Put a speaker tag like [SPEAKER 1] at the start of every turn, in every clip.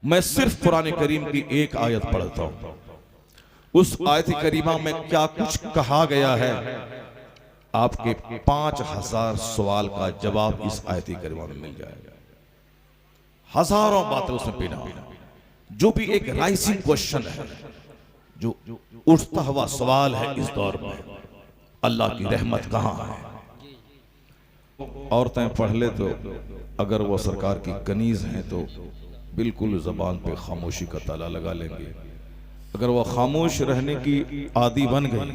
[SPEAKER 1] मैं सिर्फ कुरान करीम की एक आयत पढ़ता हूं। उस आयत करीमा में क्या कुछ कहा गया है, आपके 5000 सवाल का जवाब इस आयत करीमा में मिल जाएगा। हजारों बातें उसमें पीना, जो भी एक राइजिंग क्वेश्चन है, जो उठता हुआ सवाल है इस दौर में, अल्लाह की रहमत कहां है। औरतें पढ़ ले तो अगर वो सरकार की कनीज हैं तो बिल्कुल जबान पे खामोशी का ताला लगा लेंगे। अगर वो खामोश रहने की आदी बन गई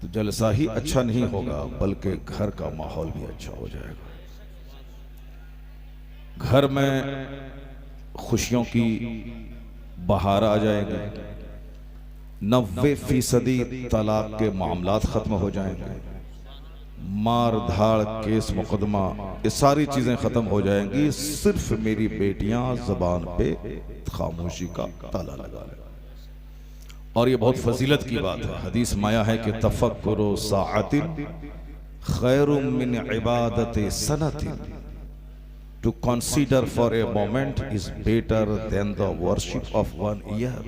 [SPEAKER 1] तो जलसा ही अच्छा नहीं होगा, बल्कि घर का माहौल भी अच्छा हो जाएगा। घर में खुशियों की बहार आ जाएगी, 90% तलाक के मामलात खत्म हो जाएंगे, मार धाड़ केस मुकदमा ये सारी चीजें खत्म हो जाएंगी। सिर्फ मेरी बेटियां जबान पे खामोशी का ताला लगा ले। और ये बहुत फजीलत की बात है। हदीस माया है कि तफक्कुरु साअतिन खैरुम मिन इबादत सनतिन, to consider for a moment is better than the worship of 1 year.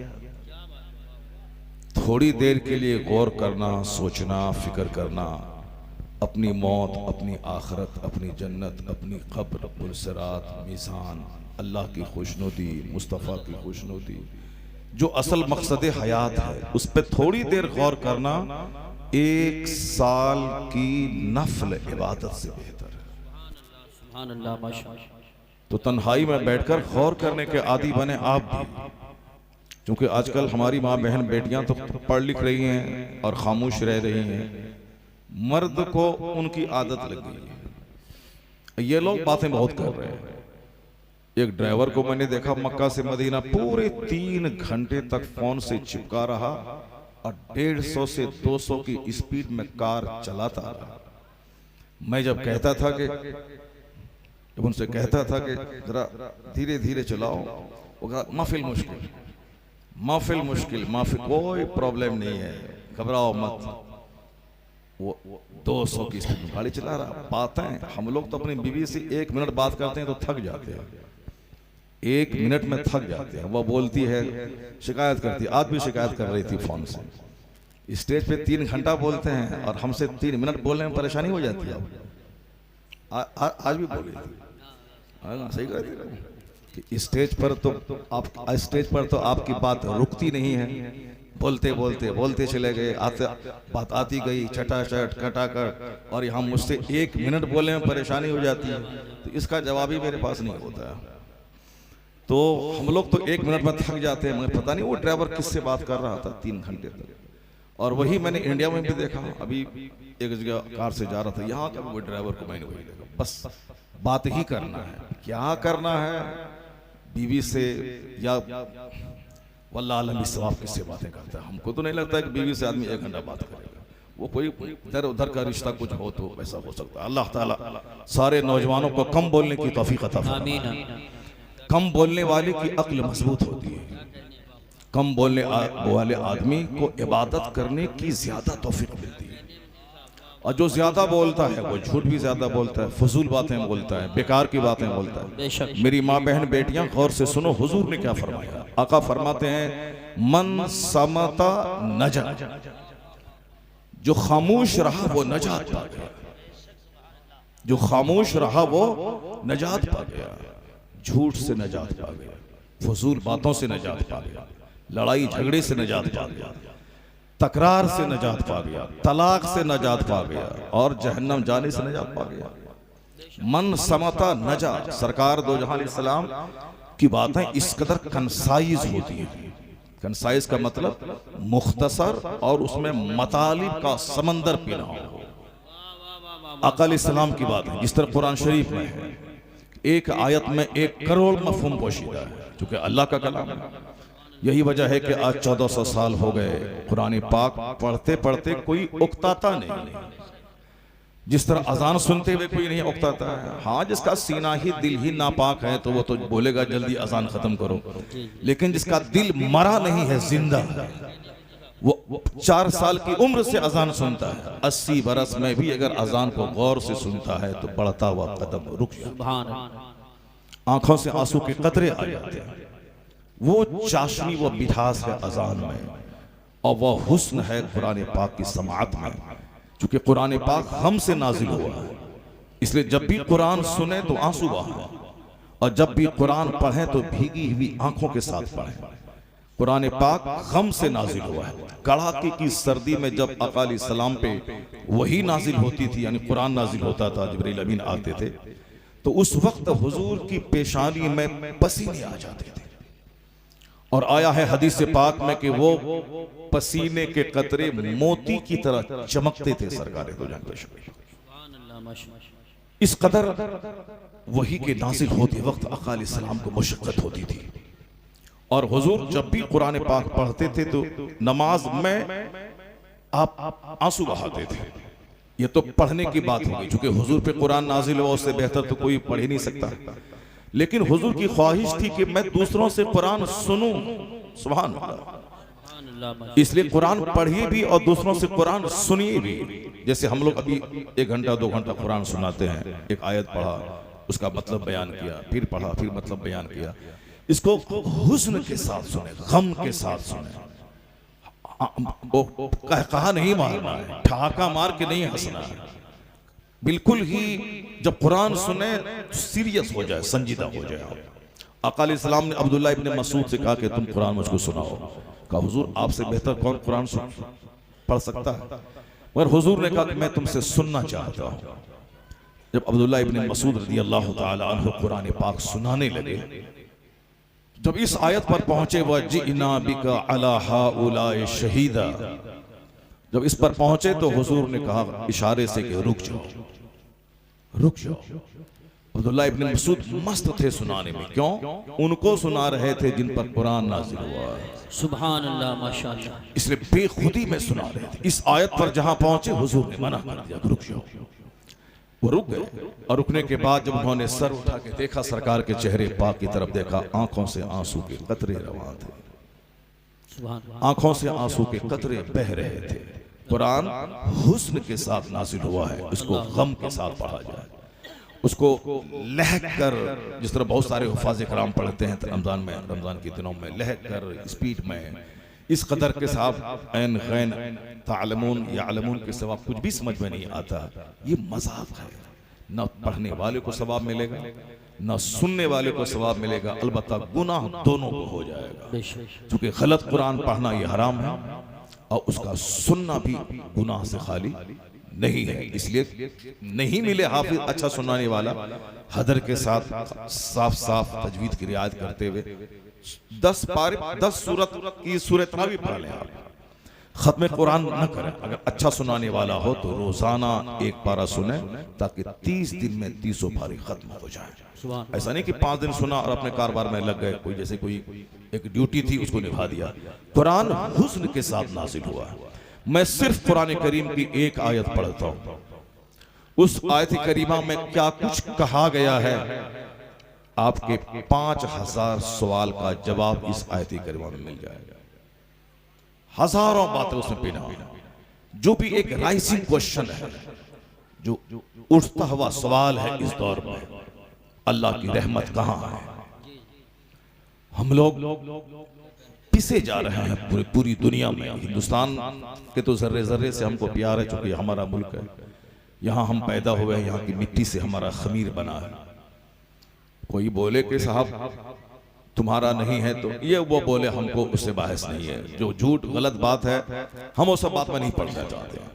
[SPEAKER 1] थोड़ी देर के लिए गौर करना, सोचना, फिक्र करना, अपनी मौत, अपनी आखिरत, अपनी जन्नत, अपनी कब्र, पुलसरात, मीज़ान, अल्लाह की खुशनुदी, मुस्तफ़ा की खुशनुदी, जो असल मकसद हयात है, उस पर थोड़ी देर गौर करना 1 साल की नफल इबादत से बेहतर है। तो तन्हाई में बैठकर गौर करने के आदी बने आप भी, क्योंकि आजकल हमारी माँ बहन बेटियां तो पढ़ लिख रही हैं और खामोश रह रही हैं। मर्द को उनकी आदत लग गई है, ये लोग बातें बहुत कर रहे हैं। एक ड्राइवर को मैंने देखा मक्का से मदीना पूरे 3 घंटे तक फोन से चिपका रहा और 150 से 200 की स्पीड में कार चलाता रहा। मैं जब कहता था कि उनसे कहता था कि जरा धीरे धीरे चलाओ, वो कहा महफिल मुश्किल, महफिल मुश्किल, महफिल कोई प्रॉब्लम नहीं है, घबराओ मत। वो 200 की स्पीड में गाड़ी चला रहा। बातें हम लोग तो अपनी बीवी से 1 मिनट बात करते हैं तो थक जाते हैं, 1 मिनट में थक जाते हैं। वो बोलती है, शिकायत करती है। आज भी शिकायत कर रही थी फोन से, स्टेज पे 3 घंटा बोलते हैं और हमसे 3 मिनट बोलने में परेशानी हो जाती है। आज भी बोली सही कर कि स्टेज पर तो आपकी बात रुकती नहीं है। बोलते बोलते बोलते चले गए, बात आती गई चटाचट कटाकट, और यहाँ मुझसे 1 मिनट बोलने में परेशानी हो जाती है, तो इसका जवाब ही मेरे पास नहीं होता है। तो हम लोग तो 1 मिनट में थक जाते हैं। मुझे पता नहीं वो ड्राइवर किससे बात कर रहा था 3 घंटे तक। और वही मैंने इंडिया में भी देखा। अभी एक जगह कार से जा रहा था, यहाँ का वो ड्राइवर को मैंने वही देखा, बस बात ही करना है। क्या करना है बीवी से, या वल्लाह आलम सवाब किससे बातें करता है। हमको तो नहीं लगता है कि बीवी से आदमी 1 घंटा बात करेगा। वो कोई इधर उधर का रिश्ता कुछ हो तो ऐसा हो सकता है। अल्लाह ताला सारे नौजवानों को कम बोलने की तौफीक अता फरमाए। कम बोलने वाले की अक्ल मजबूत होती है। कम बोलने वाले आदमी को इबादत करने की ज्यादा तौफीक मिलती है। और जो ज्यादा बोलता है वो झूठ भी ज्यादा बोलता है, फजूल बातें बोलता है, बेकार की बातें बोलता है। मेरी माँ बहन बेटियां गौर से सुनो, हुजूर ने क्या फरमाया। आका फरमाते हैं, मन समता नजा, जो खामोश रहा वो नजात पा गया। जो खामोश रहा वो नजात पा गया। झूठ से नजात पा गया, फजूल बातों से नजात पा गया, लड़ाई झगड़े से नजात पा गया, तकरार से नजात पा गया, तलाक से नजात पा गया, और जहन्नम जाने से नजात पा गया। मन समता नजा। सरकार दो जहां अलैहिस्सलाम की बातें इस कदर कंसाइज होती हैं। कंसाइज का मतलब मुख्तसर और उसमें मतालिब का समंदर पीना हो। आका अलैहिस्सलाम की बात है, जिस तरह कुरान शरीफ में है, एक आयत में 1 करोड़ मफहूम पोशीदा है, क्योंकि अल्लाह का कलाम है। यही वजह है कि आज 1400 साल हो गए कुरान पाक पढ़ते पढ़ते कोई उकताता नहीं। जिस तरह अजान सुनते हुए कोई नहीं उकताता है। हाँ, जिसका सीना ही दिल ही नापाक है तो वो तो बोलेगा जल्दी अजान खत्म करो, लेकिन जिसका दिल मरा नहीं है, जिंदा है, वो 4 साल की उम्र से अजान सुनता है। 80 बरस में भी अगर अजान को गौर से सुनता है तो बढ़ता हुआ कदम रुक जाता है, आंखों से आंसू के कतरे आ जाते हैं। वो चाशनी व मिठास है अजान में, और वह हुस्न है कुरान पाक की समाअत में। चूंकि कुरान पाक हमसे नाजिल हुआ है, इसलिए जब भी कुरान सुने तो आंसू बहाएं, और जब भी कुरान पढ़ें तो भीगी हुई आंखों के साथ पढ़ें। कुरान पाक गम से नाजिल हुआ है। कड़ाके की सर्दी में जब आका अलैहिस्सलाम पे वही नाजिल होती थी, यानी कुरान नाजिल होता था, जिब्रील अमीन आते थे, तो उस वक्त हुजूर की पेशानी में पसीने आ जाते थे। और आया है हदीस पाक में कि वो पसीने के कतरे मोती की तरह चमकते थे सरकार दो जहां के। इस कदर वही के नाजिल होते वक्त आका अलैहिस्सलाम को मुशक्कत होती थी, और हुजूर जब भी कुरान पाक पढ़ते थे तो नमाज में आप आंसू बहाते थे। ये तो पढ़ने की बात होगी, क्योंकि हुजूर पे कुरान नाजिल हुआ, उससे बेहतर तो कोई पढ़ ही नहीं सकता। लेकिन हुजूर की ख्वाहिश थी कि मैं दूसरों से कुरान सुनूं। सुभान अल्लाह। इसलिए कुरान पढ़िए भी और दूसरों से कुरान सुनिए भी। जैसे हम लोग अभी 1 घंटा 2 घंटा कुरान सुनाते हैं, एक आयत पढ़ा, उसका मतलब बयान किया, फिर पढ़ा, फिर मतलब बयान किया। इसको हुस्न के साथ सुने, गम के साथ सुने। कहा नहीं मारना है, ठहाका मार के नहीं हंसना है। बिल्कुल ही जब कुरान सुने सीरियस हो जाए, संजीदा हो जाए। आका अलैहिस्सलाम ने अब्दुल्लाह इब्न मसूद से कहा कि तुम कुरान मुझको सुनाओ। कहा हुजूर आपसे बेहतर कौन कुरान पढ़ सकता है? मगर हुजूर ने कहा कि मैं तुमसे सुनना चाहता हूँ। जब अब्दुल्लाह इब्न मसूद रज़ी अल्लाह ताला अन्हु कुरान पाक सुनाने लगे, जब इस आयत पर पहुंचे, वह जिना बिका अला हाउलाए शहीदा, जब इस पर पहुंचे तो हुजूर ने कहा इशारे से कि रुक जाओ, रुक जाओ। अब्दुल्ला इब्न मसूद मस्त थे सुनाने में। क्यों? उनको सुना रहे थे जिन पर कुरान नाजिल हुआ है।
[SPEAKER 2] सुभान अल्लाह, माशाअल्लाह।
[SPEAKER 1] इसलिए बेखुदी में सुना रहे थे। इस आयत पर जहां पहुंचे हुजूर ने मना कर दिया, रुक जाओ। वो रुक गए, और रुकने के बाद जब उन्होंने सर उठा के देखा, सरकार के चेहरे पाक की तरफ देखा, आंखों से आंसू के कतरे रवां थे। आंखों से आंसू के कतरे बह रहे थे। कुरान हुस्न के साथ नाजिल हुआ है, उसको गम के साथ पढ़ा जाए, उसको लहक कर, जिस तरह बहुत सारे हुफाज कराम पढ़ते हैं रमजान में, रमजान के दिनों में लहक कर, स्पीड में, इस कदर के साथ ऐन गैन तालमून यालमून के सवाब कुछ भी समझ में नहीं आता। ये मजाक है। न पढ़ने वाले को सवाब मिलेगा, न सुनने वाले को सवाब मिलेगा, अलबत्ता गुनाह दोनों को हो जाएगा। क्योंकि गलत कुरान पढ़ना ये हराम है, और उसका सुनना भी गुनाह से खाली नहीं है। इसलिए नहीं मिले हाफिज अच्छा सुनाने वाला, हदर के साथ साफ साफ तजवीद की रियायत करते हुए 10 सूरत की सूरत भी पढ़ लें आप। खत्म कुरान न करें। अगर अच्छा सुनाने वाला हो तो रोजाना 1 पारा सुने, ताकि 30 दिन में 30 पारी खत्म हो जाए। ऐसा नहीं कि 5 दिन सुना और अपने कारोबार में लग गए, कोई जैसे कोई एक ड्यूटी थी उसको निभा दिया। कुरान हुस्न के साथ नाजिल हुआ है। मैं सिर्फ कुरान करीम की एक आयत पढ़ता हूं, उस आयत करीमा में क्या कुछ कहा गया है, आपके 5000 सवाल का जवाब इस आयत करीमा में मिल जाएगा। हजारों बातें उसमें पीना, जो भी एक राइजिंग क्वेश्चन है, जो उठता हुआ सवाल है इस दौर में, अल्लाह की रहमत कहां है। हम लोग पिसे जा रहे हैं पूरी दुनिया में। हिंदुस्तान के तो जर्रे जर्रे से हमको प्यार है, चूंकि हमारा मुल्क है, यहाँ हम पैदा हुए हैं, यहाँ की मिट्टी से हमारा खमीर बना है। कोई बोले कि साहब तुम्हारा नहीं है, तो ये वो बोले, हमको उससे बहस नहीं है। जो झूठ गलत बात है हम वो सब बात में नहीं पढ़ना चाहते हैं।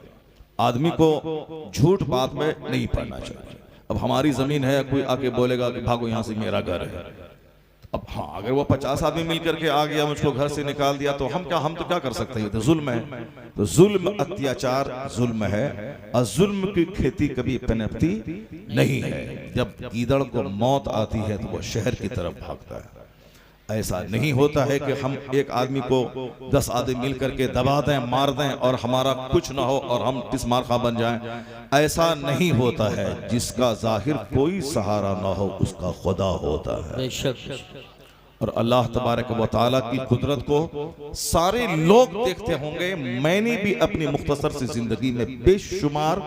[SPEAKER 1] आदमी को झूठ बात में नहीं पढ़ना चाहिए। अब हमारी जमीन है, कोई आके बोलेगा कि भागो यहाँ से, मेरा घर है। अब हाँ, अगर वो 50 आदमी मिलकर के आ गया, मुझको घर से निकाल दिया, तो हम तो क्या कर सकते हैं? तो जुल्म है। तो जुल्म, अत्याचार जुल्म है, और जुल्म की खेती कभी पनपती नहीं है। जब गीदड़ को मौत आती है तो वो शहर की तरफ भागता है। ऐसा नहीं होता है कि हम एक आदमी को 10 आदमी मिलकर के दबा दें, मार दें, और हमारा कुछ ना हो और हम तिस्मारखा बन जाएं। ऐसा नहीं होता है। जिसका जाहिर कोई सहारा ना हो उसका खुदा होता है। और अल्लाह तबारक व तआला की कुदरत को सारे लोग देखते होंगे। मैंने भी अपनी मुख्तसर सी जिंदगी में बेशुमार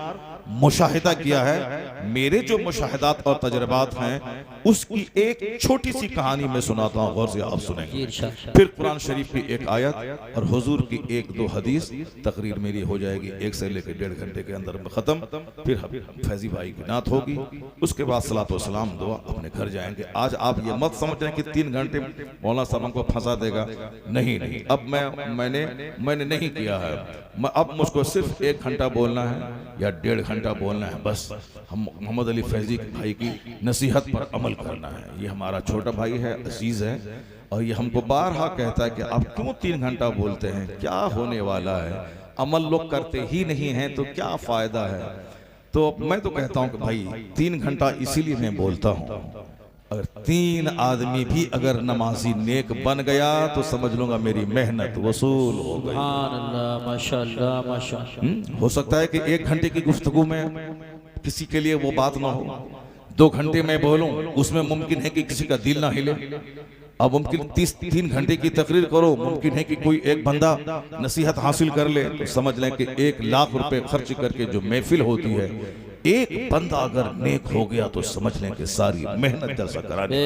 [SPEAKER 1] मुशाहिदा किया है। मेरे जो मुशाहिदात और तजर्बात हैं उसकी एक छोटी सी कहानी मैं सुनाता हूँ, गौर से आप सुनेंगे। फिर कुरान शरीफ की एक आयत और हुजूर की एक दो हदीस, तकरीर मेरी हो जाएगी 1 से लेकर 1.5 घंटे के अंदर में खत्म। फिर फैजी भाई की नात होगी, उसके बाद सलात व सलाम दुआ, अपने घर जाएंगे। आज आप ये मत समझ रहे कि 3 घंटे मौलाना साहब हमको फंसा देगा, नहीं नहीं। अब मैंने नहीं किया है, अब मुझको सिर्फ 1 घंटा बोलना है या 1.5 घंटा बोलना है, बस हम मोहम्मद अली फैजी भाई की नसीहत पर अमल करना है। ये हमारा छोटा भाई है, अजीज है, और ये हमको बारहा कहता है कि आप क्यों 3 घंटा बोलते हैं, क्या होने वाला है, अमल लोग करते ही नहीं हैं तो क्या फायदा है। तो मैं तो कहता हूं कि भाई 3 घंटा इसीलिए मैं बोलता हूं, अगर 3 आदमी भी अगर नमाजी नेक बन गया तो समझ लूंगा मेरी मेहनत वसूल हो गई।
[SPEAKER 2] सुभान अल्लाह, माशाअल्लाह माशाअल्लाह।
[SPEAKER 1] हो सकता है कि 1 घंटे की गुफ्तगू में किसी के लिए वो बात ना हो, 2 घंटे में बोलूं उसमें मुमकिन है कि किसी का दिल ना हिले। अब मुमकिन 3 घंटे की तकरीर करो, मुमकिन है कि कोई एक बंदा नसीहत हासिल कर ले, तो समझ लें कि 1 लाख रुपए खर्च करके जो महफिल होती है, एक बंदा अगर नेक हो गया तो समझ लें कि सारी मेहनत जैसा कराने।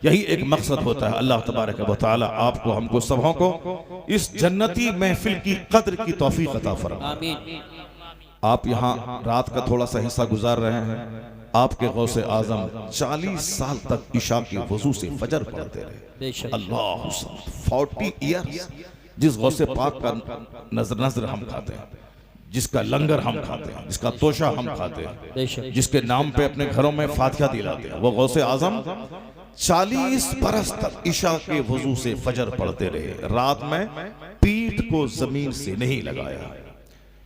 [SPEAKER 1] यही एक मकसद होता है। अल्लाह तबारक व तआला आपको हमको सबों को इस जन्नती महफिल की कद्र की तौफीक अता फरमाए।
[SPEAKER 2] आमीन।
[SPEAKER 1] आप यहाँ रात का थोड़ा सा हिस्सा गुजार रहे हैं, आपके गौसे आजम 40 साल तक इशा की वजू से फजर पढ़ते रहे। अल्लाह, 40 ईयर्स जिस गौसे पाक का नजर हम खाते हैं, जिसका लंगर हम खाते हैं, जिसका तोशा हम खाते हैं, जिसके नाम पे अपने घरों में फातिहा दिलाते हैं, वो गौसे आजम 40 बरस तक इशा के वजू से फजर पढ़ते रहे। रात में पीठ को जमीन से नहीं लगाया,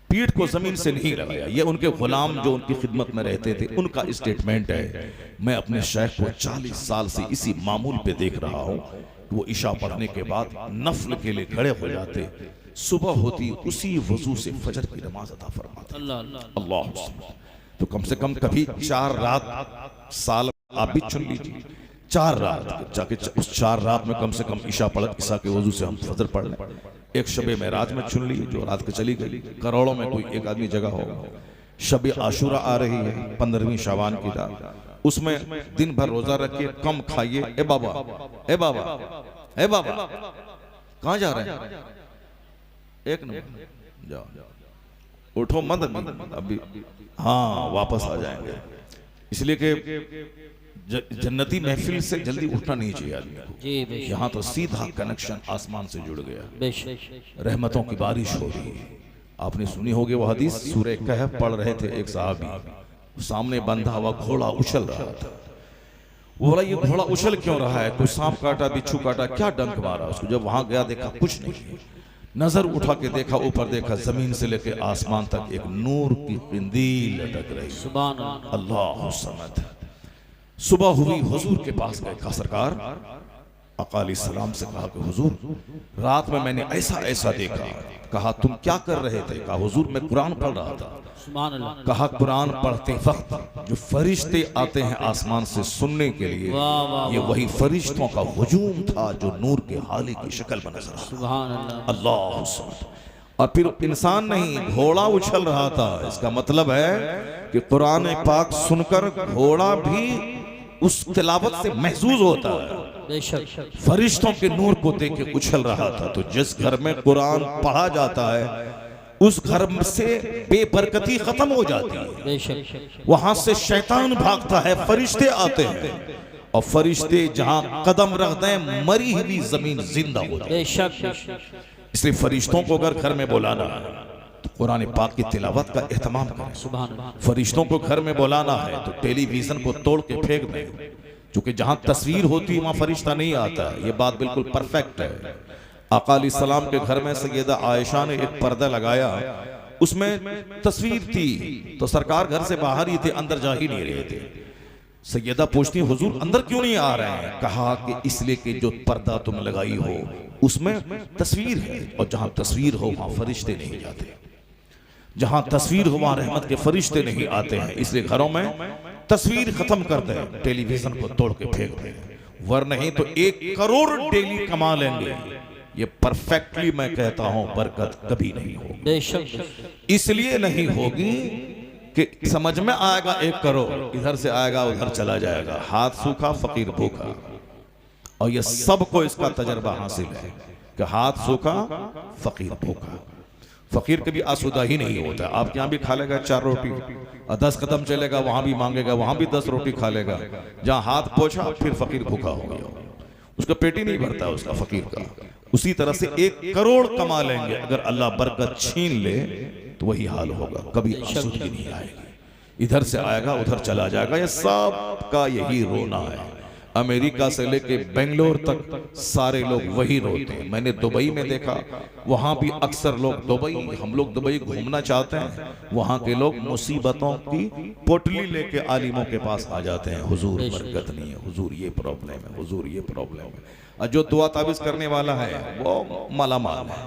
[SPEAKER 1] पीठ को जमीन से नहीं लगाया। ये उनके गुलाम जो उनकी खिदमत में रहते थे उनका स्टेटमेंट है। मैं अपने शेख को 40 साल से इसी मामूल पे देख रहा हूँ, वो इशा पढ़ने के बाद नफल के लिए खड़े हो जाते, सुबह होती उसी वजू से फजर की नमाज अता फरमाते। अल्लाह, तो कम से कम कभी 4 रात साल आप भी चुन लीजिए, 4 रात जाके उस 4 रात में कम से कम इशा पढ़, इशा के वजू से हम फजर पढ़ लें। एक शबे मेराज में चुन ली जो रात को चली गई, करोड़ों में कोई एक आदमी जगह हो। शबे आशूरा आ रही है, 15वीं शाबान की रात, उसमें दिन भर रोजा रखिए, कम खाइए। ए बाबा, ए बाबा, ए बाबा, कहाँ जा रहे हैं? एक नंबर जाओ, उठो मत अभी, हाँ वापस आ जाएंगे। इसलिए कि जन्नती महफिल से जल्दी उठना नहीं चाहिए आदमी को। यहाँ तो सीधा कनेक्शन आसमान से जुड़ गया, रहमतों की बारिश हो रही है। आपने सुनी होगी वो हदीस, सूरह कहफ पढ़ रहे थे एक साहबी, सामने बंधा हुआ घोड़ा उछल रहा था। वो बोला ये घोड़ा उछल क्यों रहा है, कोई सांप काटा, बिच्छू काटा, क्या डंक मारा उसको? जब वहां गया देखा कुछ नहीं, नजर उठा के देखा, ऊपर देखा, जमीन से लेके आसमान तक एक नूर की पिंदील लटक रही। सुभान अल्लाह समद। सुबह हुई, हुजूर के पास गए, कहा सरकार, आका अलैहिस्सलाम से कहा कि हुजूर रात में मैंने ऐसा ऐसा देखा। कहा तुम क्या कर रहे थे? कहा हुजूर मैं कुरान पढ़ रहा था। कहा कुरान पढ़ते वक्त जो फरिश्ते आते हैं आसमान से सुनने के लिए, ये वही फरिश्तों का हुजूम था जो नूर के हाले की शक्ल में नजर आया। अल्लाह। और फिर इंसान नहीं, घोड़ा उछल रहा था। इसका मतलब है कि कुरान पाक सुनकर घोड़ा भी उस तिलावत से महसूस होता है। फरिश्तों के नूर को देख के उछल रहा था। तो जिस घर में कुरान पढ़ा जाता है उस घर से बेबरकती खत्म हो जाती है, वहां से शैतान भागता है, फरिश्ते आते हैं, और फरिश्ते जहां कदम रख दें मरी हुई जमीन जिंदा हो जाती है। इसलिए फरिश्तों को अगर घर में बुलाना है तो कुरान पाक की तिलावत का एहतमाम करें। फरिश्तों को घर में बुलाना है तो टेलीविजन को तोड़ के फेंक दें, क्योंकि जहां तस्वीर होती है वहां फरिश्ता नहीं आता। ये बात बिल्कुल परफेक्ट है। आका अलैहिस्सलाम के घर में सैयदा आयशा ने एक पर्दा लगाया, उसमें तस्वीर थी, तो सरकार घर से बाहर ही थे, अंदर जा ही नहीं रहे थे। सैयदा पूछती हुजूर अंदर क्यों नहीं आ रहे हैं? कहा कि इसलिए कि जो पर्दा तुम लगाई हो उसमें तस्वीर है, और जहां तस्वीर हो वहां फरिश्ते नहीं जाते, जहां तस्वीर हो वहां रहमत के फरिश्ते नहीं आते हैं। इसलिए घरों में तस्वीर खत्म कर दें, टेलीविजन को तोड़ के फेंक दें, वरना नहीं तो 1 करोड़ डेली कमा लेंगे। ये परफेक्टली मैं कहता हूं बरकत कभी नहीं होगी। इसलिए नहीं होगी कि समझ में आएगा 1 करोड़, इधर से आएगा उधर चला जाएगा, हाथ सूखा फकीर भूखा। और ये सबको इसका तजर्बा हासिल है कि हाथ सूखा फकीर भूखा। फकीर कभी आसूदा ही नहीं होता। आपके यहाँ भी खा लेगा 4 रोटी और 10 कदम चलेगा, वहां भी मांगेगा, वहां भी 10 रोटी खा लेगा। जहां हाथ पोछा फिर फकीर भूखा हो गया, उसका पेट ही नहीं भरता उसका फकीर का। उसी तरह से 1 करोड़ कमा लेंगे, अगर अल्लाह बरकत छीन ले तो वही हाल होगा, कभी आसूदगी नहीं आएगी। इधर से आएगा उधर चला जाएगा। ये सब का यही रोना है। अमेरिका से लेके बेंगलोर तक सारे लोग वही रोते हैं। मैंने दुबई में देखा, वहां भी अक्सर लोग दुबई, हम लोग दुबई घूमना चाहते हैं, वहां के लोग मुसीबतों की पोटली लेके आलिमों के पास आ जाते हैं। हुजूर बरकत नहीं है, हुजूर ये प्रॉब्लम है, हुजूर ये प्रॉब्लम है। और जो दुआ तावीज करने वाला है वो मालामाल है,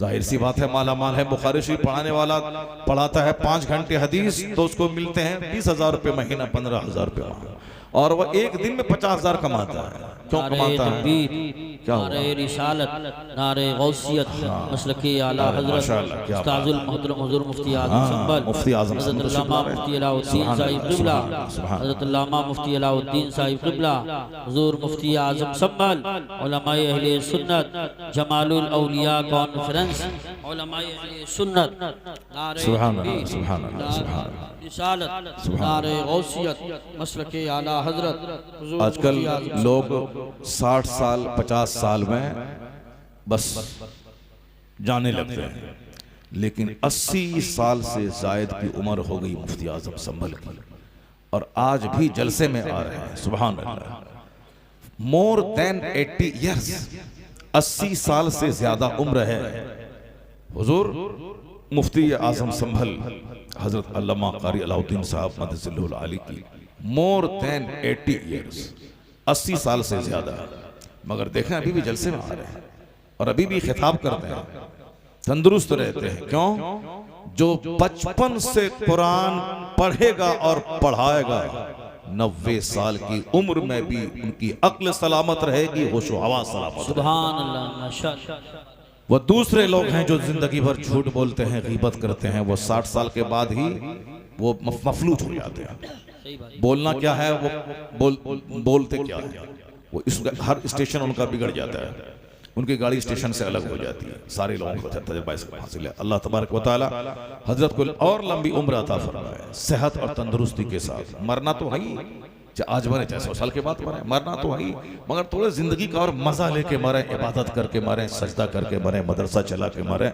[SPEAKER 1] जाहिर सी बात है मालामाल है। बुखारी शरीफ पढ़ाने वाला पढ़ाता है 5 घंटे हदीस, तो उसको मिलते हैं 20,000 रुपये महीना, 15,000 रुपये माह, और वह एक दिन में 50,000 कमाता है। क्यों कमाता है? क्या
[SPEAKER 2] नारे रिसालत, नारे गौसियत, मसलकी आला हजरत उस्ताजुल मोहतरम हुजूर मुफ्ती आज़म संभल,
[SPEAKER 1] मुफ्ती आज़म
[SPEAKER 2] हज़रत अल्लामा मुफ्ती अलाउद्दीन साहिब क़िबला, हज़रत अल्लामा मुफ्ती अलाउद्दीन साहिब क़िबला, हुजूर मुफ्ती आज़म संभल, उलमाए अहले सुन्नत, जमालुल औलिया कॉन्फ्रेंस, उलमाए अहले सुन्नत, नारे
[SPEAKER 1] सुभान अल्लाह, सुभान अल्लाह, सुभान अल्लाह,
[SPEAKER 2] रिसालत, नारे गौसियत, मसलकी आला हजरत।
[SPEAKER 1] आजकल लोग 60 साल 50 साल में बस जाने लगते हैं, लेकिन 80 साल से जायद की उम्र हो गई मुफ्ती आज़म संभल की, और आज भी जलसे में आ रहे हैं। सुभान अल्लाह। मोर देन 80 ईयर्स, 80 साल से ज्यादा उम्र है। हुजूर मुफ्ती आज़म संभल हजरत अल्लामा कारी अलाउद्दीन साहब मदजिल्लुल आली की मोर देन 80 ईयर्स, 80 साल से ज्यादा, मगर देखें अभी भी जलसे में आ रहे हैं और अभी भी खिताब करते हैं, तंदुरुस्त रहते हैं। क्यों? जो 55 से कुरान पढ़ेगा और पढ़ाएगा, 90 साल की उम्र में भी उनकी अक्ल सलामत रहेगी, होशो हवा सलामत।
[SPEAKER 2] सुभान अल्लाह, माशाअल्लाह।
[SPEAKER 1] वो दूसरे लोग हैं जो जिंदगी भर झूठ बोलते हैं, गीबत करते हैं, वो 60 साल के बाद ही वो मफलूज हो जाते हैं। बोलना क्या है, वो बोलते क्या है, वो इस हर स्टेशन उनका बिगड़ जाता है, उनकी गाड़ी स्टेशन से अलग हो जाती है। सारे लोगों को तजुर्बा इसका हासिल है। अल्लाह तबारक व तआला हजरत को और लंबी उम्र अता फरमाए, सेहत और तंदुरुस्ती के साथ। मरना तो है ही, आज मरे चाहे 100 साल के बाद मरे, मरना तो है ही, मगर थोड़े जिंदगी का और मजा लेके मरे, इबादत करके मरे, सजदा करके मरे, मदरसा चला के मरे।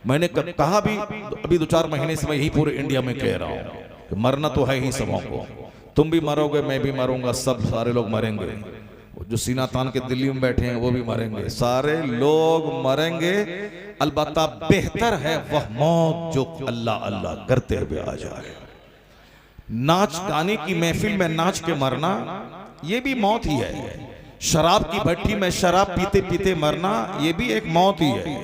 [SPEAKER 1] मैंने कहा भी अभी 2-4 महीने से मैं यही पूरे इंडिया में कह रहा हूँ कि मरना तो है ही सबों को। तुम भी मरोगे, मैं भी मरूंगा, सब सारे लोग मरेंगे। जो सीना तान के दिल्ली में बैठे हैं वो भी मरेंगे, सारे लोग मरेंगे। अलबत्ता बेहतर है वह मौत जो अल्लाह अल्लाह करते हुए आ जाए। नाच गाने की महफिल में नाच के मरना ये भी मौत ही है। शराब की भट्टी में शराब पीते पीते मरना ये भी एक मौत ही है।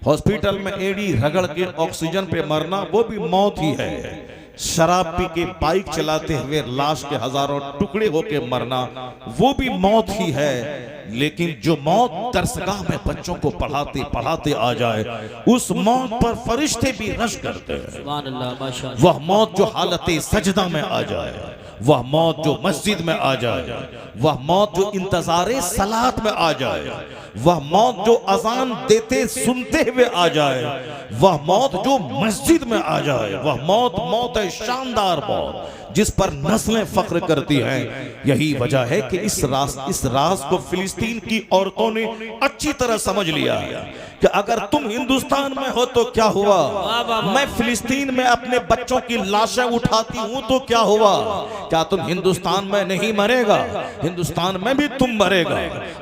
[SPEAKER 1] हॉस्पिटल में एड़ी रगड़ के ऑक्सीजन पे मरना वो भी मौत ही है। शराब पी के बाइक चलाते हुए लाश के हजारों टुकड़े होके मरना वो भी मौत ही है। लेकिन जो मौत दरसगाह में बच्चों को पढ़ाते पढ़ाते आ जाए, उस मौत पर फरिश्ते भी रश करते हैं। वह मौत जो हालत सजदा में आ जाए, वह मौत जो मस्जिद में आ जाए, वह मौत जो इंतजारे सलात में आ जाए, वह मौत जो अजान देते सुनते हुए आ जाए, वह मौत जो मस्जिद में आ जाए, वह मौत मौत है शानदार मौत जिस पर नस्लें फख्र करती हैं। यही वजह है कि इस राज को फिलिस्तीन की औरतों ने अच्छी तरह समझ लिया कि अगर तुम हिंदुस्तान में हो तो क्या हुआ, मैं फिलिस्तीन में अपने बच्चों की लाशें उठाती हूं तो क्या हुआ। क्या तुम हिंदुस्तान में नहीं मरेगा? हिंदुस्तान में भी तुम मरेगा,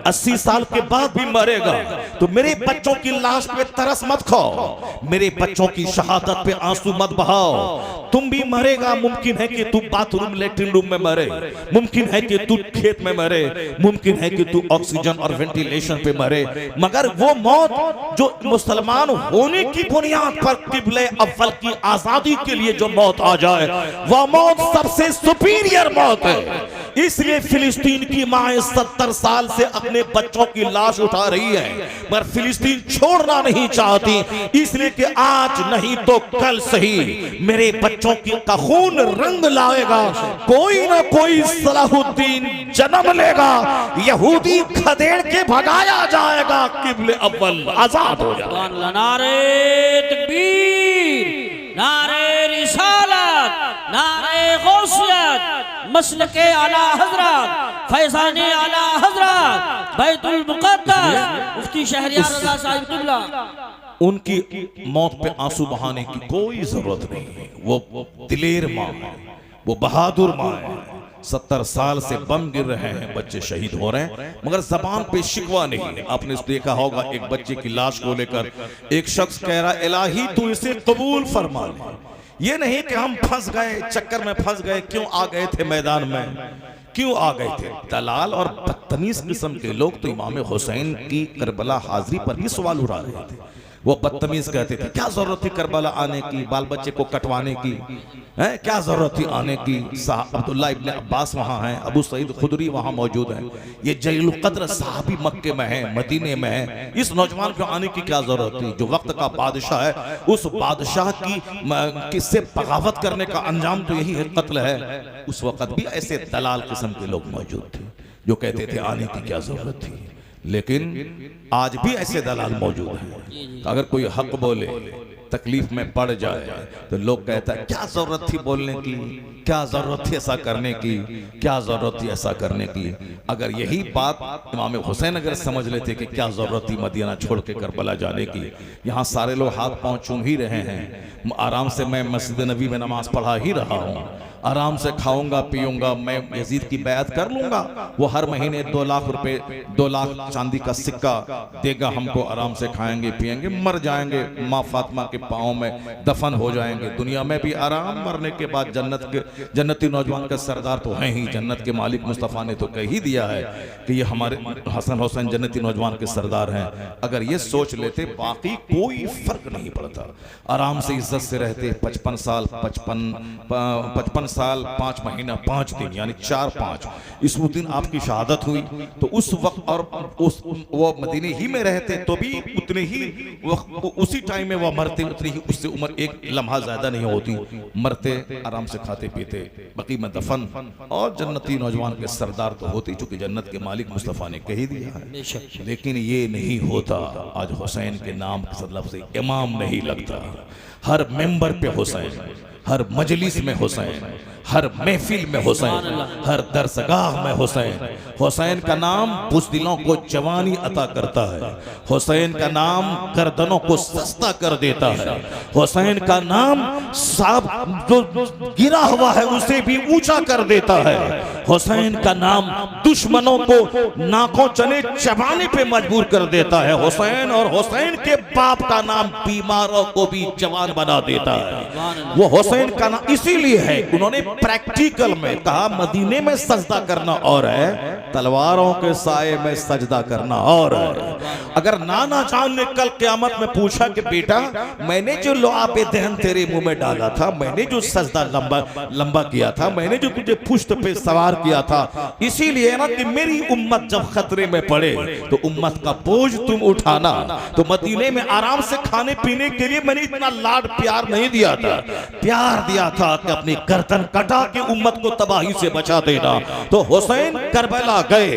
[SPEAKER 1] 80 साल के बाद भी मरेगा। तो मेरे बच्चों की लाश पे तरस मत खाओ, मेरे बच्चों की शहादत पे आंसू मत बहाओ। तुम भी मरेगा, मुमकिन है कि तू बाथरूम लेटरिन रूम में मरे, मुमकिन है कि तू खेत में मरे, मुमकिन है कि तू ऑक्सीजन और वेंटिलेशन पे मरे, मगर वो मौत जो मुसलमान होने की बुनियाद पर किबले अव्वल की आजादी के लिए जो मौत आ जाए, वह मौत सबसे सुपीरियर मौत है।
[SPEAKER 3] इसलिए फिलिस्तीन की माँ 70 साल से अपने बच्चों की लाश उठा रही है, मगर फिलिस्तीन छोड़ना नहीं चाहती, इसलिए कि आज नहीं तो कल सही मेरे बच्चों का खून रंग लाएगा, कोई ना कोई सलाहुद्दीन जन्म लेगा, यहूदी खदेड़ के भगाया जाएगा, किबले अव्वल आजाद हो जाएगा।
[SPEAKER 2] नारे तकबीर, नारे रिसालत, नारे गौसियत, मसलके आला हजरत, फैज़ाने आला हजरत, बैतुल मुक़द्दस मुफ्ती शहरियार रज़ा साहिब क़िबला।
[SPEAKER 3] उनकी मौत पे आंसू बहाने की कोई जरूरत नहीं है। वो दिलेर माँ है, वो बहादुर माँ है। 70 साल से बम गिर रहे हैं, बच्चे शहीद हो रहे हैं, मगर जबान पे शिकवा नहीं है। आपने देखा होगा एक बच्चे की लाश को लेकर एक शख्स कह रहा, इलाही तू इसे कबूल फरमा ले। ये नहीं कि हम फंस गए, चक्कर में फंस गए, क्यों आ गए थे मैदान में, क्यों आ गए थे। दलाल और बदतमीज किस्म के लोग तो इमाम हुसैन की करबला हाजिरी पर ही सवाल उठा रहे थे। वो बदतमीज कहते थे, क्या जरूरत थी करबला आने की, बाल बच्चे को कटवाने की, है क्या जरूरत थी आने की। अब्दुल्ला इब्ने अब्बास वहां हैं, अबू सईद खुदरी वहां मौजूद हैं, ये जलीलुल कद्र साहबी मक्के में है, मदीने में है। इस नौजवान को आने की क्या जरूरत थी। जो वक्त का बादशाह है, उस बादशाह की किससे बगावत करने का अंजाम तो यही है, कत्ल है। उस वक्त भी ऐसे दलाल किस्म के लोग मौजूद थे जो कहते थे आने की क्या जरूरत थी। लेकिन आज भी ऐसे दलाल मौजूद हैं। अगर कोई हक बोले, तकलीफ में पड़ जाए, तो लोग कहता है क्या जरूरत थी बोलने की, क्या जरूरत थी ऐसा करने की, क्या जरूरत थी ऐसा करने की। अगर यही बात इमाम हुसैन अगर समझ लेते कि क्या जरूरत थी मदीना छोड़ के करबला जाने की, यहाँ सारे लोग हाथ पांव चूम ही रहे हैं, आराम से मैं मस्जिद नबी में नमाज पढ़ा ही रहा हूँ, आराम से खाऊंगा पीऊंगा, मैं यजीद की बैत कर लूंगा, वो हर महीने 2 लाख रुपए, 2 लाख चांदी का सिक्का देगा हमको, आराम से खाएंगे पिएंगे, मर जाएंगे, माँ फातिमा के पाँव में दफन हो जाएंगे, दुनिया में भी आराम, मरने के बाद जन्नती नौजवान का सरदार तो है ही, जन्नत के मालिक मुस्तफ़ा ने तो कह ही दिया है कि ये हमारे हसन हुसैन जन्नती नौजवान के सरदार हैं। अगर ये सोच लेते, बाकी कोई फर्क नहीं पड़ता, आराम से इज्जत से रहते। 55 साल 5 महीना 5 दिन यानी 4-5 इस दिन आपकी शहादत हुई, तो उस वक्त और वो मदीने ही में रहते तो भी उतने ही उसी टाइम में वो मरते, उतनी ही उससे उम्र एक लम्हा ज्यादा नहीं होती, मरते आराम से खाते पीते, बकी में दफन, और जन्नती नौजवान के सरदार तो होती, चूंकि जन्नत के मालिक मुस्तफ़ा ने कह ही दिया है। लेकिन ये नहीं होता। आज हुसैन के नाम के मतलब से इमाम नहीं लगता, हर मेंबर पे हुसैन, हर मजलिस में हुसैन, हर महफिल में हुसैन, हर दरसगाह में हुसैन। हुसैन का नाम बुज़दिलों को जवानी अता करता है, हुसैन का नाम गर्दनों को सस्ता कर देता है, हुसैन का नाम सांप जो गिरा हुआ है उसे भी ऊंचा कर देता है, हुसैन का नाम दुश्मनों को नाकों चले चबाने पे मजबूर कर देता है हुसैन, और हुसैन के बाप का नाम बीमारों को भी जवान बना देता है। वो हुसैन का नाम इसीलिए है, उन्होंने प्रैक्टिकल में कहा मदीने में सजदा करना और है, तलवारों के साए में सजदा करना और है। अगर नाना जान ने कल क़यामत में पूछा कि बेटा मैंने जो लुआबे दहन तेरे मुंह में डाला था, मैंने जो सजदा लंबा किया था, मैंने जो तुझे पुश्त पे सवार किया था, इसीलिए ना कि मेरी उम्मत जब खतरे में पड़े तो उम्मत का बोझ तुम उठाना। तो मदीने में आराम से खाने पीने के लिए मैंने इतना लाड प्यार नहीं दिया था, प्यार दिया था कि अपनी गर्दन कटा के उम्मत को तबाही से बचा देना। तो हुसैन करबला गए,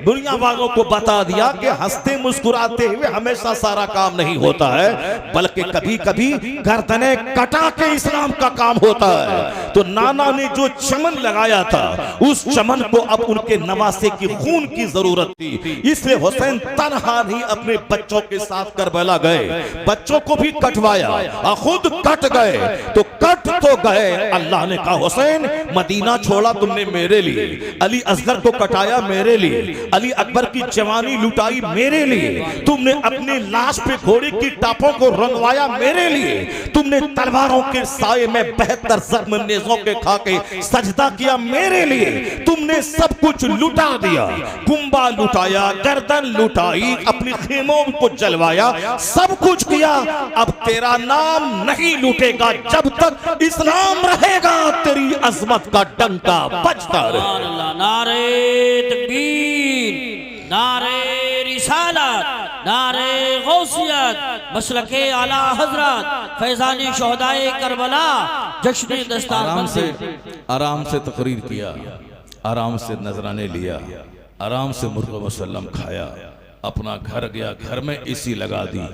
[SPEAKER 3] दुनिया वालों को बता दिया कि हंसते मुस्कुराते हुए हमेशा सारा काम नहीं होता है, बल्कि कभी कभी गर्दने कटा के इस्लाम का काम होता है। तो नाना ने जो चमन लगाया था, उस चमन को अब उनके नवासे की खून की जरूरत थी, इसलिए हुसैन तन्हा नहीं अपने बच्चों के साथ करबला गए, बच्चों को भी कटवाया और खुद कट गए। तो कट तो गए, अल्लाह ने कहा हुसैन मदीना छोड़ा तुमने मेरे लिए, अली असगर को कटाया मेरे लिए, अली अकबर की जवानी लुटाई मेरे लिए, तुमने अपने लाश पे घोड़े की टापों को रंगवाया मेरे लिए, तुमने तलवारों के साए में 72 जख्म नेज़ों के खा के सजदा किया मेरे लिए, तुमने सब कुछ लुटा दिया, कुंबा लुटाया, गर्दन लुटाई, अपने खेमों को जलवाया, सब कुछ किया। अब तेरा नाम नहीं लुटेगा जब तक इस्लाम रहेगा तेरी अजमत का डंका बजता रहे।
[SPEAKER 2] सुभान अल्लाह। नारे तकबीर, नारे रिसालत, नारे गौसियत, मसलके आला हजरत फैजानी शोहदाए करबला, जश्न दस्तार
[SPEAKER 3] आराम से तकरीर किया, आराम से नजराने लिया, आराम से मुर्गा मुसल्लम खाया, अपना घर गया, घर में एसी लगा दी,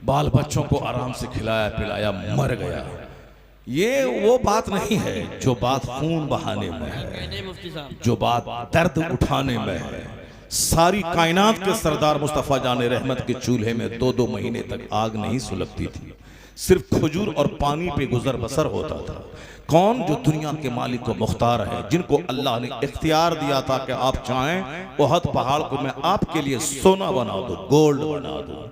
[SPEAKER 3] बाल बच्चों को आराम से खिलाया पिलाया, मर गया। ये वो बात नहीं है जो बात खून बहाने में है,
[SPEAKER 2] मुफ्ती साहब,
[SPEAKER 3] जो बात दर्द उठाने में है। सारी कायनात के सरदार मुस्तफ़ा जाने रहमत के चूल्हे में 2-2 महीने तक आग नहीं सुलगती थी, सिर्फ खजूर और पानी पे गुजर बसर होता था। कौन? जो दुनिया के मालिक को मुख्तार है, जिनको अल्लाह ने इख्तियार दिया था कि आप चाहें ओहद पहाड़ को मैं आपके लिए सोना बना दूं, गोल्ड बना दूं,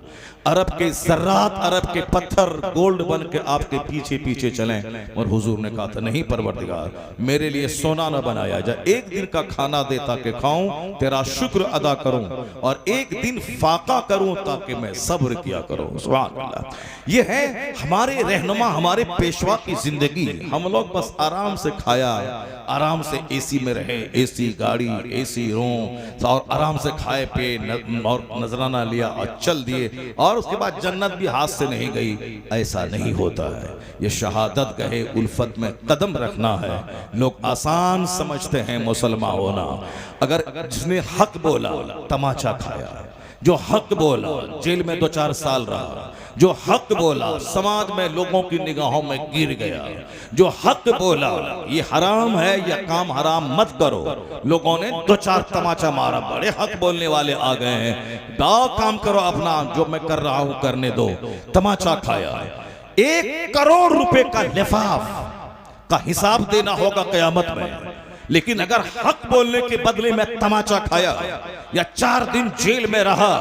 [SPEAKER 3] अरब के ज़र्रात, अरब के पत्थर गोल्ड बन के आपके पीछे पीछे चलें। और हुजूर ने कहा था नहीं परवरदिगार, मेरे लिए सोना न बनाया जाए, एक दिन का खाना दे ताकि खाऊं, तेरा शुक्र अदा करूं, और एक दिन फाका करूं ताकि मैं सब्र किया करूं। सुभान अल्लाह। ये है हमारे रहनुमा, हमारे पेशवा की जिंदगी। हम लोग बस आराम से खाया, आराम से एसी में रहे, एसी गाड़ी, एसी रूम, और आराम से खाए पे और नजराना लिया और चल दिए, और उसके बाद जन्नत भी हाथ से नहीं गई। ऐसा नहीं होता है। ये शहादत गहे उल्फत में कदम रखना है। लोग आसान समझते हैं मुसलमान होना। अगर जिसने हक बोला तमाचा खाया, जो हक बोला जेल में 2-4 साल रहा, जो हक बोला समाज में लोगों की निगाहों में गिर गया, जो हक बोला ये हराम है, यह काम हराम मत करो, लोगों ने 2-4 तमाचा मारा, बड़े हक बोलने वाले आ गए हैं, दाव काम करो अपना, जो मैं कर रहा हूं करने दो, तमाचा खाया। 1 करोड़ रुपए का लिफाफ का हिसाब देना होगा क़यामत में। लेकिन अगर हक बोलने के बदले में तमाचा खाया या 4 दिन जेल में रहा,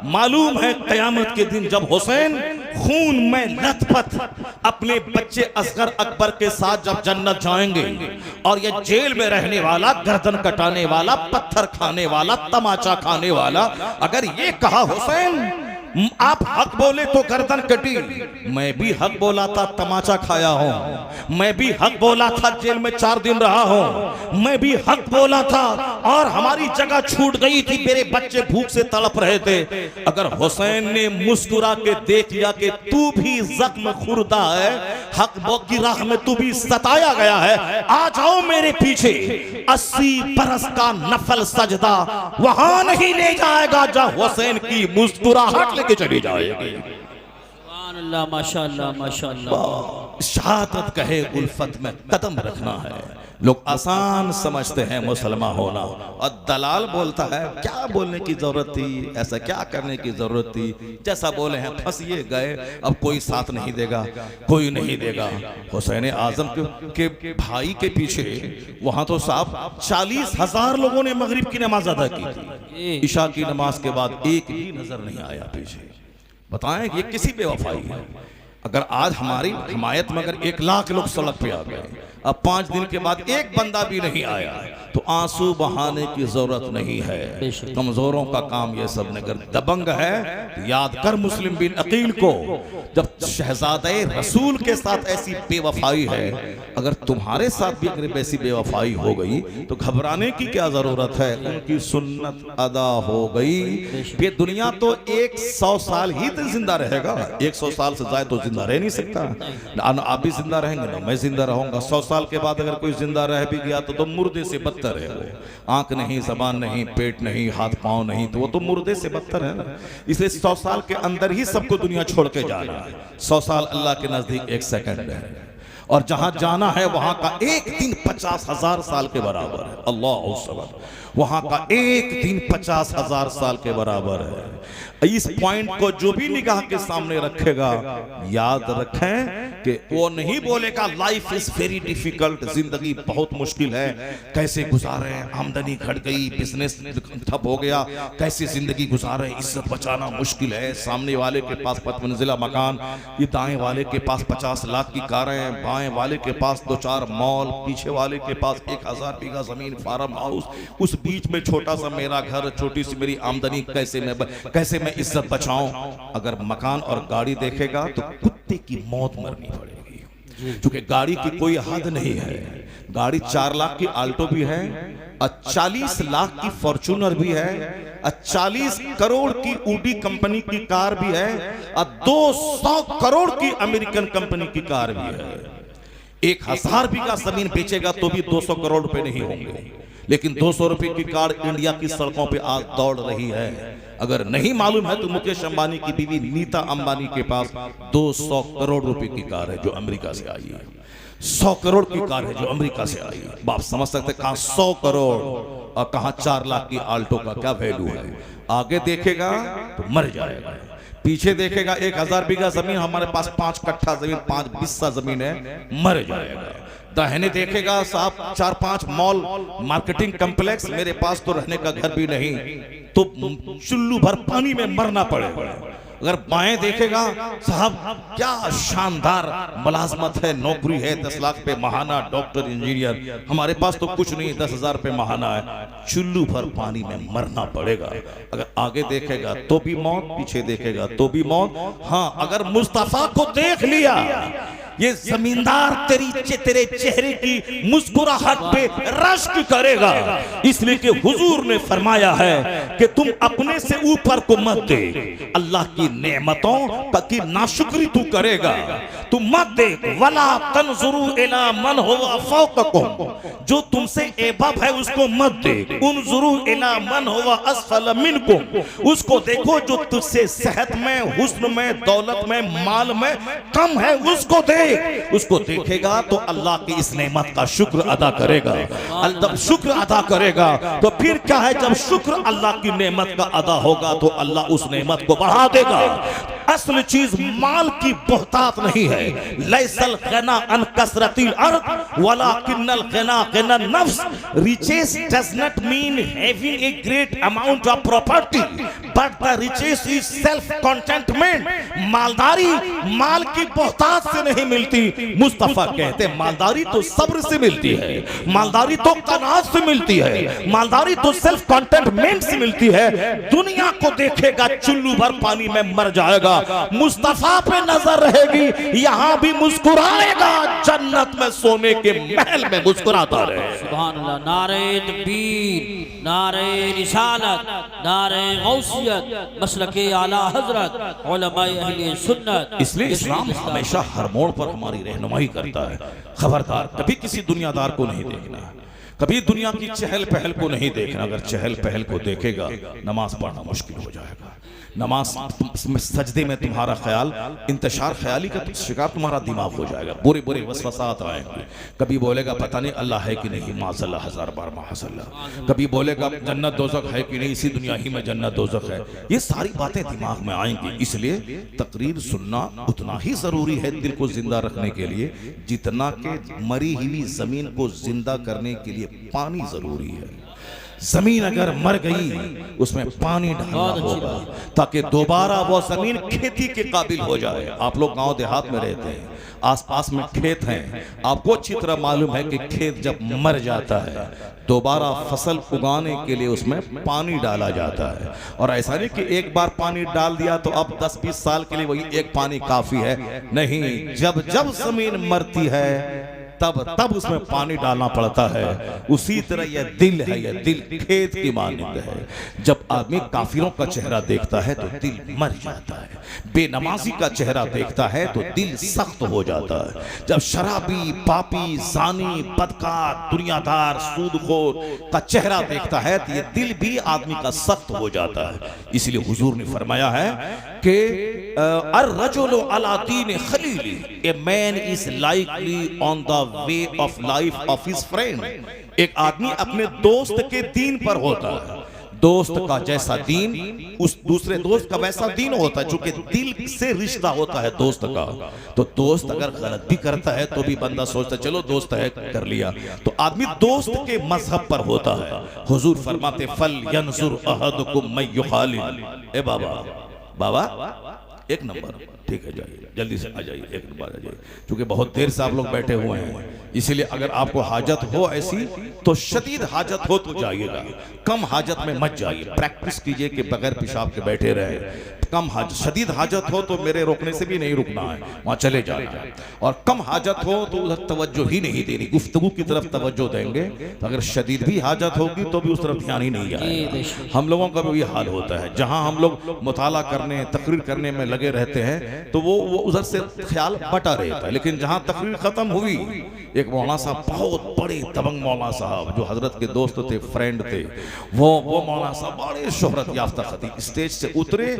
[SPEAKER 3] मालूम है क़यामत के दिन जब हुसैन खून में लथपथ अपने बच्चे असगर अकबर के साथ जब जन्नत जाएंगे, और ये जेल में रहने वाला, गर्दन कटाने वाला, पत्थर खाने वाला, तमाचा खाने वाला, अगर ये कहा हुसैन आप हक बोले तो गर्दन कटी, मैं भी हक बोला था तमाचा खाया हूं, मैं भी हक बोला था जेल में 4 दिन रहा हूं, मैं भी हक बोला था और हमारी जगह छूट गई थी, मेरे बच्चे भूख से तड़प रहे थे। अगर हुसैन ने मुस्कुरा के देख लिया कि तू भी जख्म खुरदा है, हक की राह में तू भी सताया गया है, आ जाओ मेरे पीछे, 80 बरस का नफल सजदा वहां नहीं ले जाएगा जहां हुसैन की मुस्कुराहट लेके चली जाएगी।
[SPEAKER 2] सुभान अल्लाह, माशाअल्लाह, माशाअल्लाह।
[SPEAKER 3] शहादत कहे उल्फत में कदम रखना है। लोग आसान समझते हैं मुसलमान होना, और दलाल बोलता है क्या बोलने की जरूरत थी, ऐसा क्या करने की जरूरत थी, जैसा बोले हैं फंसिए गए, अब कोई साथ नहीं देगा, कोई नहीं देगा। हुसैन आजम के भाई के पीछे वहां तो साहब 40,000 लोगों ने मगरिब की नमाज अदा की थी, ईशा की नमाज के बाद एक भी नजर नहीं आया पीछे। बताएं ये किसी बेवफाई है। अगर आज हमारी हिमायत में अगर 1 लाख लोग सड़क पे आ गए, अब 5 दिन के बाद एक बंदा भी नहीं आया, तो आंसू बहाने की जरूरत नहीं है। कमजोरों का काम ये सब नहीं। अगर दबंग है याद कर मुस्लिम बिन अकील को, जब शहजादे रसूल के साथ ऐसी बेवफाई है, अगर तुम्हारे साथ भी अगर ऐसी बेवफाई हो गई तो घबराने की क्या जरूरत है, उनकी सुन्नत अदा हो गई। ये दुनिया तो 100 साल ही तो जिंदा रहेगा, 100 साल से ज्यादा तो जिंदा रह नहीं सकता। ना आप भी जिंदा रहेंगे ना मैं जिंदा रहूंगा। 100 साल के बाद अगर कोई जिंदा रह भी गया तो मुर्दे से बदतर है वो। आंख नहीं, जबान नहीं, पेट नहीं, हाथ पांव नहीं, तो वो तो मुर्दे से बदतर है ना। इसलिए 100 साल के अंदर ही सबको दुनिया छोड़ के जाना है। 100 साल अल्लाह के नजदीक 1 सेकंड है, और जहां जाना है वहां का एक दिन 50,000 साल के बराबर है। अल्लाह अकबर। वहां का एक दिन 50,000 साल के बराबर है। इस पॉइंट को जो भी निगाह के सामने रखेगा, याद रखें कि वो नहीं बोलेगा लाइफ इज वेरी डिफिकल्ट, जिंदगी बहुत मुश्किल है, कैसे गुजारे, आमदनी घट गई, बिजनेस ठप हो गया, कैसे जिंदगी गुजारे, इज्जत बचाना मुश्किल है, सामने वाले के पास 5 मंजिला मकान, ये दाएं वाले के पास 50 लाख की कारें, बाएं वाले के पास 2-4 मॉल, पीछे वाले के पास 1000 बीघा जमीन, फार्म हाउस, उस बीच में छोटा सा मेरा घर, छोटी सी मेरी आमदनी, कैसे मैं इज्जत बचाऊं। अगर मकान और गाड़ी देखेगा तो कुत्ते की मौत मरनी पड़ेगी। क्योंकि गाड़ी की कोई हद नहीं है। गाड़ी 4 लाख की आल्टो भी है और 40 लाख की फॉर्च्यूनर भी है और 40 करोड़ की ऊडी कंपनी की कार भी है और 200 करोड़ की अमेरिकन कंपनी की कार भी है। 1000 बीघा जमीन बेचेगा तो भी 200 करोड़ रुपए नहीं होंगे, लेकिन 200 रुपए की कार इंडिया की सड़कों पे आज दौड़ रही है। अगर नहीं मालूम है तो मुकेश अंबानी की बीवी नीता अंबानी के पास 200 करोड़ रुपए की कार है जो अमेरिका से आई है। 100 करोड़ की कार है जो अमेरिका से आई है। आप समझ सकते कहां 100 करोड़ और कहां 4 लाख की आल्टो का क्या वैल्यू है। आगे देखेगा तो मर जाएगा, पीछे देखेगा 1000 बीघा जमीन, हमारे पास 5 कट्ठा जमीन 5 बिस्सा जमीन है, मर जाएगा। दाहिने देखेगा साहब 4-5 मॉल मार्केटिंग कॉम्प्लेक्स, मेरे पास तो रहने का घर भी नहीं, तो चुल्लू भर पानी में मरना पड़ेगा। अगर बाएं देखेगा साहब क्या शानदार मुलाजमत है, नौकरी है, 10 लाख पे महाना, डॉक्टर इंजीनियर, हमारे पास तो कुछ नहीं, 10,000 पे महाना है, चुल्लू भर पानी में मरना पड़ेगा। अगर आगे देखेगा तो भी मौत, पीछे देखेगा तो भी मौत। हाँ, अगर मुस्तफा को देख लिया, ये जमींदार तेरे चेहरे की मुस्कुराहट पे रश्क करेगा। इसलिए कि हुजूर ने फरमाया है कि तुम अपने से ऊपर को मत दे, अल्लाह की नेमतों की नाशुक्री तू करेगा, तू मत देख। वला तनजुरू इला मन हुवा फौककुम, जो तुमसे एबब है उसको मत देख। उनजुरू इला मन हुवा अस्फल मिनकुम, उसको देखो जो तुझसे सेहत में, हुस्न में, दौलत में, माल में कम है, उसको देख। उसको देखेगा तो अल्लाह की इस नेमत का शुक्र अदा करेगा। जब शुक्र अदा करेगा तो फिर क्या है, जब शुक्र अल्लाह की नेमत का अदा होगा तो अल्लाह उस नेमत को बढ़ा देगा। असल चीज माल की बहुतात नहीं है। लैसल गना अन कसरतिल अर्द वलाकिन्नल गना गना नफ्स। Riches does not mean having a great amount of property, but the riches is self contentment. मालदारी माल की बहुतात से नहीं मिलती। मुस्तफा कहते हैं मालदारी तो सब्र से मिलती है, मालदारी तो कनात से मिलती है, मालदारी तो सेल्फ कंटेंटमेंट से मिलती है। दुनिया को देखेगा चुल्लू भर पानी में मर जाएगा, मुस्तफा पे नजर रहेगी, यहां भी मुस्कुराएगा, जन्नत में सोने के महल में मुस्कुराता रहे।
[SPEAKER 2] सुभान अल्लाह। नारे तकबीर, नारे रिसालत, नारे गौसियत, मसलके आला हजरत, उलमाए अहले सुन्नत।
[SPEAKER 3] इसलिए इस्लाम हमेशा हर मोड़ पर हमारी रहनुमाई करता है। खबरदार, कभी किसी दुनियादार को नहीं देखना, कभी दुनिया की चहल पहल को नहीं देखना। अगर चहल पहल को देखेगा नमाज पढ़ना मुश्किल हो जाएगा। नमाज सजदे में तुम्हारा ख्याल, इंतशार ख्याली का शिकार तुम्हारा दिमाग हो जाएगा, बुरे बुरे वसवसात आएंगे। कभी बोलेगा पता नहीं अल्लाह है कि नहीं, माज़अल्लाह 1000 बार माज़अल्लाह। कभी बोलेगा जन्नत दोज़ख है कि नहीं, इसी दुनिया ही में जन्नत दोज़ख है। ये सारी बातें दिमाग में आएंगी। इसलिए तकरीर सुनना उतना ही जरूरी है दिल को जिंदा रखने के लिए जितना कि मरी हुई जमीन को जिंदा करने के लिए पानी जरूरी है। जमीन अगर मर गई उसमें पानी डालना होगा ताकि दोबारा वो जमीन खेती के काबिल हो जाए। आप लोग गांव देहात में रहते हैं, आसपास में खेत हैं, आपको अच्छी तरह मालूम है कि खेत जब मर जाता है दोबारा फसल उगाने के लिए उसमें पानी डाला जाता है। और ऐसा नहीं कि एक बार पानी डाल दिया तो अब 10-20 साल के लिए वही एक पानी काफी है, नहीं। जब जब जमीन मरती है तब उसमें पानी डालना पड़ता है। उसी तरह यह दिल है, यह दिल खेत की मानंद है। जब आदमी काफिरों का चेहरा देखता है तो दिल मर जाता है, बेनमाजी का चेहरा देखता है तो दिल सख्त हो जाता है। जब शराबी, पापी, जानी, बदकार, दुनियादार, सूदखोर का चेहरा देखता है तो यह दिल भी आदमी का सख्त हो जाता है। इसलिए हुजूर ने फरमाया है कि अर्रजुलु अला दीन खलीली, a man is likely on the way of life of his friend. एक आदमी अपने दोस्त के दीन पर होता है। दोस्त का जैसा दीन उस दूसरे दोस्त का वैसा दीन होता है, चूंकि दिल से रिश्ता होता है दोस्त का। तो दोस्त अगर गलत भी करता है तो भी बंदा सोचता है चलो दोस्त है कर लिया। तो आदमी दोस्त के मजहब पर होता है। हुजूर फरमाते फल यंजुर अहदुकुम मैं युखालिल। ए बाबा एक नंबर, ठीक है, जाइए जल्दी से आ जाइए, एक नंबर आ जाइए, क्योंकि बहुत देर से आप लोग बैठे हुए हैं। इसीलिए अगर आपको हाजत हो ऐसी तो शदीद हाजत हो तो जाइएगा, कम हाजत में मत जाइए। प्रैक्टिस कीजिए कि बगैर पेशाब के बैठे रहे। कम हाजत, शदीद हाजत हो तो मेरे रोकने से भी नहीं रुकना है, वहां चले जाना है। और कम हाजत हो तो उधर तवज्जो ही नहीं देनी, गुफ्तगू की तरफ तवज्जो देंगे। तो अगर शदीद भी हाजत होगी तो भी उस तरफ ध्यान ही नहीं आएगा। हम लोगों का भी ये हाल होता है, जहां हम लोग मुताला करने तकरीर करने में लगे रहते हैं तो वो उधर से ख्याल बटा रहता है। लेकिन जहां तकरीर खत्म हुई, एक मौलाना साहब, बहुत बड़े दबंग मौलाना साहब जो हजरत के दोस्त थे, फ्रेंड थे, वो मौलाना साहब बड़े शोहरत याफ्ता खतीब, स्टेज से उतरे,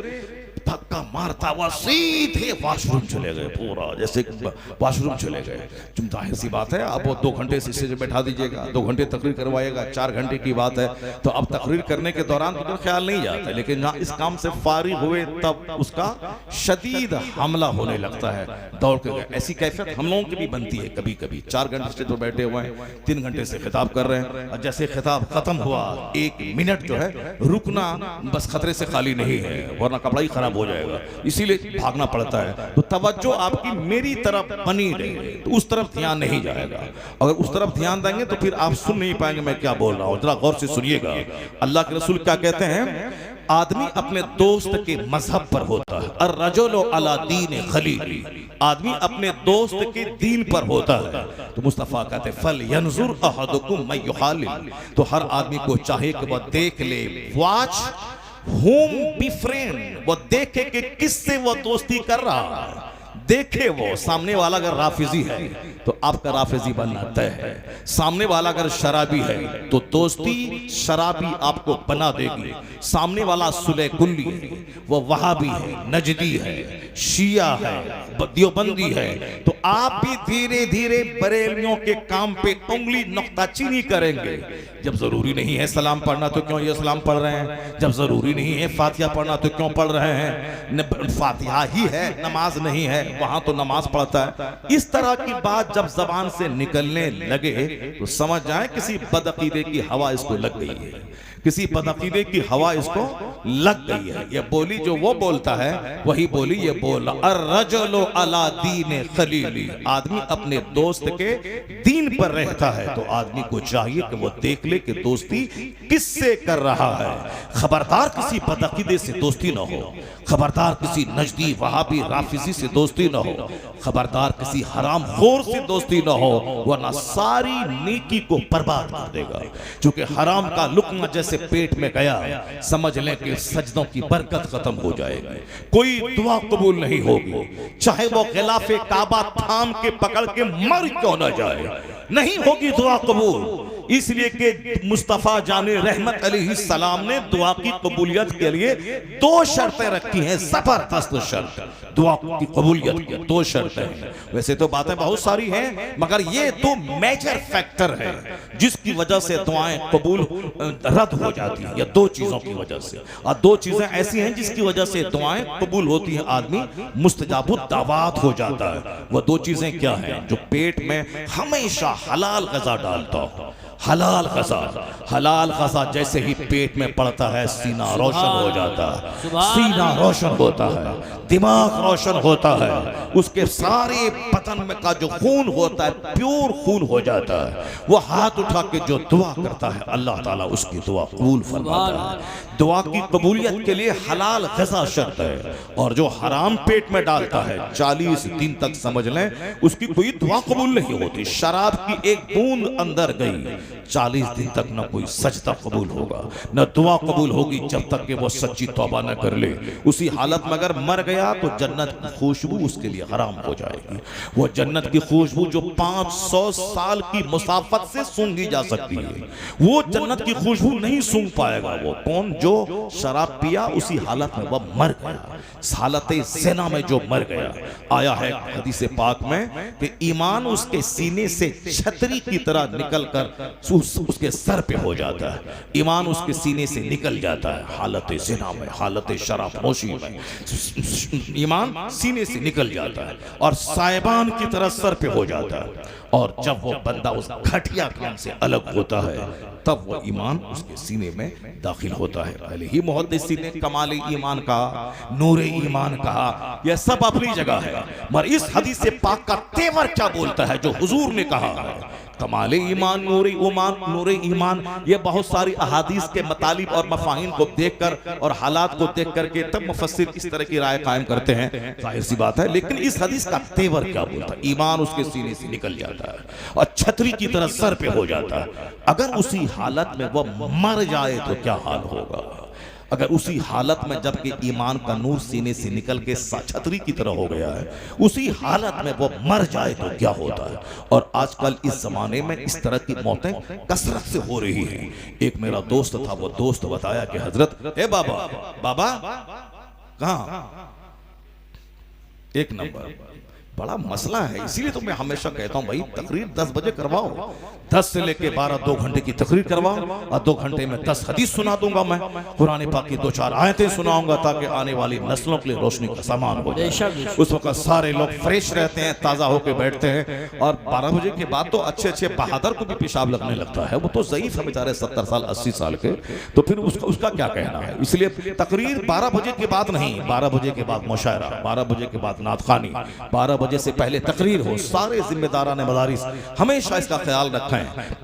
[SPEAKER 3] धक्का मारता हुआ सीधे वाशरूम चले गए, पूरा जैसे वाशरूम चले गए। जाहिर सी बात है, अब वो 2 घंटे से बैठा दीजिएगा, 2 घंटे तकरीर करवाएगा, 4 घंटे की बात है, तो अब तकरीर करने के दौरान तो ख्याल नहीं जाता। लेकिन जहाँ इस काम से फारिग हुए तब उसका शदीद हमला होने लगता है, दौड़ के गए। ऐसी कैफियत हम लोगों की भी बनती है कभी कभी। 4 घंटे से तो बैठे हुए हैं, 3 घंटे से खिताब कर रहे हैं, और जैसे खिताब खत्म हुआ 1 मिनट जो है रुकना बस खतरे से खाली नहीं है, वरना कपड़ा ही खराब हो जाएगा, इसीलिए भागना पड़ता है। तो तवज्जो आपकी मेरी तरफ बनी रहे तो उस तरफ ध्यान नहीं जाएगा। अगर उस तरफ ध्यान देंगे तो फिर आप सुन नहीं पाएंगे मैं क्या बोल रहा हूं। जरा गौर से सुनिएगा, अल्लाह के रसूल क्या कहते हैं, आदमी अपने दोस्त के मजहब पर होता है, और रजुलु अला दीन खलीली, आदमी अपने दोस्त के दीन पर होता है। तो मुस्तफा कहते फल यंजुर अहदुकुम मैं युखालिल, तो हर आदमी को चाहे कि वह देख ले, वॉच होम बी फ्रेंड, वो देखे कि किससे वो दोस्ती कर रहा है। देखे वो सामने वाला अगर राफिजी है तो आपका राफिजी बनना तय है, सामने वाला अगर शराबी है तो दोस्ती शराबी आपको बना देगी। सामने वाला सुले कुल्ली है, वो वहाबी है, नजदी है, शिया है, देवबंदी है, तो आप भी धीरे धीरे बरेलियों के काम पे उंगली नुक्ताचीनी करेंगे। जब जरूरी नहीं है सलाम पढ़ना तो क्यों ये सलाम पढ़ रहे हैं, जब जरूरी नहीं है फातिहा पढ़ना तो क्यों पढ़ रहे हैं, फातिहा ही है नमाज नहीं है, वहां तो नमाज पढ़ता है। इस तरह की बात जब जबान से निकलने लगे तो समझ जाए किसी बदअकीदे की हवा इसको लग गई है, किसी बदअकीदे की हवा इसको लग गई है। ये बोली जो वो बोलता है वही बोली ये बोला, अर्रजुलु अला दीन खलीली, आदमी अपने दोस्त के दीन पर रहता है तो आदमी को चाहिए कि वो देख ले कि दोस्ती किससे कर रहा है। खबरदार किसी बदअकीदे से दोस्ती ना हो, खबरदार किसी नजदी वहाबी राफिजी से दोस्ती ना हो, खबरदार किसी हराम खोर से दोस्ती ना हो, वरना सारी नेकी को बर्बाद कर देगा। क्योंकि हराम का लुक्मा जैसे पेट में गया, समझ लें कि सजदों की बरकत खत्म हो जाएगी, कोई दुआ कबूल नहीं होगी, चाहे वो गिलाफे काबा थाम के पकड़ के मर क्यों ना जाए, नहीं होगी दुआ कबूल। इसलिए कि मुस्तफा जाने रहमत अलैहिस्सलाम ने दुआ की कबूलियत के लिए 2 शर्तें रखी हैं, जबरदस्त शर्त, दुआ की कबूलियत की 2 शर्तें हैं। वैसे तो बातें बहुत सारी हैं, मगर ये 2 मेजर फैक्टर है जिसकी वजह से दुआएं कबूल रद्द हो जाती हैं, या 2 चीजों की वजह से। और 2 चीजें ऐसी हैं जिसकी वजह से दुआएं कबूल होती हैं, आदमी मुस्तजाबुद दावात हो जाता है। वो 2 चीजें क्या हैं? जो पेट में हमेशा हलाल ग़िज़ा डालता हो, हलाल ग़िज़ा जैसे ही पेट में पड़ता है सीना रोशन हो जाता है, सीना रोशन होता है, दिमाग रोशन होता है, उसके सारे बदन में का जो खून होता है प्योर खून हो जाता है। वो हाथ उठा के जो दुआ करता है अल्लाह ताला उसकी दुआ कबूल फरमाता है। दुआ की कबूलियत के लिए हलाल ग़िज़ा शर्त है, और जो हराम पेट में डालता है 40 दिन तक समझ लें उसकी कोई दुआ कबूल नहीं होती। शराब की एक बूंद अंदर गई 40 दिन तक न कोई सजदा कबूल होगा, न दुआ कबूल होगी जब तक कि वो सच्ची तौबा न कर ले। उसी हालत में अगर मर गया तो जन्नत की खुशबू उसके लिए हराम हो जाएगी। वो जन्नत की खुशबू जो 500 साल की मुसाफत से सूंघी जा सकती है, वो जन्नत की खुशबू नहीं सूंघ पाएगा। वो कौन? जो शराब पिया उसी हालत में वह मर गया, हालत ज़िना में जो मर गया। आया है हदीस पाक में कि ईमान उसके सीने से छतरी की तरह निकल कर उसके सर पे हो जाता है, ईमान उसके सीने से निकल जाता है हालत ज़िना में, हालत शराबनोशी में ईमान सीने से निकल जाता है और साइबान की तरह सर पे हो जाता है। और जब वो बंदा उस घटिया काम से अलग होता है तब वो ईमान उसके सीने में दाखिल होता है। पहले ही मुहद्दिसीन ने कमाल ईमान कहा, नूर ईमान कहा, यह सब अपनी जगह है, मगर इस हदीस पाक का तेवर क्या बोलता है जो हुजूर ने कहा है, कमाल ईमान, नूर ईमान, ये बहुत सारी अहादीस के मतालिब और मफाहिम को देखकर और हालात को देख करके तब मुफस्सिर इस तरह की राय कायम करते हैं, जाहिर सी बात है। लेकिन इस हदीस का तेवर क्या बोलता है, ईमान उसके सीने से निकल जाता है और छतरी की तरह सर पे हो जाता है। अगर उसी हालत में वह मर जाए तो क्या हाल होगा, अगर उसी हालत में जबकि ईमान का नूर सीने से निकल के छतरी की तरह हो गया है, उसी हालत में वो मर जाए तो क्या होता है। और आजकल इस जमाने में इस तरह की मौतें कसरत से हो रही हैं। एक मेरा दोस्त था, वो दोस्त बताया कि हजरत ए बाबा, बाबा कहाँ, एक नंबर, बड़ा मसला है। इसीलिए तो मैं हमेशा कहता हूं भाई तकरीर 10 बजे करवाओ, 10 से लेके 12 2 घंटे की तकरीर करवाओ और 2 घंटे में 10 हदीस सुना दूंगा, मैं कुरान पाक की 2-4 आयतें सुनाऊंगा ताकि आने वाली नस्लों के लिए रोशनी का सामान हो जाए। उस वक्त सारे लोग फ्रेश रहते हैं, ताज़ा होकर बैठते हैं। और 12 बजे के बाद तो अच्छे अच्छे बहादुर को भी पेशाब लगने लगता है, वो तो ज़ईफ है बेचारे 70 साल 80 साल के, तो फिर उसका क्या कहना है। इसलिए तकरीर 12 बजे के बाद नहीं, 12 बजे के बाद मुशायरा, 12 बजे के बाद नातखानी, 12 बजे से पहले तकरीर हो। सारे जिम्मेदारान मदारिस हमेशा इसका ख्याल रखें,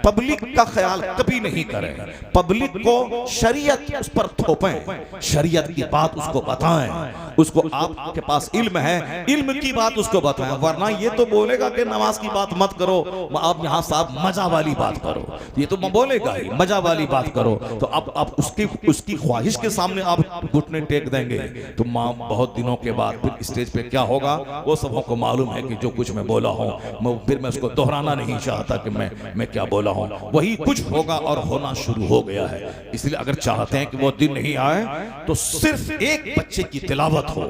[SPEAKER 3] पब्लिक का ख्याल कभी नहीं करें, पब्लिक को शरीयत उस पर थोपें, शरीयत की बात उसको बताएं, उसको आपके पास इल्म है, इल्म की बात उसको बताएं। वरना ये तो बोलेगा कि नमाज की बात मत करो, आप यहाँ साहब मजा वाली बात करो, ये तो बोलेगा ही मजा वाली बात करो। तो अब आप उसकी ख्वाहिश के सामने आप घुटने टेक देंगे तो माँ बहुत दिनों के बाद फिर स्टेज पे क्या होगा वो सबको मालूम है कि जो कुछ मैं बोला हूँ फिर मैं उसको दोहराना नहीं चाहता कि मैं क्या बोला हूँ, वही कुछ होगा और होना शुरू हो गया है। इसलिए अगर चाहते हैं कि वो दिन नहीं आए तो सिर्फ एक बच्चे की तिलावत हो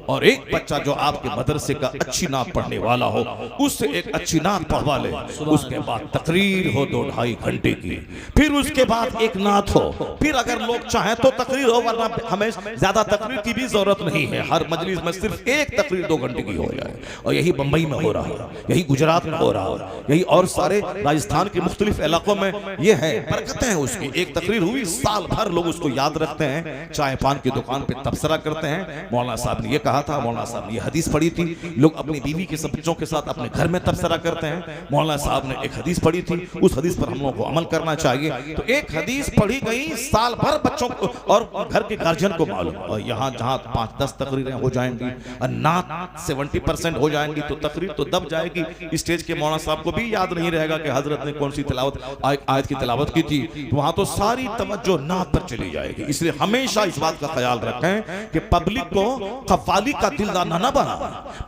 [SPEAKER 3] और एक बच्चा जो आपके मदरसे का अच्छी नात पढ़ने वाला हो उससे एक अच्छी नात पढ़वा ले, उसके बाद तकरीर हो 2-2.5 घंटे की, फिर उसके बाद एक नात हो, फिर अगर लोग चाहें तो तकरीर हो, वरना हमें ज्यादा तकरीर की भी जरूरत नहीं है। हर मजलिस में सिर्फ एक तकरीर 2 घंटे की हो जाए। और यही बंबई में हो रहा है, यही गुजरात में हो रहा है, यही और सारे राजस्थान के मुख्तलिफ इलाकों में ये है, बरकतें हैं उसकी। एक तकरीर हुई, साल भर लोग उसको याद रखते हैं, चाय पान की दुकान पे तबसरा करते हैं, मौलाना साहब ने ये कहा था, मौलाना साहब ने ये हदीस पढ़ी थी, लोग अपनी बीवी के सब बच्चों के साथ अपने घर में तबसरा करते हैं, मौलाना साहब ने एक हदीस पढ़ी थी, उस हदीस पर हम लोगों को अमल करना चाहिए। तो एक हदीस पढ़ी गई, साल भर बच्चों को और घर के गार्जियन को मालूम। और यहाँ जहाँ 5-10 तकरीरें हो जाएंगी और नात 70% हो जाएंगी तो तकरीर तो दब जाएगी। स्टेज के मौलाना साहब को भी याद नहीं रहेगा कि हजरत ने कौन सी तिलावत आयत की तिलावत की थी, तो वहां तो सारी तवज्जो नात पर चली जाएगी। इसलिए हमेशा इस बात का ख्याल रखें कि पब्लिक को कव्वाली का दिलदाना न बना,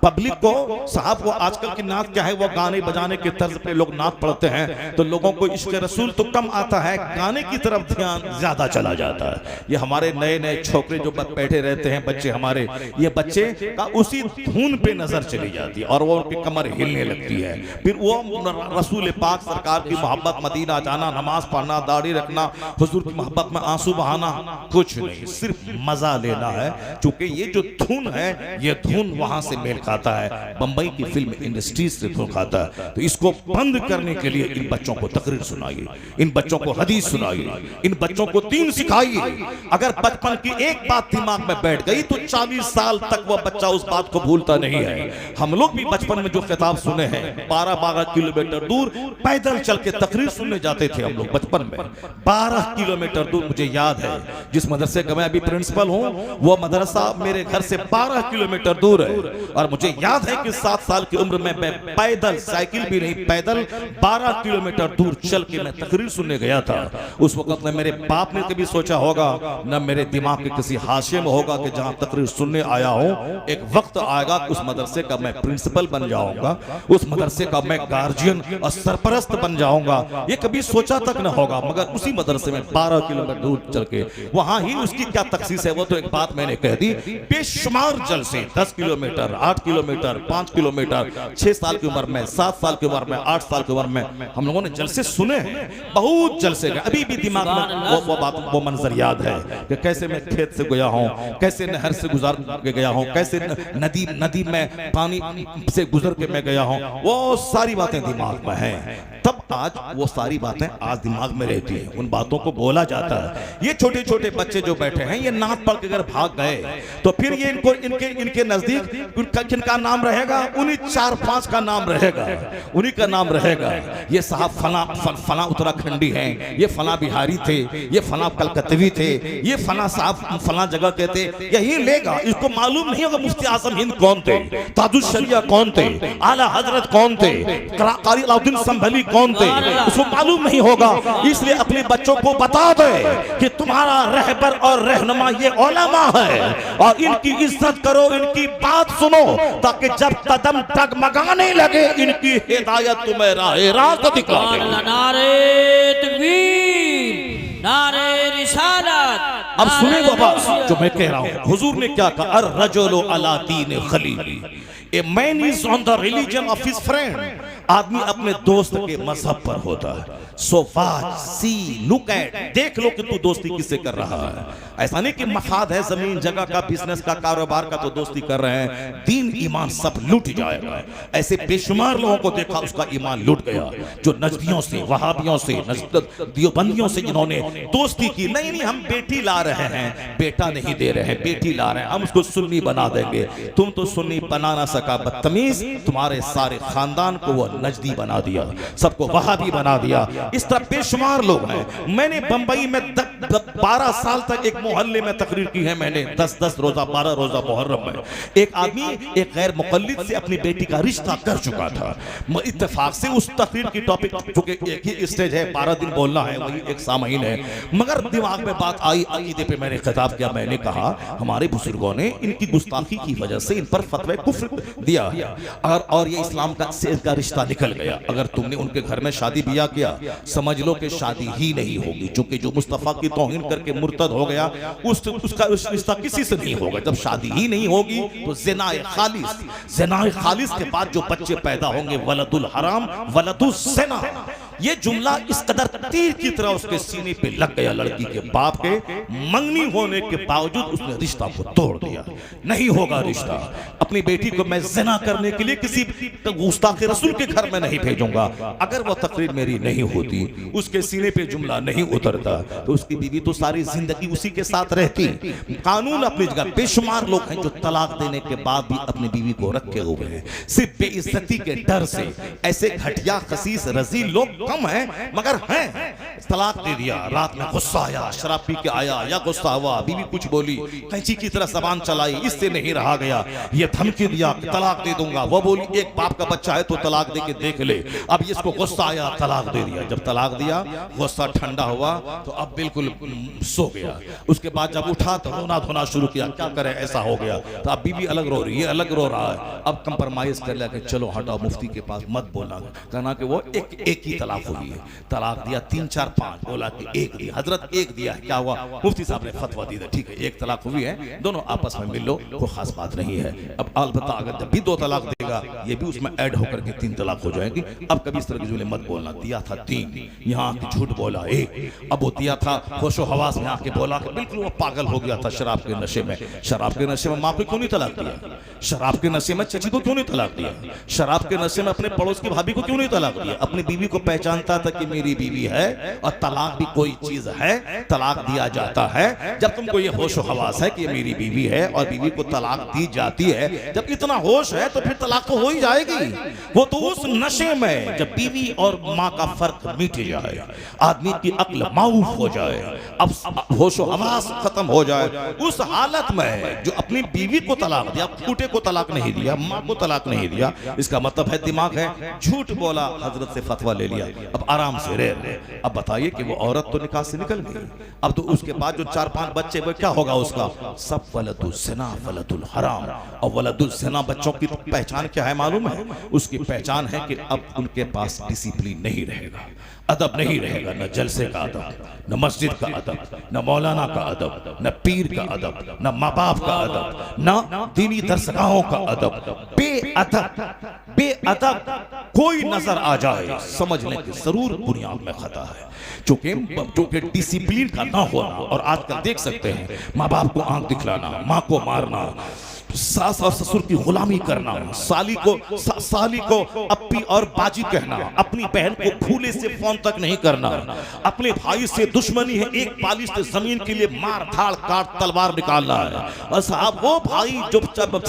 [SPEAKER 3] पब्लिक को साहब वो आजकल की नात क्या है, वो गाने बजाने के तर्ज पे लोग नात पढ़ते हैं तो लोगों को इश्क रसूल तो कम आता है, गाने की तरफ ध्यान ज्यादा चला जाता है। ये हमारे नए नए छोकरे जो बैठे रहते हैं बच्चे हमारे, ये बच्चे का उसी धुन पे नजर चली जाती है और वो उनकी कमर हिलने लगती है। फिर वो रसूल पाक सरकार की मोहब्बत, मदीना जाना, नमाज पढ़ना, दाढ़ी रखना, हुजूर की मोहब्बत में आंसू बहाना कुछ नहीं, सिर्फ मजा लेना है। क्योंकि ये जो धुन है ये धुन वहां से मेल खाता है, बंबई की फिल्म इंडस्ट्रीज से धुन खाता है। तो इसको बंद करने के लिए इन बच्चों को तकरीर सुनाइए, इन बच्चों को हदीस सुनाइए, इन बच्चों को दीन सिखाइए। अगर बचपन की एक बात दिमाग में बैठ गई तो 40 साल तक वो बच्चा उस बात को भूलता नहीं है। हम लोग भी बचपन में जो खिताब सुने हैं, 12-12 किलोमीटर दूर पैदल चल के तकरीर सुनने जाते थे हम लोग बचपन में। 12 किलोमीटर दूर, मुझे याद है जिस मदरसे का मैं अभी प्रिंसिपल हूँ वो मदरसा मेरे घर से 12 किलोमीटर दूर है। और मुझे याद है कि 7 साल की उम्र में मैं पैदल, साइकिल भी नहीं, पैदल 12 किलोमीटर दूर चल के मैं तकरीर सुनने गया था। उस वक्त में मेरे बाप ने कभी सोचा होगा, न मेरे दिमाग के किसी हाशिए में होगा कि जहां तकरीर सुनने आया हूं एक वक्त आएगा उस मदरसे का मैं प्रिंसिपल बन जाऊंगा, उस मदरसे का मैं गार्जियन और सरपरस्त बन जाऊंगा, ये कभी सोचा तक न होगा। मगर उसी मदरसे में 12 किलोमीटर दूर चल के वहां ही उसकी क्या तखसीस है वो तो एक बात मैंने कह दी। बेशुमार जलसे, 10 किलोमीटर, 8 किलोमीटर, 5 किलोमीटर, 6 साल की उम्र में, 7 साल की उम्र में, 8 साल की उम्र में हम लोगों ने जलसे सुने हैं, बहुत जलसे गए। अभी भी दिमाग में वो बात, वो मंजर याद है कि कैसे मैं खेत से गया हूँ, कैसे नहर से गुजार के गया हूँ, कैसे नदी में से गुजर के मैं गया हूँ, वो सारी बातें दिमाग में हैं। तब आज वो सारी बातें आज दिमाग में रहती हैं, उन बातों को बोला जाता है। ये छोटे छोटे बच्चे जो बैठे हैं, ये नाक पढ़ के अगर भाग गए तो फिर ये इनके नजदीक किनका नाम रहेगा? उन्हीं 4-5 का नाम रहेगा, उन्हीं का नाम रहेगा। ये साहब फला उत्तराखंडी हैं, ये फला बिहारी थे, ये फला कलकत्तवी थे, ये फला साहब फला जगह के थे। यही लेगा, इसको मालूम नहीं होगा मुफ्ती आजम हिंद कौन थे, ताजुल शरिया कौन थे, आला हजरत कौन थे, कारी अलाउद्दीन संभली कौन थे, उसको मालूम नहीं होगा। इसलिए अपने बच्चों को बता दे कि तुम्हारा रहबर और रहनुमा ये उलमा है, और इनकी इज्जत करो, इनकी बात सुनो, ताकि जब कदम डगमगाने लगे इनकी हिदायत तुम्हें राह रास्त दिखाए।
[SPEAKER 2] नारे तकबीर, नारे रिसालत।
[SPEAKER 3] अब सुने बाबा जो मैं कह रहा हूं, हुजूर ने क्या कहा? अर रजुलु अला दीन खलीली, a man is on the religion of his friend. आदमी अपने दोस्त के मजहब पर होता है। So watch, see, look at, देख लो कि तू दोस्ती किससे कर रहा है। ऐसा नहीं कि मफाद है, जमीन जगह का, बिजनेस का, कारोबार का, तो दोस्ती कर रहे हैं। दीन ईमान सब लूट जाएगा। ऐसे बेशुमार लोगों को देखा, उसका ईमान लूट गया, जो नजदियों से, वहाबियों से, दियोबंदियों से जिन्होंने दोस्ती की। नहीं नहीं, हम बेटी ला रहे हैं, बेटा नहीं दे रहे हैं, बेटी ला रहे हैं, हम उसको सुन्नी बना देंगे। तुम तो सुन्नी बना ना सका, बदतमीज, तुम्हारे सारे खानदान को वो नजदी बना दिया, सबको वहाबी बना दिया। इस तरह बेशुमार लोग हैं। मैंने बंबई में 12 साल तक एक मोहल्ले में तकरीर की है मैंने, 10-10 रोजा, 12 रोजा मुहर्रम में। एक आदमी एक गैर मुक़ल्लिद से अपनी बेटी का रिश्ता कर चुका था। इत्तेफाक से उस तकरीर की टॉपिक, चूंकि एक ही स्टेज है, 12 दिन बोलना है, वही एक सामहीन है, मगर दिमाग में बात आई, अकीदे पे मैंने खिताब किया। मैंने कहा हमारे बुजुर्गों ने इनकी गुस्ताखी की वजह से इन पर फतवा कुफ्र दिया, और ये इस्लाम का रिश्ता निकल गया। अगर तुमने उनके घर में शादी बियाह किया, समझ लो कि शादी ही नहीं होगी, क्योंकि जो मुस्तफा की तौहीन करके मुर्तद हो गया, उसका रिश्ता किसी से नहीं होगा। जब शादी ही नहीं होगी तो ज़िना खालिस के बाद जो बच्चे पैदा होंगे, वलदुल हराम वलदुस ज़िना, ये जुमला इस कदर तीर की तरह उसके सीने पे लग गया। लड़की के बाप के मंगनी होने के बावजूद उसने रिश्ता को तोड़ दिया। नहीं होगा रिश्ता। अपनी बेटी को मैं ज़िना करने के लिए किसी गुस्ताखे रसूल के घर में नहीं भेजूंगा। अगर वो तकरीर मेरी नहीं होती, उसके सीने पे जुमला नहीं उतरता, तो उसकी बीवी तो सारी जिंदगी उसी के साथ रहती। कानून अपनी जगह। बेशुमार लोग हैं जो तलाक देने के बाद भी अपनी बीवी को रखे हुए हैं, सिर्फ बेइज्जती के डर से। ऐसे घटिया खसीस रजील लोग कम है, मगर हैं। तलाक दे दिया, रात में गुस्सा आया, शराब पी के आया या गुस्सा हुआ, बीवी कुछ बोली, कैंची की तरह जबान चलाई, इससे नहीं रहा गया, ये धमकी दिया तलाक दे दूंगा। वो बोली एक बाप का बच्चा है तो तलाक दे के देख ले। अब इसको गुस्सा आया, तलाक दे दिया। जब तलाक दिया, गुस्सा ठंडा हुआ तो अब बिल्कुल सो गया। उसके बाद जब उठा तो रोना धोना शुरू किया, क्या करे ऐसा हो गया। तो अब बीवी अलग रो रही है, अलग रो रहा है। अब कंप्रोमाइज कर लिया कि चलो हटाओ, मुफ्ती के पास मत बोलना। कहना कि वो एक ही तलाक हुई है। तलाक दिया 3 4 5, बोला कि एक दिया। हजरत एक दिया है, क्या हुआ? मुफ्ती साहब ने फतवा दी, ठीक है एक तलाक हुई है, दोनों आपस में मिल लो, कोई खास बात नहीं है। अब अलबत्ता अगर जब भी 2 तलाक देगा, ये भी उसमें ऐड होकर के 3 तलाक हो जाएगी। अब कभी इस तरह की जुमले मत बोलना। दिया था 3, यहाँ की झूठ बोला 1। अब वो दिया था होशो हवास में आके बोला कि बिल्कुल वो पागल हो गया था शराब के नशे में। शराब के नशे में माँ को क्यों नहीं तलाक दिया? शराब के नशे में चची को क्यों नहीं तलाक दिया? शराब के नशे में अपने पड़ोस की भाभी को क्यों नहीं तलाक दिया? अपनी बीवी को पहचानता था कि मेरी बीवी है, और तलाक भी कोई चीज है, तलाक दिया जाता है जब तुमको ये होश हवास है कि ये मेरी बीवी है, और बीवी को तलाक दी जाती है। जब इतना होश है तो फिर तलाक तो हो ही जाएगी। वो तो उस नशे में जब बीवी और माँ का फर्क मिट जाए, आदमी की अक्ल माऊफ हो जाए, अब होश हवास खत्म हो जाए, उस हालत में जो अपनी बीवी को तलाक दिया, बेटे को तलाक नहीं दिया, माँ को तलाक नहीं दिया, इसका मतलब है दिमाग है, झूठ बोला, हजरत से फतवा ले लिया, अब आराम से रहे। अब बताइए कि वो औरत तो निकाह से निकल गई, अब तो उसके बाद जो 4-5 बच्चे, वो क्या होगा उसका? सब वलदुल ज़िना वलदुल हराम। और वलदुल ज़िना बच्चों की पहचान क्या है मालूम है? उसकी पहचान है कि अब उनके पास डिसिप्लिन नहीं रहेगा, अदब नहीं रहेगा, न जलसे का अदब, न मस्जिद का अदब, न मौलाना का अदब, न पीर का अदब, न माँ बाप का अदब, न दीनी दरसगाहों का अदब। बेअदब कोई नजर आ जाए, समझ लें कि जरूर बुनियाद में खता है। चूंकि डिसिप्लिन का ना होना, और आजकल देख सकते हैं माँ बाप को आंख दिखलाना, माँ को मारना, सास और ससुर की गुलामी करना, साली को अप्पी और बाजी कहना, अपनी बहन को फूले से फोन तक नहीं करना, अपने भाई से दुश्मनी है, एक पालिश जमीन के लिए मार धाड़ काट तलवार निकालना है। और साहब वो भाई जो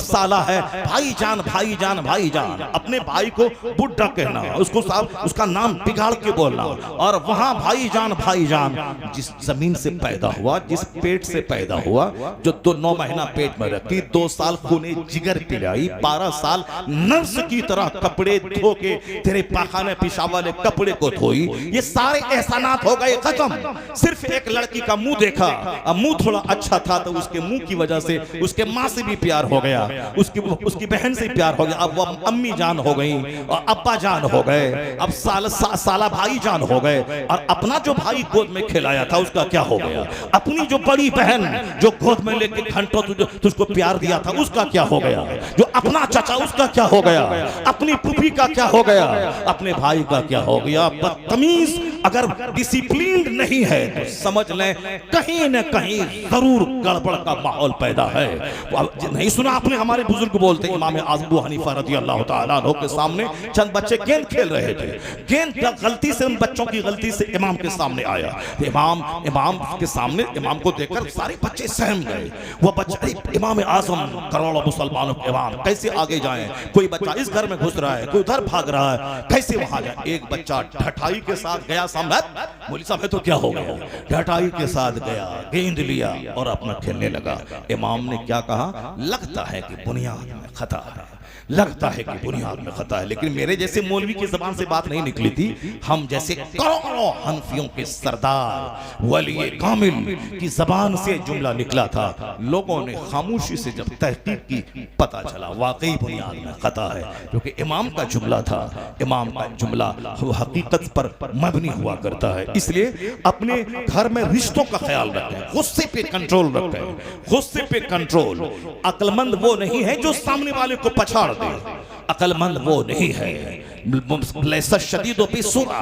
[SPEAKER 3] साला है, भाईजान भाईजान भाईजान, अपने भाई को बुड्ढा कहना, उसको साहब उसका नाम बिगाड़ के बोलना, और वहां भाईजान भाईजान जिस जमीन से पैदा हुआ, जिस पेट से पैदा हुआ, जो 9 महीना पेट में रखी, 2 साल खूने जिगर पिलाई, 12 साल नर्स की तरह कपड़े धो के तेरे पाखाने पेशाब वाले कपड़े को धोई, ये सारे एहसानात हो गए खत्म। सिर्फ एक लड़की का मुंह देखा, अब मुंह थोड़ा अच्छा था तो उसके मुंह की वजह से उसके माँ से भी प्यार हो गया, उसकी बहन से प्यार हो गया, अब वो अम्मी जान हो गई और अब्बा जान हो गए, अब साला भाई जान हो गए। और अपना जो भाई गोद में खिलाया था उसका क्या हो गया, अपनी जो बड़ी बहन जो गोद में लेके घंटों तुझको प्यार दिया था उसका क्या हो गया, जो अपना चाचा उसका क्या हो गया, अपनी पुपी का क्या हो गया, अपने भाई का क्या हो गया। बदतमीज अगर डिसिप्लिन नहीं है तो समझ लें कहीं न कहीं जरूर गड़बड़ का माहौल पैदा है। नहीं सुना आपने हमारे बुजुर्ग बोलते, इमाम आज़म अबू हनीफा रज़ी अल्लाह तआला अन्हु के सामने चंद बच्चे गेंद खेल रहे थे, गेंद गलती से उन बच्चों की गलती से इमाम के सामने आया, इमाम के सामने इमाम को देखकर सारे बच्चे सहम गए। वो बच्चे इमाम आज़म करोड़ों मुसलमानों के इमाम कैसे आगे जाएं, कोई बच्चा इस घर में घुस रहा है, कोई उधर भाग रहा है, कैसे वहां जाए। एक बच्चा ढठाई के साथ गया सामने, मौलवी साहब तो क्या हो गया, ढठाई के साथ गया, गेंद लिया और अपना खेलने लगा। इमाम ने क्या कहा, लगता है कि बुनियाद में खता है, लगता है कि बुनियाद में खता है, लेकिन मेरे जैसे मौलवी की जबान से बात नहीं निकली थी, हम जैसे करोड़ों हनफियों के सरदार वली कामिल की जबान से जुमला निकला था। लोगों ने खामोशी से जब तहकीक की पता चला वाकई बुनियाद में खता है, क्योंकि इमाम का जुमला था, इमाम का जुमला वो हकीकत पर मबनी हुआ करता है। इसलिए अपने घर में रिश्तों का ख्याल रखें, गुस्से पे कंट्रोल रखें, गुस्से पे कंट्रोल। अक्लमंद वो नहीं है जो सामने वाले को पछाड़ दे, अक्लमंद वो नहीं है। लैसा शदीदु बिसुरा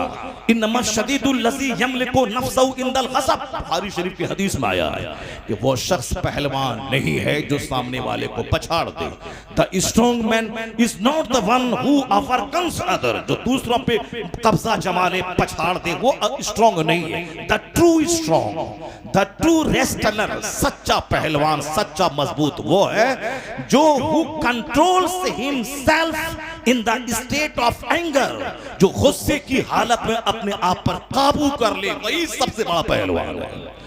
[SPEAKER 3] इन्नमा शदीदुल लज़ी यमलिकु नफ्सहु इंदल ग़ज़ब। बुखारी शरीफ की हदीस में आया है कि वो शख्स पहलवान नहीं है जो सामने वाले को पछाड़ दे। The strong man is not the one who overcomes other, जो दूसरों पे कब्जा जमा ले पछाड़ दे वो स्ट्रॉन्ग नहीं है। The true strong, the true wrestler, सच्चा पहलवान, सच्चा मजबूत वो है जो who controls himself in the state of anger, जो गुस्से की हालत में अपने आप पर काबू कर ले, वही सबसे बड़ा पहलवान है।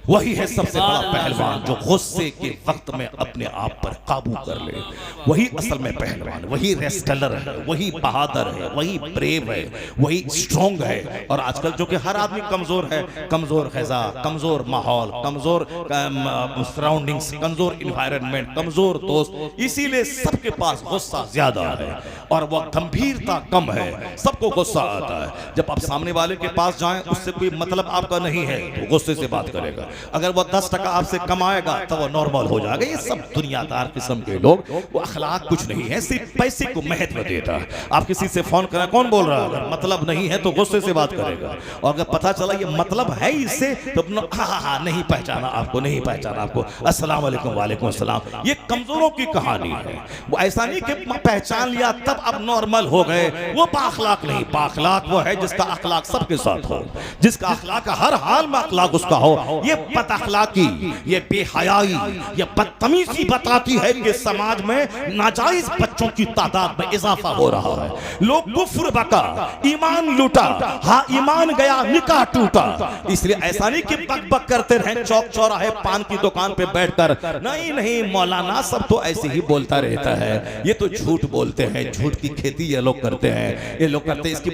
[SPEAKER 3] वही है सबसे बड़ा पहलवान जो गुस्से के वक्त में अपने आप पर काबू कर ले, वही असल में पहलवान, वही रेस्लर है, वही बहादुर है, वही ब्रेव है, वही स्ट्रॉन्ग है। और आजकल जो कि हर आदमी कमजोर है, कमजोर ग़िज़ा, कमजोर माहौल, कमजोर सराउंडिंग्स, कमजोर इन्वायरमेंट, कमजोर दोस्त, इसीलिए सबके पास गुस्सा ज्यादा है और वह गंभीरता कम है, सबको गुस्सा आता है। जब आप सामने वाले के पास जाएं, उससे कोई मतलब आपका नहीं है तो गुस्से से बात करेगा। अगर वो 10 टका आपसे कमाएगा तो वो नॉर्मल हो जाएगा। ये सब दुनियादार किस्म के लोग, वो अखलाक कुछ नहीं है, सिर्फ पैसे को महत्व देता है। आप किसी से फोन करें, कौन बोल रहा है, अगर मतलब नहीं है तो गुस्से से बात करेगा, और अगर पता चला ये मतलब है इससे तो हाँ नहीं पहचाना आपको, नहीं पहचाना आपको, अस्सलाम वालेकुम, वालेकुम अस्सलाम। ये कमजोरों की कहानी है। वो ऐसा नहीं कि पहचान लिया तब अब नॉर्मल हो गए, वो बाअखलाक नहीं। बाअखलाक वो है जिसका अखलाक सबके साथ हो, जिसका अखलाक हर हाल में अखलाक उसका हो। ये बदअखलाकी, ये बेहयाई, ये बदतमीजी बताती है कि समाज में नाजायज बच्चों की तादाद में इजाफा हो रहा है। लोग कुफ्र बका, ईमान लूटा, हाँ ईमान गया, निकाह टूटा। इसलिए ऐसा नहीं कि बक बक करते रहे चौक चौराहे पान की दुकान पे बैठकर, नहीं नहीं मौलाना सब तो ऐसे ही बोलता रहता है, ये तो झूठ बोलते हैं, झूठ की खेती ये लोग करते हैं, ये लोग करते हैं। इसकी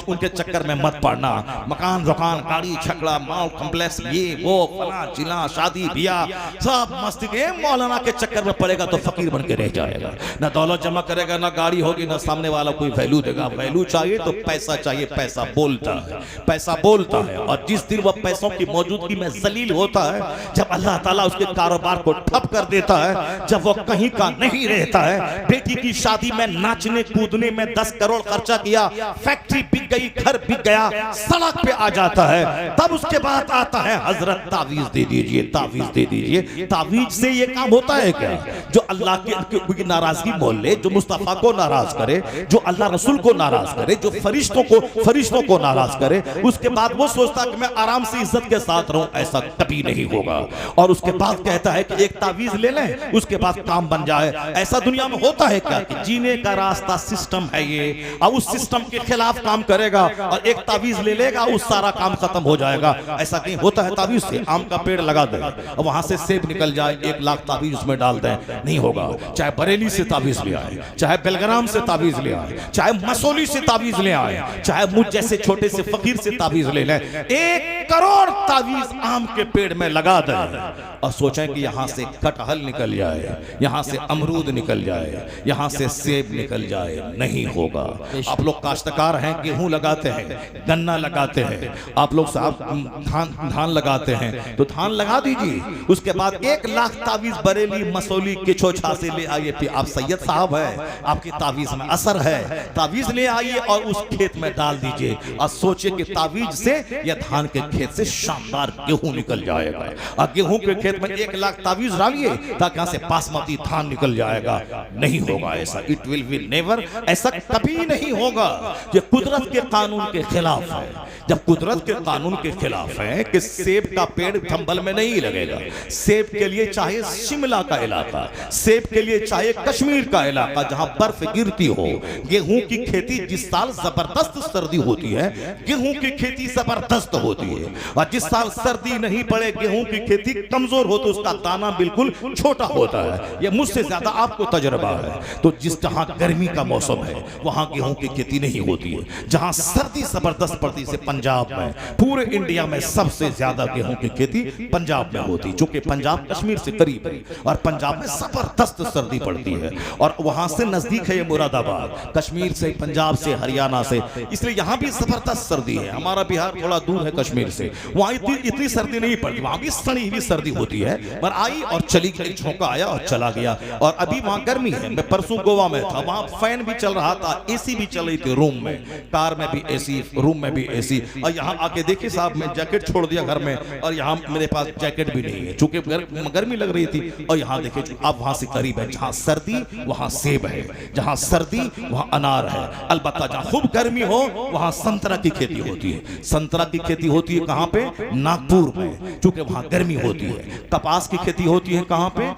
[SPEAKER 3] उनके चक्कर में मत पड़ना। मकान दुकान, गाड़ी छकड़ा, मॉल कॉम्प्लेक्स, ये वो फला चिला, शादी ब्याह, सब मस्ती के। मौलाना के चक्कर में पड़ेगा तो फकीर बन के रह जाएगा, ना दौलत जमा करेगा, ना गाड़ी होगी, ना सामने वाला कोई वैल्यू देगा। वैल्यू चाहिए तो पैसा चाहिए, पैसा बोलता है, पैसा बोलता है। और जिस दिन वह पैसों की मौजूदगी में जलील होता है, जब अल्लाह ताला उसके कारोबार को ठप कर देता है, जब वो कहीं का नहीं रहता है, बेटी की शादी में नाचने कूदने में 10 करोड़ खर्चा किया, फैक्ट्री बिक गई, घर बिक गया, सड़क पे आ जाता है, तब उसके बाद आता है हजरत तावीज दे दीजिए, तावीज दे दीजिए। तावीज से ये काम होता है क्या? जो अल्लाह की नाराजगी मोल ले, जो मुस्तफा को नाराज करे, जो अल्लाह रसूल को नाराज करे, जो फरिश्तों को नाराज करे, उसके बाद वो सोचता कि मैं आराम से इज्जत के साथ रहूं, ऐसा कभी नहीं होगा। और उसके बाद कहता है कि एक तावीज ले लें, उसके बाद काम बन जाए। ऐसा दुनिया में होता है क्या कि जीने का रास्ता सिस्टम है ये, और उस सिस्टम के खिलाफ काम करेगा और एक तावीज ले लेगा, उस सारा काम खत्म हो जाएगा? ऐसा कहीं होता है? तावीज से आम का पेड़ लगा दे और वहां से सेब निकल जाए, 1 लाख तावीज उसमें डाल दें, नहीं होगा। चाहे बरेली से तावीज ले आए, चाहे बेलग्राम से तावीज ले आए, चाहे मसोली से तावीज ले आए, चाहे मुझ जैसे छोटे से फकीर से तावीज ले लें, 1 करोड़ तावीज आम के पेड़ में लगा दें और सोचें कि यहां से कटहल निकल जाए, यहां से अमरूद निकल जाए, यहां से सेब निकल जाए, नहीं होगा। आप लोग काश्तकार हैं, गेहूं लगाते हैं, गन्ना लगाते हैं, आप लोग साहब धान लगाते हैं, तो धान लगा दीजिए। उसके बाद 1 लाख तावीज बरेली मसौली के छोछा से ले आइए। फिर आप सैयद साहब है, आपकी तावीज में असर है, तावीज ले आइए और उस खेत में डाल दीजिए और सोचिए कि तावीज से या धान के खेत से शानदार गेहूं निकल जाएगा। और गेहूं के खेत में 1 लाख तावीज डालिए ताकि यहां से बासमती धान निकल जाएगा, नहीं होगा ऐसा। इट विल बी नेवर, ऐसा कभी नहीं होगा। ये कुदरत के कानून के खिलाफ है। जब कुदरत के कानून के खिलाफ है कि सेब का पेड़ चंबल में नहीं लगेगा, सेब के लिए चाहे शिमला का इलाका, सेब के लिए चाहे कश्मीर का इलाका जहां बर्फ गिरती हो। गेहूं की खेती जिस साल जबरदस्त सर्दी होती है, गेहूं की खेती जबरदस्त होती है, और जिस साल सर्दी नहीं पड़े गेहूं की खेती कमजोर हो तो उसका दाना बिल्कुल छोटा होता है। यह मुझसे ज्यादा आपको तजुर्बा है। तो जिस जहां गर्मी का मौसम है वहां गेहूं की खेती नहीं होती है। जहां सर्दी जबरदस्त पड़ती है, पंजाब में, पूरे इंडिया में सबसे ज्यादा गेहूं की खेती पंजाब में होती है, क्योंकि पंजाब कश्मीर से करीब है और पंजाब में जबरदस्त सर्दी पड़ती है और वहां से नजदीक है ये मुरादाबाद, कश्मीर से, पंजाब से, हरियाणा से, इसलिए यहां भी जबरदस्त सर्दी है। हमारा बिहार थोड़ा दूर है कश्मीर से, वहां इतनी सर्दी नहीं पड़ती, वहां भी सड़ी हुई सर्दी होती है, पर आई और चली गई, झोंका आया और चला गया। और अभी वहां गर्मी है। मैं परसों गोवा में था, वहां फैन भी चल रहा था, एसी भी चल रही थी रूम में, कार में भी एसी, रूम में भी एसी। और यहाँ आके देखिए साहब, मैं जैकेट छोड़ दिया घर में और यहाँ मेरे पास जैकेट भी नहीं है चूंकि गर्मी लग रही थी। और यहाँ देखिए आप वहां से करीब है, जहां सर्दी वहां सेब है, जहां सर्दी वहां अनार है। अलबत्ता जहां खूब गर्मी हो वहां संतरा की खेती होती है। संतरा की खेती होती है कहां पे? नागपुर में, चूंकि वहां गर्मी होती है। कपास की खेती होती है कहां पे?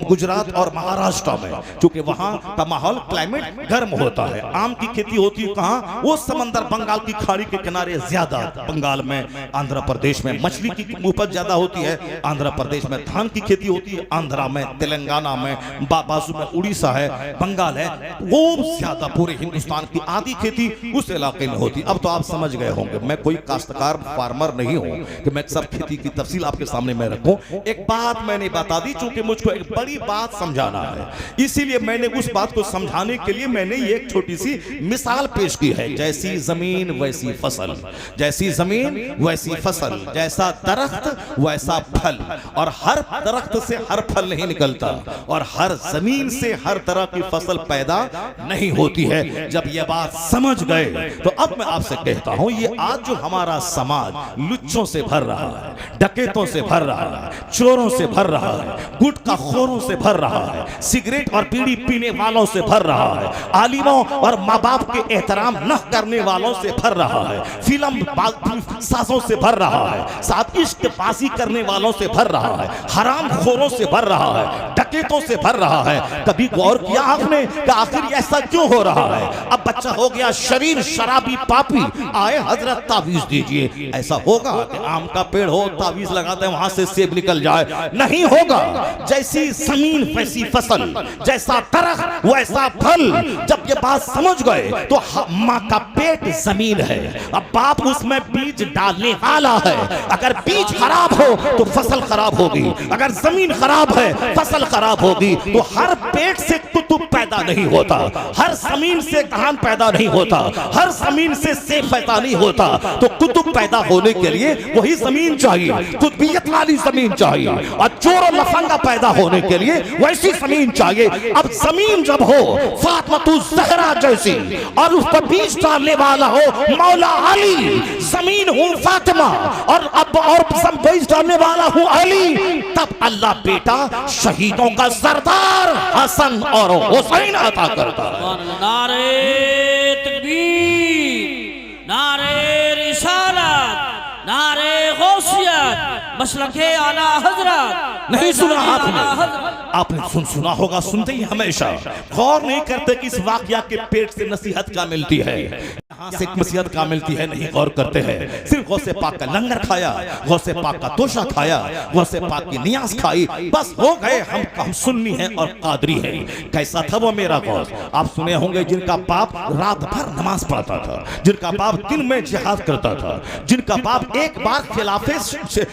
[SPEAKER 3] गुजरात और महाराष्ट्र में, चूंकि वहां का माहौल क्लाइमेट गर्म होता है। आम की खेती होती है कहां? वो समंदर बंगाल की खाड़ी के किनारे ज्यादा, बंगाल में, आंध्र प्रदेश में मछली की उपज ज्यादा होती है, आंध्र प्रदेश में धान की खेती होती है, आंध्रा में, तेलंगाना में, बाजू में उड़ीसा है, बंगाल है, वो ज्यादा पूरे हिंदुस्तान की आधी खेती उस इलाके में होती है। अब तो आप समझ गए होंगे, मैं कोई काश्तकार फार्मर नहीं हूं कि मैं सब खेती की तफसील आपके सामने मैं रखूं। एक बात मैंने बता दी, चूंकि मुझको एक बड़ी बात समझाना है, इसीलिए मैंने उस बात को समझाने के लिए मैंने ये एक छोटी सी मिसाल पेश की है। जैसी जमीन वैसी फसल, जैसी जमीन वैसी फसल, जैसा दरख्त वैसा फल, और हर दरख्त से हर फल नहीं निकलता और हर जमीन से हर तरह की फसल पैदा नहीं होती है। जब यह बात समझ गए तो अब मैं आपसे कहता हूं, ये आज जो हमारा समाज लुच्चों से भर रहा है, डकैतों से भर रहा है, चोरों से भर रहा है, गुटखाखोरों से भर रहा है, सिगरेट और बीड़ी पीने वालों से भर रहा है, आलिमों और माँ बाप के एहतराम न करने वालों से भर रहा है, फिल्म साजों से भर रहा है, साथ इश्कबाजी करने वालों से भर रहा है, हराम खोरों से भर रहा है, डकैतों से भर रहा है। कभी गौर किया आपने कि आखिर ऐसा क्यों हो रहा है? अब बच्चा हो गया शरीर शराबी पापी, आए हजरत तावीज दीजिए। ऐसा होगा कि आम का पेड़ हो, तावीज लगाते हैं वहां से सेब निकल जाए? नहीं होगा। जैसी जमीन वैसी फसल, जैसा दरख्त वैसा फल। जब ये बात समझ गए तो माँ का पेट जमीन है, अब बाप उसमें बीज डालने वाला है। अगर बीज खराब हो तो फसल खराब होगी, अगर जमीन खराब है फसल खराब होगी। तो हर पेट से कुतुब पैदा पैदा नहीं होता, हर जमीन से धान पैदा नहीं होता, हर जमीन से सेब पैदा नहीं होता। तो कुतुब पैदा होने के लिए वही जमीन चाहिए, कुतुबियत वाली जमीन चाहिए, और चोर और लफंगा पैदा होने के लिए वैसी जमीन चाहिए। अब जमीन जब हो फातिमा ज़हरा जैसी, और उस पर बीज डालने वाला हो मौला अली, जमीन हूं फातिमा और अब और बीज डालने वाला हूं अली, तब अल्लाह बेटा शहीदों का सरदार हसन और हुसैन अता करता है।
[SPEAKER 2] नारे तकबीर, नारे रिसालत, नारे गौसियत, मसलके आला हजरत।
[SPEAKER 3] नहीं सुना आपने सुना होगा, सुनते ही हमेशा गौर नहीं करते कि इस वाकया के पेट से नसीहत क्या मिलती है, यहाँ से नसीहत क्या मिलती है, नहीं गौर करते हैं। सिर्फ गौसे पाक का लंगर खाया, गौसे पाक का तोशा खाया, गौसे पाक की नियाज खाई, बस हो गए हम सुन्नी हैं और कादरी हैं। कैसा था वो मेरा गौस? आप सुने होंगे जिनका बाप रात भर नमाज पढ़ता था, जिनका बाप दिन में जिहाद करता था, जिनका बाप एक बार खिलाफे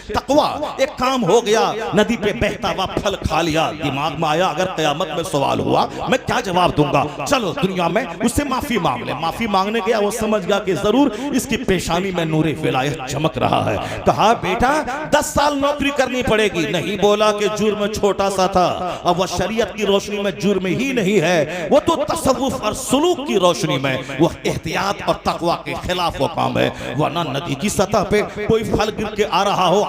[SPEAKER 3] तकवा एक काम हो गया, नदी पे बहता हुआ फल खा लिया, दिमाग में आया अगर कयामत में सवाल हुआ मैं क्या जवाब दूंगा, चलो दुनिया में उससे माफी मांग ले। माफी मांगने गया, वो समझ गया कि जरूर इसकी पेशानी में नूरे विलायत चमक रहा है। कहा बेटा 10 साल नौकरी करनी पड़ेगी। नहीं बोला कि जुर्म छोटा सा था, अब वह शरीयत की रोशनी में जुर्म ही नहीं है, वो तो तसव्वुफ और सुलूक की रोशनी में वह एहतियात और तकवा के खिलाफ वो काम है। वरना नदी की सतह पे कोई फल गिर के आ रहा हो,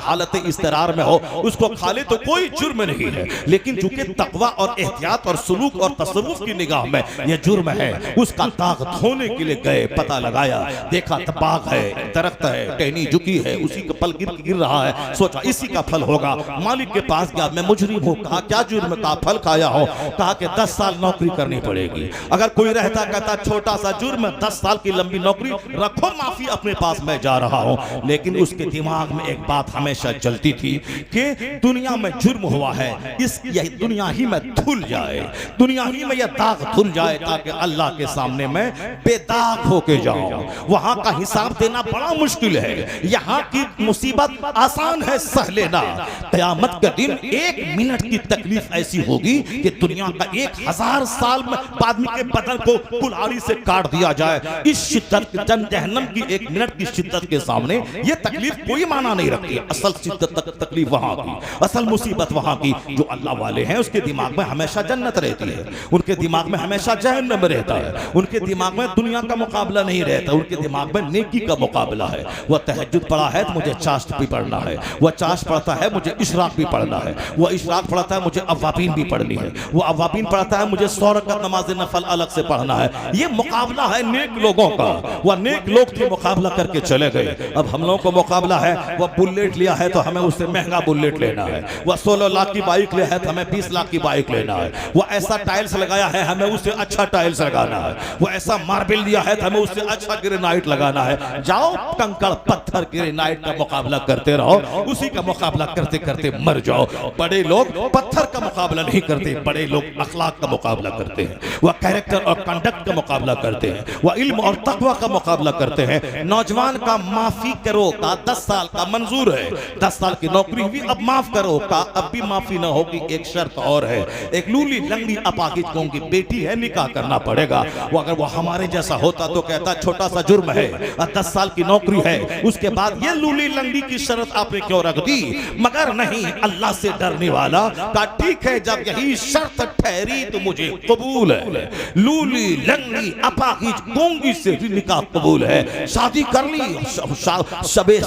[SPEAKER 3] हालत इस्तरार में हो, उसको खा ले तो कोई जुर्म नहीं है। लेकिन चूंकि तकवा और एहतियात और सुलूक और तसव्वुफ की निगाह में यह जुर्म है, उसका दाग धोने के लिए गए, पता लगाया, देखा बाग है, दरख्त है, टहनी झुकी है, उसी का फल गिर रहा है, सोचा इसी का फल होगा। मालिक के पास गया, मैं मुजरिम हूं। कहा क्या जुर्म? का फल खाया हो। कहा कि 10 साल नौकरी करनी पड़ेगी। अगर कोई रहता कहता छोटा सा जुर्म, 10 साल की लंबी नौकरी, रखो माफी अपने पास, मैं जा रहा हूं। लेकिन उसके दिमाग में एक बात हमेशा चलती थी कि दुनिया में जुर्म हुआ है, इस यही दुनिया ही में धुल जाए, दुनिया ही में यह दाग धुल जाए, ताकि अल्लाह के सामने में बेदाग होके जाऊं। वहां का हिसाब देना बड़ा मुश्किल है, यहाँ की मुसीबत आसान है सह लेना। क़यामत के दिन 1 मिनट की तकलीफ ऐसी होगी कि दुनिया का 1000 साल में आदमी के बदन को कुल्हाड़ी से काट दिया जाए। इस शिद्दत जहन्नम की 1 मिनट की शिद्दत के सामने ये तकलीफ कोई माना नहीं रखती। असल शिद्दत तकलीफ वहां की, असल मुसीबत वहां की। जो अल्लाह वाले हैं उसके दिमाग में हमेशा जन्नत रहती है, उनके दिमाग में हमेशा जहन्नम रहता है, उनके दिमाग में दुनिया का मुकाबला नहीं रहता, उनके दिमाग में नेकी का मुकाबला है। वह तहज्जुद पढ़ा है तो मुझे चाश्त भी पढ़ना है, वह चाश्त पढ़ता है मुझे इशराक भी पढ़ना है, वह इशराक पढ़ता है मुझे अवाबीन भी पढ़नी है, वह अवाबीन पढ़ता है मुझे 100 रकात नमाज नफल अलग से पढ़ना है। ये मुकाबला है नेक लोगों का। वह नेक लोग थे, मुकाबला करके चले गए। अब हम लोगों को मुकाबला है, वह बुलेट लिया है तो हमें उससे महंगा बुलेट लेना है, वह 16 लाख की बाइक लिया है तो हमें 20 लाख की बाइक लेना है, वह ऐसा टाइल्स लगाया है हमें उससे अच्छा टाइल्स लगाना है, वह ऐसा मार्बल दिया है तो हमें उससे अच्छा ग्रेनाइट लगाना है। जाओ कंकड़ पत्थर ग्रेनाइट का मुकाबला करते रहो, उसी का मुकाबला करते करते मर जाओ। बड़े लोग पत्थर का मुकाबला नहीं करते, बड़े लोग अखलाक का मुकाबला करते हैं, वह कैरेक्टर और कंडक्ट का मुकाबला करते हैं, वह इल्म और तकवा का मुकाबला करते हैं। नौजवान का माफी करो का 10 साल का मंजूर है, 10 साल की नौकरी हुई अब माफ करो का अब भी माफी न होगी। एक शर्त और है, एक लूली लंगड़ी अपाहिज कौम की बेटी है, निकाह करना पड़ेगा। वो अगर वो हमारे जैसा होता तो कहता छोटा सा जुर्म है, 10 साल की नौकरी है, उसके बाद ये लूली लंगड़ी की शर्त आपने क्यों रख दी? मगर नहीं, अल्लाह से डरने वाला का ठीक है, जब यही शर्त ठहरी तो मुझे कबूल है। लूली लंगड़ी अपाहिज गोंगी से भी निकाह कबूल है। शादी कर ली, शबे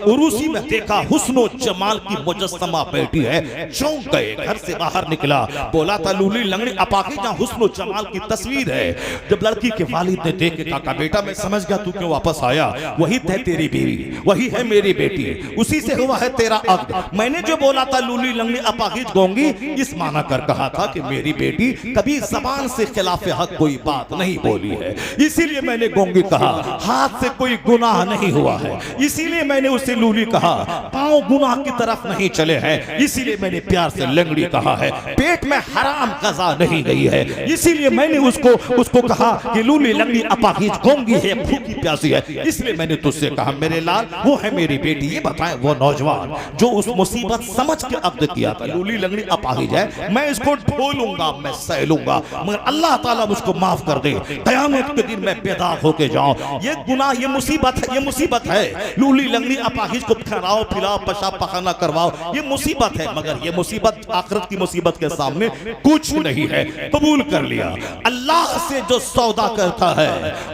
[SPEAKER 3] उरूसी में देखा हुस्नो जमाल की मुजस्समा बैठी है, चौंक गए। घर से बाहर निकला, बोला था लूली लंगड़ी अपाहिज जहां हुस्नो जमाल की तस्वीर है। जब लड़की के वालिद ने देख के कहा बेटा मैं समझ गया तू क्यों वापस आया, वही है तेरी बीवी, वही है मेरी बेटी, उसी से हुआ है तेरा अक्द। मैंने जो बोला था लूली लंगड़ी अपाहिज गोंगी, इस माना कर कहा था कि मेरी बेटी कभी जबान से खिलाफ हक कोई बात नहीं बोली है, इसीलिए मैंने गोंगी कहा। हाथ से कोई गुनाह नहीं हुआ है, इसीलिए मैंने उसे लूली कहा। पांव गुनाह की तरफ नहीं चले हैं, इसीलिए मैंने प्यार से लंगड़ी कहा है। पेट में हराम गजा नहीं गई है, इसीलिए मैंने उसको कहा कि लूली लंगड़ी अपाहिज गूंगी है, भूखी प्यासी है, इसलिए मैंने तुझसे कहा मेरे लाल वो है मेरी बेटी। ये बताएं वो नौजवान जो उस मुसीबत समझ के अब्द किया था, लूली लंगड़ी अपाहिज है, मैं इसको ढोलूंगा, मैं सह लूंगा, मगर अल्लाह ताला मुझको माफ कर दे, कयामत के दिन मैं बेदाग होके जाऊं। ये गुनाह, ये मुसीबत है, ये मुसीबत है। लूली लंगड़ी अपाहिज को खिलाओ पिलाओ पेशाब पखाना करवाओ, ये मुसीबत है, मगर ये मुसीबत आखिरत की मुसीबत के सामने कुछ नहीं है। कबूल कर लिया। अल्लाह से जो सौदा करता है,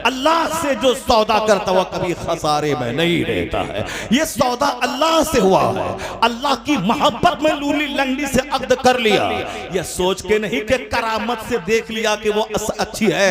[SPEAKER 3] अल्लाह से जो सौदा करता हुआ कभी खसारे में नहीं रहता है। ये सौदा अल्लाह से हुआ है, अल्लाह की मोहब्बत में लूली लंगड़ी से अक्द कर लिया। ये सोच के नहीं कि करामत से देख लिया कि वो अच्छी है,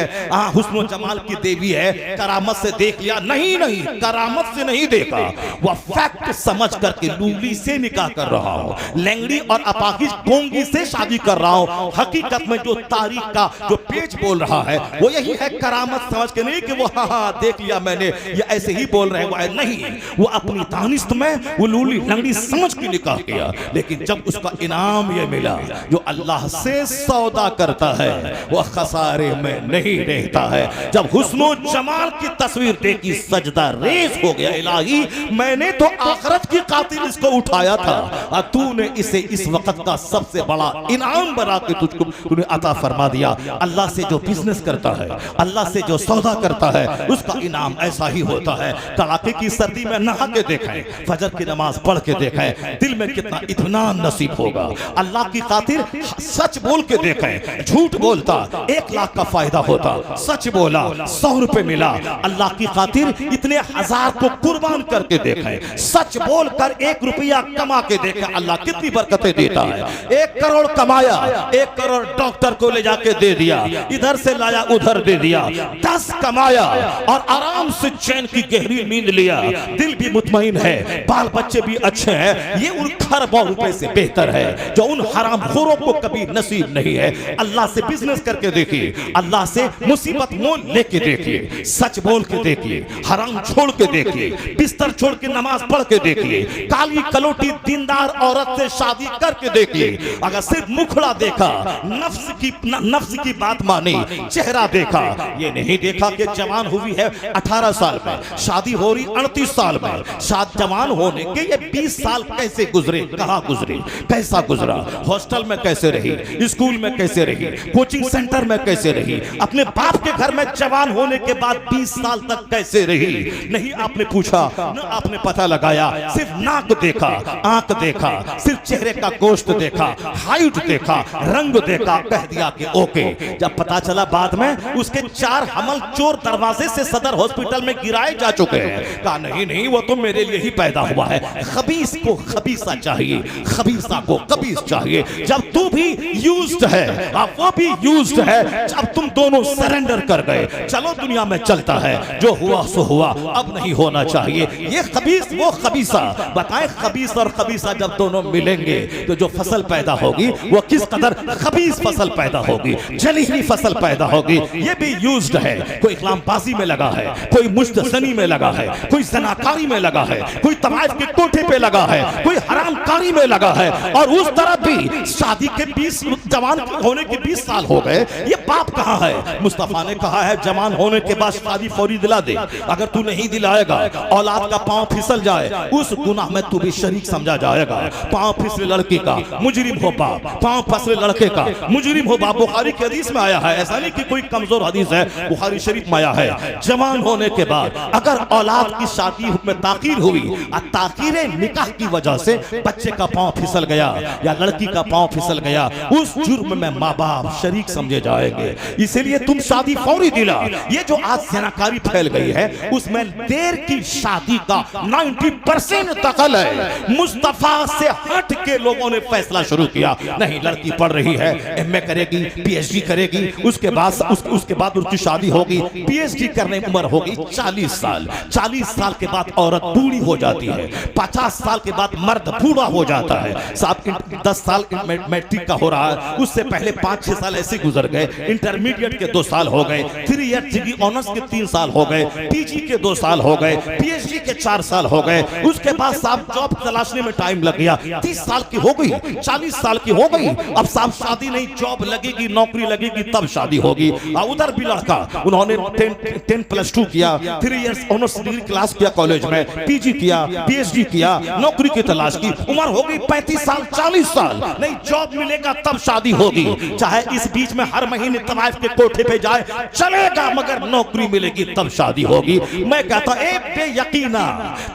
[SPEAKER 3] हुस्न जमाल की देवी है, करामत से देख लिया, नहीं नहीं, करामत से नहीं देखा, वह फैक्ट समझ करके लूली से निकाह कर रहा हूं, लंगड़ी और अपाहिज गोंगी से शादी कर रहा हूं। हकीकत में जो तारीख का जो पेज बोल रहा है वो यही है, करामत समझ के नहीं कि वो हाँ देख लिया मैंने, ये ऐसे ही बोल रहे हैं, वो नहीं, वो अपनी दानिश्त में वो लूली लंगड़ी समझ के निकाह किया। लेकिन जब उसका इनाम ये मिला, जो अल्लाह से सौदा करता है वो खसारे में नहीं रहता है। जब हुस्नो जमाल की तस्वीर देखी सजदा रेज हो गया, इलाही मैंने तो आखिरत की खातिर इसको उठाया था और तूने इसे इस वक्त का सबसे बड़ा इनाम बना के तुझको तूने अता फरमा दिया। अल्लाह से जो बिजनेस करता है, अल्लाह से जो सौदा करता है, उसका इनाम ऐसा ही होता है। कड़ाके की सर्दी में नहा के देखें, फजर की नमाज पढ़ के देखें, दिल में कितना इत्मीनान नसीब होगा। अल्लाह की खातिर सच बोल के देखें, झूठ बोलता 1 लाख का फायदा होता, सच बोला 100 रुपए मिला। अल्लाह की खातिर इतने हजार को कुर्बान करके देखें, सच बोलकर 1 रुपया कमा के देखें, अल्लाह कितनी बरकतें देता है। 1 करोड़ कमाया, 1 करोड़ डॉक्टर को ले जाके दे दिया, इधर से लाया उधर दे दिया, 10 कमाया और आराम से चैन की गहरी नींद लिया, दिल भी मुतमईन है, बाल बच्चे भी अच्छे हैं। ये उन खरबों रुपए से बेहतर है जो उन हरामखोरों को कभी नसीब नहीं है। अल्लाह से बिजनेस करके देखिए, अल्लाह से मुसीबत मोल लेके देखिए, सच बोल के देखिए, हराम छोड़ के देखिए, बिस्तर छोड़ के नमाज पढ़ के देखिए, काली कलोटी दीनदार औरत से शादी करके देखिए। अगर सिर्फ मुखड़ा देखा, नफ्स की बात मानी, चेहरा देखा, ये नहीं देखा कि जवान हुई है 18 साल में, शादी हो रही 38 साल में, जवान होने के ये 20 साल कैसे गुजरे, कहां गुजरे, कैसा गुजरा, हॉस्टल में कैसे रही, स्कूल में कैसे रही, कोचिंग सेंटर में कैसे रही, अपने बाप के घर में जवान होने के बाद 20 साल तक कैसे रही। नहीं आपने पूछा, न आपने पता लगाया, सिर्फ नाक देखा, आंख देखा, सिर्फ चेहरे का गोश्त देखा, हाइट देखा, रंग देखा, कह दिया कि ओके। जब पता चला बाद में उसके 4 हमल चोर दरवाजे से सदर हॉस्पिटल में गिराए जा चुके हैं, कहा नहीं नहीं वो तो मेरे लिए ही पैदा हुआ है। खबीस को खबीसा चाहिए, खबीसा को खबीस चाहिए। जब तू भी यूज्ड है, वो भी यूज्ड है, जब तुम दोनों सरेंडर कर गए, चलो दुनिया में चलता है, जो हुआ सो हुआ, अब नहीं होना चाहिए। ये खबीस वो खबीसा, बताएं खबीस और खबीसा जब दोनों मिलेंगे तो जो फसल पैदा होगी वो किस कदर खबीस फसल पैदा होगी, जली हुई फसल पैदा होगी। ये भी यूज्ड है, कोई इस्लामबाजी में लगा है, कोई मुश्तसनी में लगा है, कोई जनाकारी में लगा है, कोई तवाइफ के कोठे पे लगा है, कोई हरामकारी में लगा है, और उस तरफ भी शादी के 20 जवान होने के 20 साल हो गए। ये बाप कहां है? मुस्तफा ने कहा है जवान होने के बाद शादी फौरी दिला दे। अगर तू नहीं दिलाएगा, औलाद का पांव फिसल जाए, उस गुनाह में तू भी शरीक समझा जाएगा। पांव फिसले लड़की का मुजरिम हो बाप, पांव फिसले लड़के का मुजरिम हो बाप। बुखारी की हदीस में आया है, ऐसा नहीं कि कोई कमजोर हदीस है, बुखारी शरीफ में आया है, जवान होने के बाद अगर औलाद की शादी में ताखीर हुई, ताखीरे निकाह की वजह से बच्चे का पांव फिसल गया या लड़की का पांव फिसल गया, उस जुर्म में माँ बाप शरीक समझे जाएंगे। इसीलिए तुम शादी फौरी दिला। ये जो आज जनाकारी फैल गई है उसमें देर की शादी का 90% दखल है। मुस्तफा से हट के लोगों ने फैसला शुरू किया, नहीं लड़की पढ़ रही है, एमए करेगी, पीएचडी करेगी, उसके बाद उसकी शादी होगी, पीएचडी करने की उम्र होगी 40 साल। 40 साल के बाद औरत बूढ़ी हो जाती है, 50 साल के बाद मर्द बूढ़ा हो जाता है। साहब 10 साल मैट्रिक का हो रहा है, उससे पहले 5-6 साल ऐसे गुजर गए, इंटरमीडिएट के 2 साल हो गए, 3 ईयर डिग्री ऑनर्स के 3 साल हो गए, पीजी के 2 साल हो गए, पीएचडी के 4 साल हो गए, उसके बाद साहब जॉब तलाशने में टाइम लग गया, 30 साल की हो गई, 40 साल की हो गई। अब साहब शादी नहीं, जॉब लगेगी, नौकरी लगेगी, तब शादी होगी। उधर भी लड़का उन्होंने 10+2 किया, 3 इयर्स ऑनर्स डिग्री क्लास किया कॉलेज में, पीजी किया, पीएचडी किया, नौकरी की तलाश की, उम्र हो गई 35 साल 40 साल, नहीं जॉब मिलेगा तब शादी होगी। चाहे इस बीच में हर महीने तवाइफ के कोठे पे जाए चलेगा, मगर नौकरी मिलेगी तब शादी होगी। मैं कहता हूं ए बेयकीना,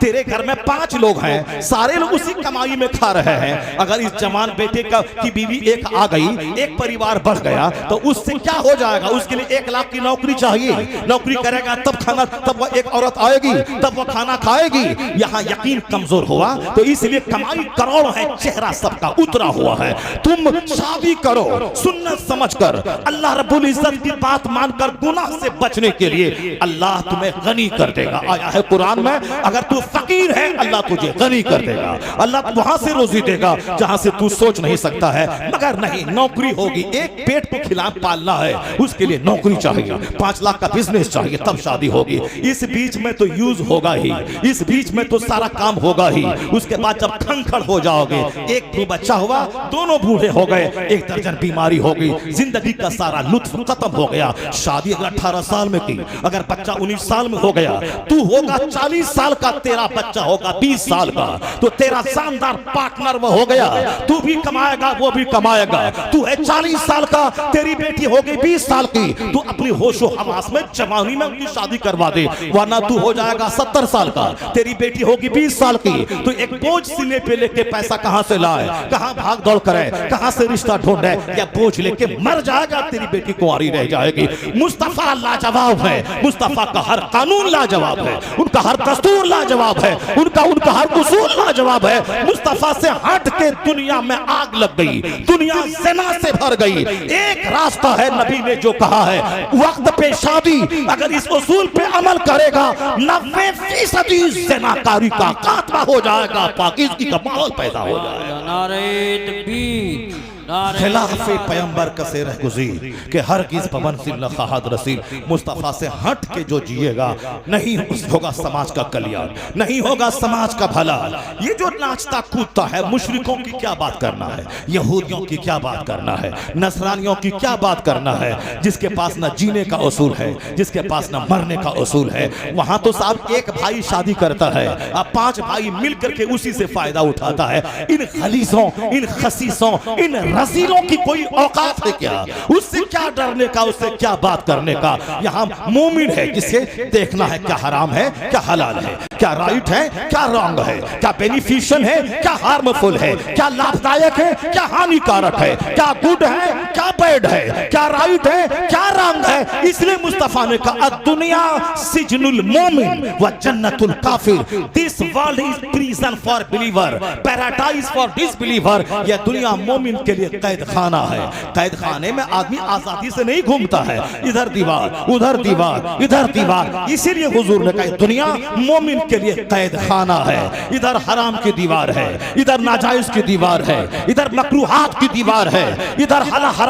[SPEAKER 3] तेरे घर में 5 लोग हैं, सारे लोग उसी कमाई में खा रहे हैं। अगर इस जवान बेटे की बीवी एक आ गई, एक परिवार बढ़ गया, तो उससे क्या हो जाएगा? उसके लिए 1 लाख की नौकरी चाहिए, नौकरी करेगा तब खाना, तब वो एक औरत आएगी, तब वो खाना खाएगी। यहाँ यकीन कमजोर हुआ, तो इसलिए कमाई करोड़ है, चेहरा सबका उतरा हुआ है। तुम शादी करो सुन्नत समझकर, अल्लाह रब्बुल इज्जत की बात मानकर, गुनाह से बचने के लिए अल्लाह तुम्हें गनी कर देगा। आया है कुरान में, अगर तू फकीर है अल्लाह तुझे गनी कर देगा, अल्लाह वहां से रोजी देगा जहां से तू सोच नहीं सकता है। मगर नहीं, नौकरी होगी, एक पेट को खिला पालना है, उसके लिए नौकरी चाहिए, 5 लाख का बिजनेस चाहिए, तब शादी होगी। इस बीच में तो यूज होगा ही, इस बीच में तो सारा काम होगा ही। उसके बाद जब खंखड़ हो जाओगे, एक भी बच्चा हुआ, दोनों बूढ़े हो गए, 1 दर्जन बीमारी हो गई, जिंदगी का सारा लुत्फ खत्म हो गया। शादी अगर 18 साल में की, अगर बच्चा 19 साल में हो गया, तू होगा 40 साल का, तेरा बच्चा होगा 20 साल का, तो तेरा शानदार पार्टनर वो हो गया, तू भी कमाएगा वो भी कमाएगा। तू है 40 साल का, तेरी बेटी होगी 20 साल की, तू अपनी होशो हवास में जवानी में उनकी शादी करवा दे, वरना तू हो जाएगा 70 साल का, तेरी बेटी होगी 20 साल की। तो एक बोझ सीने पे लेके पैसा कहां से लाए, कहां भाग दौड़ करे, कहां से रिश्ता ढूंढे, या बोझ लेके मर जाएगा, तेरी बेटी कुंवारी रह जाएगी। मुस्तफा लाजवाब है, मुस्तफा का हर कानून लाजवाब है, उनका हर दस्तूर लाजवाब है, उनका हर उसूल लाजवाब है। मुस्तफा से हट के दुनिया में आग लग गई, दुनिया ज़िना से भर गई। एक रास्ता है, नबी ने जो कहा है, वक्त पे शादी, अगर इस उसूल पे अमल करेगा 90% ज़िनाकारी का खात्मा हो जाएगा, पाकीज़गी का माहौल पैदा हो जाएगा।
[SPEAKER 2] नारे तकबीर,
[SPEAKER 3] खिलाफे पैगंबर कसे रह गुज़ीर के हरगिज़ पवनसिल न ख़ाहद रसील। मुस्तफ़ा से हट के जो जिएगा, नहीं होगा समाज का कल्याण, नहीं होगा समाज का भला। ये जो नाचता कूदता है, मुशरिकों की क्या बात करना है, यहूदियों की क्या बात करना है, नसरानियों की क्या बात करना है, जिसके पास न जीने का उसूल है, जिसके पास न मरने का उसूल है। वहां तो साहब एक भाई शादी करता है, अब 5 भाई मिल करके उसी से फायदा उठाता है। इन खलीसों, इन खसीसों, इन रसीलों की कोई औकात है क्या? उससे क्या डरने का, उससे क्या बात करने का? यहाँ मोमिन है, जिसे देखना है क्या हराम है, क्या हलाल है, क्या राइट है, क्या रॉन्ग है, क्या बेनिफिशियल है, क्या हार्मफुल है, क्या लाभदायक है, क्या हानिकारक है, क्या गुड है, क्या बैड है, क्या राइट है, क्या रॉन्ग है। इसलिए मुस्तफा ने कहा दुनिया सिजनुल मोमिन व जन्नतुल काफिर। This world is prison for believer, paradise for disbeliever. यह दुनिया मोमिन के लिए कैद खाना है। कैद खाने में आदमी आजादी से नहीं घूमता है, इधर दीवार उधर दीवार इधर दीवार। इसीलिए हुजूर ने कहा दुनिया मोमिन के लिए कैद खाना है। इधर हराम की दीवार है, इधर नाजायज की दीवार है, इधर मकरूहात की दीवार है, इधर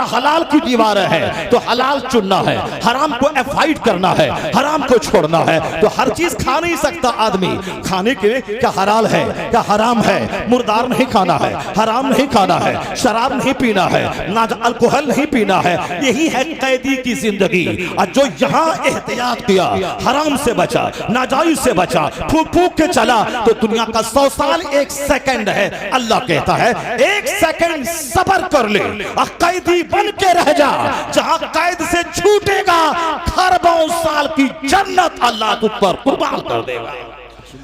[SPEAKER 3] हलाल की दीवार है। तो हलाल चुनना है, हराम को अवॉइड करना है, हराम को छोड़ना है। तो हर चीज खा नहीं सकता आदमी। खाने के लिए क्या हलाल है, क्या हराम है। मुर्दार नहीं खाना है, हराम नहीं खाना है, शराब नहीं पीना है, ना अल्कोहल नहीं पीना है। यही है कैदी की जिंदगी। और जो यहाँ एहतियात किया, हराम से बचा, नाजायज से बचा, फूक फूक के चला, तो दुनिया का 100 साल 1 सेकंड है। अल्लाह कहता है 1 सेकंड सब्र कर ले और कैदी बन के रह जा। जहां कैद से छूटेगा, खरबों साल की जन्नत अल्लाह तुझ पर कुर्बान कर देगा।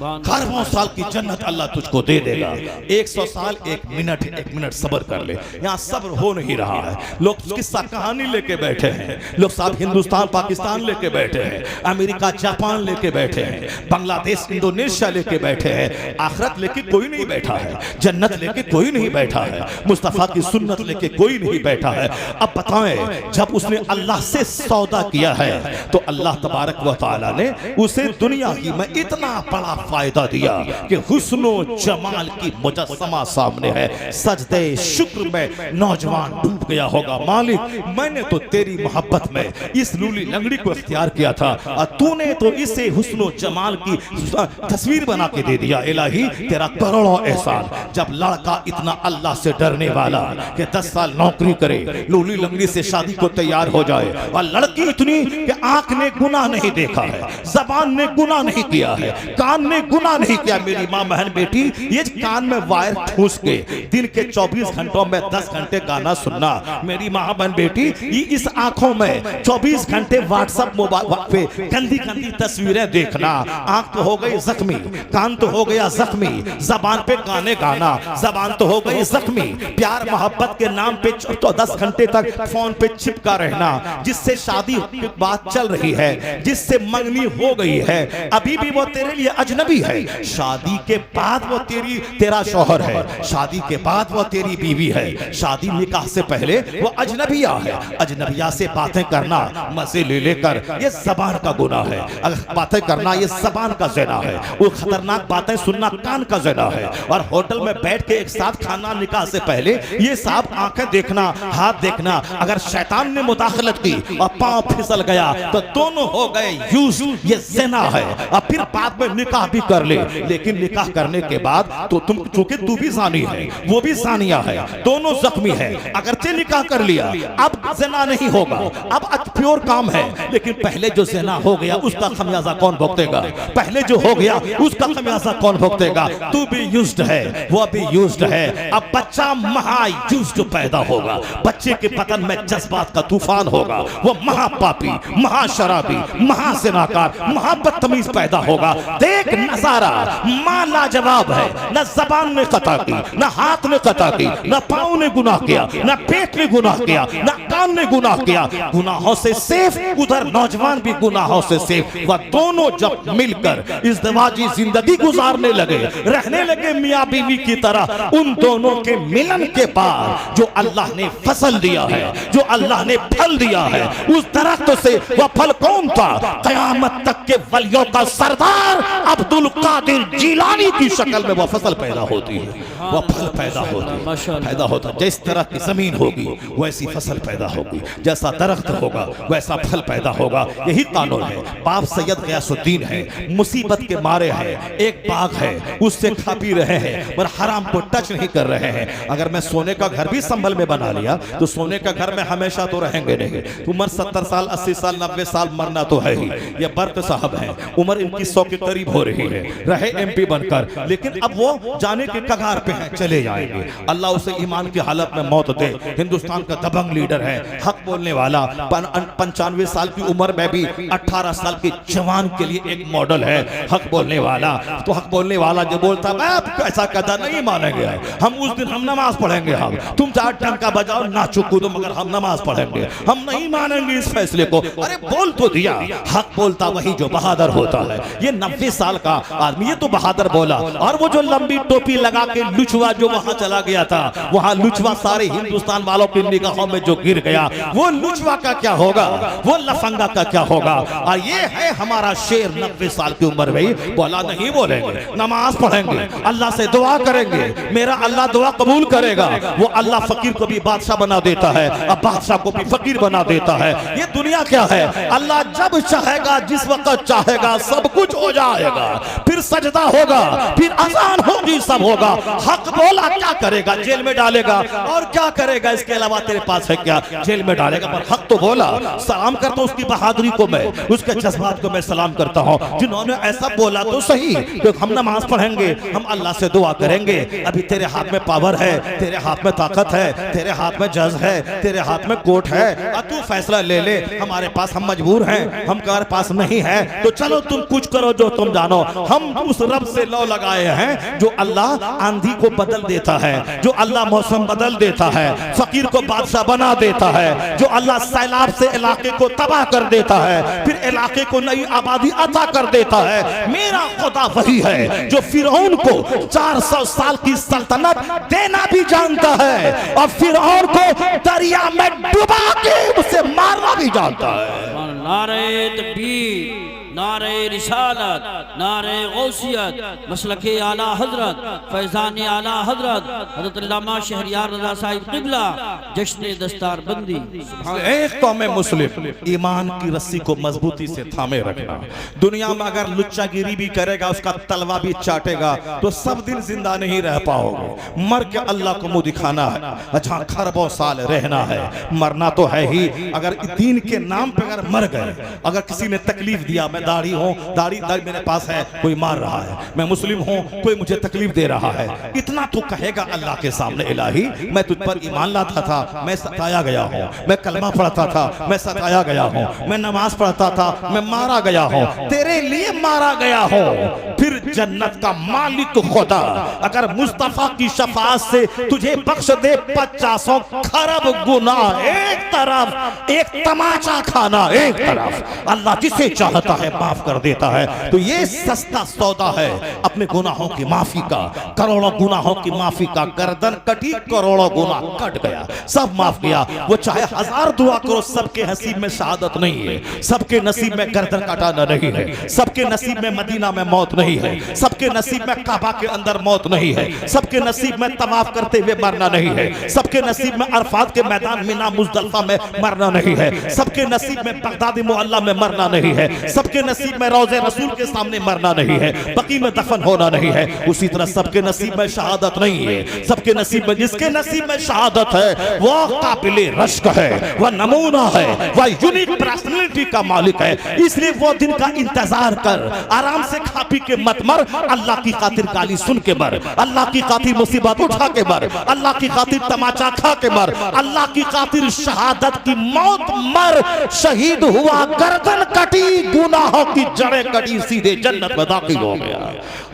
[SPEAKER 3] खरबों साल की जन्नत अल्लाह तुझको दे देगा। 100 साल 1 मिनट सब्र कर ले। यहाँ सब्र हो नहीं रहा है। लोग किस्सा कहानी लेके बैठे हैं, लोग साहब हिंदुस्तान पाकिस्तान लेके बैठे हैं, अमेरिका जापान लेके बैठे हैं, बांग्लादेश इंडोनेशिया लेके बैठे हैं। आखिरत लेके कोई नहीं बैठा है, जन्नत लेके कोई नहीं बैठा है, मुस्तफा की सुन्नत लेके कोई नहीं बैठा है। अब बताएं, जब उसने अल्लाह से सौदा किया है, तो अल्लाह तबारक व तआला ने उसे दुनिया की में इतना बड़ा फायदा दिया कि हुस्नो जमाल की मुजस्समा सामने है, सजदे शुक्र में नौजवान डूब गया होगा। मालिक मैंने तो तेरी मोहब्बत में इस लूली लंगड़ी को इख्तियार किया था और तूने तो इसे हुस्नो जमाल की तस्वीर बना के दे दिया। इलाही तेरा करोड़ों एहसान। जब लड़का इतना अल्लाह से डरने वाला कि 10 साल नौकरी करे, लूली लंगड़ी से शादी को तैयार हो जाए, और लड़की इतनी कि आंख ने गुनाह नहीं देखा है, जबान ने गुनाह नहीं किया है, कान ने गुनाह नहीं किया। मेरी माँ बहन बेटी, ये कान में वायर ठूस के दिन के 24 घंटों में 10 घंटे गाना सुनना, मेरी माँ बहन बेटी ये इस आंखों में 24 घंटे व्हाट्सएप मोबाइल पे गंदी गंदी तस्वीरें देखना, आंख तो हो गई जख्मी, कान तो हो गया जख्मी, जबान पे गाने गाना, जबान तो हो गई जख्मी, प्यार मोहब्बत के नाम पे तो 10 घंटे तक फोन पे चिपका रहना, जिससे शादी की बात चल रही है, जिससे मंगनी हो गई है, अभी भी वो तेरे लिए अजनबी है। शादी के बाद वो तेरा शौहर है, शादी के बाद वो तेरी बीवी है, शादी निकाह से पहले वो अजनबिया है। अजनबिया से बातें करना मजे ले लेकर ये जबान का गुनाह है, अगर बातें करना ये जबान का ज़िना है, वो खतरनाक बातें सुनना कान का ज़िना है। और होटल में बैठ के एक साथ खाना निकाह से पहले ये सब आंखें देखना, हाथ देखना, अगर शैतान ने मुदाखलत की और पांव फिसल गया तो दोनों हो गए यूज, ये ज़िना है। और फिर बाद में निकाह भी कर ले, लेकिन निकाह करने के बाद तो तुम, चूंकि तू भी ज़ानी है वो भी ज़ानिया है, दोनों जख्मी है। अगरचे निकाह कर लिया अब ज़िना नहीं होगा, अब प्योर काम है, लेकिन पहले जो ज़िना हो गया उसका खमियाजा कौन भुगतेगा? पहले जो हो गया उसका खमियाजा कौन भुगतेगा? तू भी यूज्ड है, वो भी यूज्ड है। अब बच्चा महा यूज्ड पैदा होगा, बच्चे के बदन में जज्बात का तूफान होगा, वो महापापी, महाशराबी, महाज़िनाकार, महाबदतमीज पैदा होगा। देख नजारा मां लाजवाब है, न जबान ने कता की, न हाथ ने कता की, न पांव ने गुनाह किया, न पेट ने गुनाह किया, न कान ने गुनाह किया, गुनाहों से सेफ, उधर नौजवान भी गुनाहों से सेफ। वह दोनों जब मिलकर इज़्दिवाजी जिंदगी गुजारने लगे, रहने लगे मियां बीवी की तरह, उन दोनों के मिलन के बाद जो अल्लाह ने फसल दिया है, जो अल्लाह ने फल दिया है, उस दरख्त से वह फल कौन था? क़यामत तक के वलियों का सरदार अब्दुल कादिर जिलानी की शक्ल में वह फसल पैदा होती है, वह फल पैदा होता है। जिस तरह की जमीन होगी वैसी फसल पैदा होगी, जैसा दरख्त होगा वैसा फल पैदा होगा। यही कानून है। बाप सैयद गयासुद्दीन है, मुसीबत के मारे हैं, एक बाग है उससे खा पी रहे हैं, पर हराम को टच नहीं कर रहे हैं। अगर मैं सोने का घर भी संभल में बना लिया तो सोने का घर में हमेशा तो रहेंगे नहीं। उम्र 70 साल 80 साल 90 साल मरना तो है ही। ये बर्क साहब हैं, उम्र इनकी 100 के करीब हो रही है, रहे MP बनकर, लेकिन अब वो जाने के कगार पे हैं, चले जाएंगे। अल्लाह उसे ईमान की हालत में मौत दे। हिंदुस्तान का दबंग लीडर है, हक बोलने वाला, 95 साल की उम्र में भी 18 साल के जवान के लिए एक मॉडल है, हक बोलने वाला। तो हक बोलने वाला जो बोलता है ऐसा कदा नहीं मानेंगे, हम उस दिन हम नमाज पढ़ेंगे, हम तुम 4 टंका बजाओ नाचो कूदो मगर हम नमाज पढ़ेंगे, हम नहीं मानेंगे इस फैसले को। अरे बोल तो दिया। हक बोलता वही जो बहादुर होता है। ये 90 साल का आदमी ये तो बहादुर बोला। और वो जो लंबी टोपी लगा के लुचवा जो वहां चला गया था, वहां लुचवा सारे हिंदुस्तान वालों की निगाहों में जो गिर गया, वो लुचवा का क्या होगा, वो लफंगा का क्या होगा। और ये है हमारा शेर 90 साल की उम्र में बोला नहीं बोलेंगे, नमाज पढ़ेंगे, अल्लाह से दुआ करेंगे, मेरा अल्लाह दुआ कबूल करेगा। वो अल्लाह फकीर को भी बादशाह बना देता है, अब बादशाह को भी फकीर बना देता है। ये दुनिया क्या है? अल्लाह जब चाहेगा, जिस वक्त चाहेगा सब कुछ हो जाएगा। फिर सजदा होगा, फिर अज़ान होगी, सब होगा। हक बोला क्या करेगा? जेल में डालेगा। और क्या करेगा इसके अलावा? तेरे पास है क्या? जेल में डालेगा। पर हक तो बोला। सलाम करता हूं उसकी बहादुरी को, मैं उसके जज्बात को मैं सलाम करता हूं, जिन्होंने ऐसा बोला तो सही कि हम नमाज पढ़ेंगे, हम अल्लाह से दुआ करेंगे। अभी तेरे हाथ में पावर है, तेरे हाथ में ताकत है, तेरे हाथ में जज है, तेरे हाथ में कोर्ट है, और तू फैसला ले ले। हमारे पास हम मजबूर हैं, हमारे पास नहीं है, तो चलो तुम कुछ करो जो तुम जानो। हम उस रब से लौ लगाए हैं जो अल्लाह आंधी को बदल देता है, जो अल्लाह मौसम बदल देता है, फकीर को बादशाह बना देता है, जो अल्लाह सैलाब से इलाके को तबाह कर देता है, फिर इलाके को नई आबादी अता कर देता है। मेरा खुदा वही है जो फिरौन को 400 साल की सल्तनत देना भी जानता है, और फिरौन को दरिया में डुबा के उसे मारना भी जानता है।
[SPEAKER 2] नारे तकबीर। नारे रिसालत, नारे गौसियत, मसलके आला हजरत, फैजान आला हजरत हजरत अल्लामा शहरियार रज़ा साहिब क़िबला, जश्न दस्तार बंदी।
[SPEAKER 3] एक तो मैं मुस्लिम, ईमान की रस्सी को मजबूती से थामे रखना। दुनिया में अगर लुच्चागिरी भी करेगा, उसका तलवा भी चाटेगा, तो सब दिन जिंदा नहीं रह पाओगे। मर के अल्लाह को मुंह दिखाना है, जहां खरबों साल रहना है। मरना तो है ही, अगर दीन के नाम पे अगर मर गए, अगर किसी ने तकलीफ दिया, मैं दाढ़ी हूं, दाढ़ी मेरे पास है, कोई मार रहा है, मैं मुस्लिम हूं, कोई मुझे तकलीफ दे रहा है, इतना तो कहेगा अल्लाह के सामने, इलाही मैं तुझ पर ईमान लाता था, मैं सताया गया हूं, मैं कलमा पढ़ता था, मैं सताया गया हूं, मैं नमाज पढ़ता था, मैं मारा गया हूं, तेरे लिए मारा गया हूं। फिर जन्नत का मालिक खुदा अगर मुस्तफा की शफाअत से तुझे बख्श दे 50 खरब गुनाह एक तरफ, एक तमाचा खाना एक तरफ, अल्लाह जिसे चाहता है माफ कर देता है। तो ये सस्ता सौदा है अपने गुनाहों की माफी का, करोड़ों गुनाहों की माफी का। गर्दन कटी, करोड़ों गुनाह कट गया, सब माफ किया। वो चाहे 1000 दुआ करो, सबके नसीब में शहादत नहीं है, सबके नसीब में गर्दन कटाना नहीं है, सबके नसीब में मदीना में मौत नहीं है, सबके नसीब में काबा के अंदर मौत नहीं है, सबके नसीब में तवाफ करते हुए मरना नहीं है, सबके नसीब में अरफात के मैदान मिना मुजदलफा में मरना नहीं है, सबके नसीब में बगदादी मुअल्ला में मरना नहीं है, सबके नसीब में रोज़े रसूल के सामने मरना नहीं है, बकी में दफन होना नहीं है। उसी तरह सबके नसीब में शहादत नहीं है। सबके नसीब में, जिसके नसीब में शहादत है वो काबिले रश्क है, वह नमूना है, वह यूनिक पर्सनालिटी का मालिक है। इसलिए वो दिन का इंतजार कर, आराम से खा पी के मत मर, अल्लाह की खातिर गाली सुन के मर, अल्लाह की खातिर मुसीबत उठा के मर, अल्लाह की खातिर तमाचा खा के मर, अल्लाह की खातिर शहादत की मौत मर। शहीद हुआ, गर्दन कटी, गुनाहों की जड़ें कटी, सीधे जन्नत में दाखिल हो गया।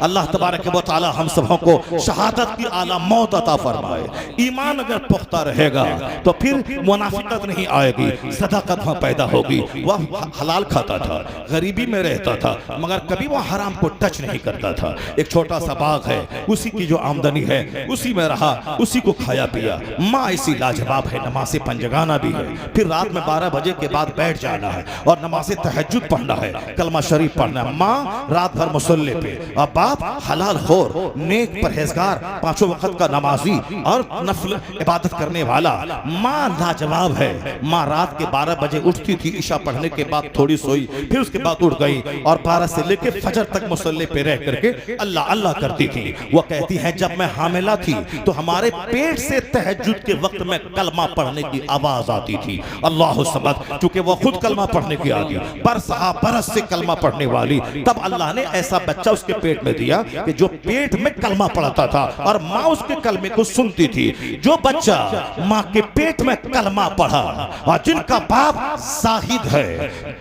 [SPEAKER 3] अल्लाह तबारक व तआला हम सबों को शहादत की आला मौत अता फरमाए। ईमान अगर पुख्ता रहेगा तो फिर मुनाफिकत नहीं आएगी, सदाकत वहाँ पैदा होगी। वह हलाल खाता था, गरीबी में रहता था, मगर कभी वह हराम को टच नहीं करता था। एक छोटा सा बाग है, उसी की जो आमदनी है उसी में रहा, उसी को खाया पिया। माँ ऐसी लाजवाब है, नमाज़े पंजगाना भी है, फिर रात में 12 बजे के बाद बैठ जाना है और नमाज़े तहज्जुद पढ़ना है, कलमा शरीफ पढ़ना है। माँ रात भर मुसल्ले पे, और बाप हलाल खोर, नेक परहेजगार, 5 वक्त का नमाजी और नफल इबादत करने वाला। माँ लाजवाब है। माँ रात के 12 बजे उठती थी, ईशा पढ़ने के बाद थोड़ी सोई, फिर उसके बाद उठ गई और 12 से लेकर फजर तक मुसल्ले पे रह करके अल्लाह अल्लाह करती थी। वो कहती है जब मैं हामिला थी तो हमारे पेट से तहज्जुद के वक्त में कलमा पढ़ने की आवाज आती थी, अल्लाह समद। चूंकि वो खुद कलमा पढ़ने की आती, बरस से कलमा पढ़ने वाली, तब अल्लाह ने ऐसा बच्चा उसके पेट में दिया कि जो पेट में कलमा पढ़ता था और माँ उसके कलमे को सुनती थी। जो बच्चा माँ के पेट में कलमा पढ़ा और जिनका बाप जाहिद है,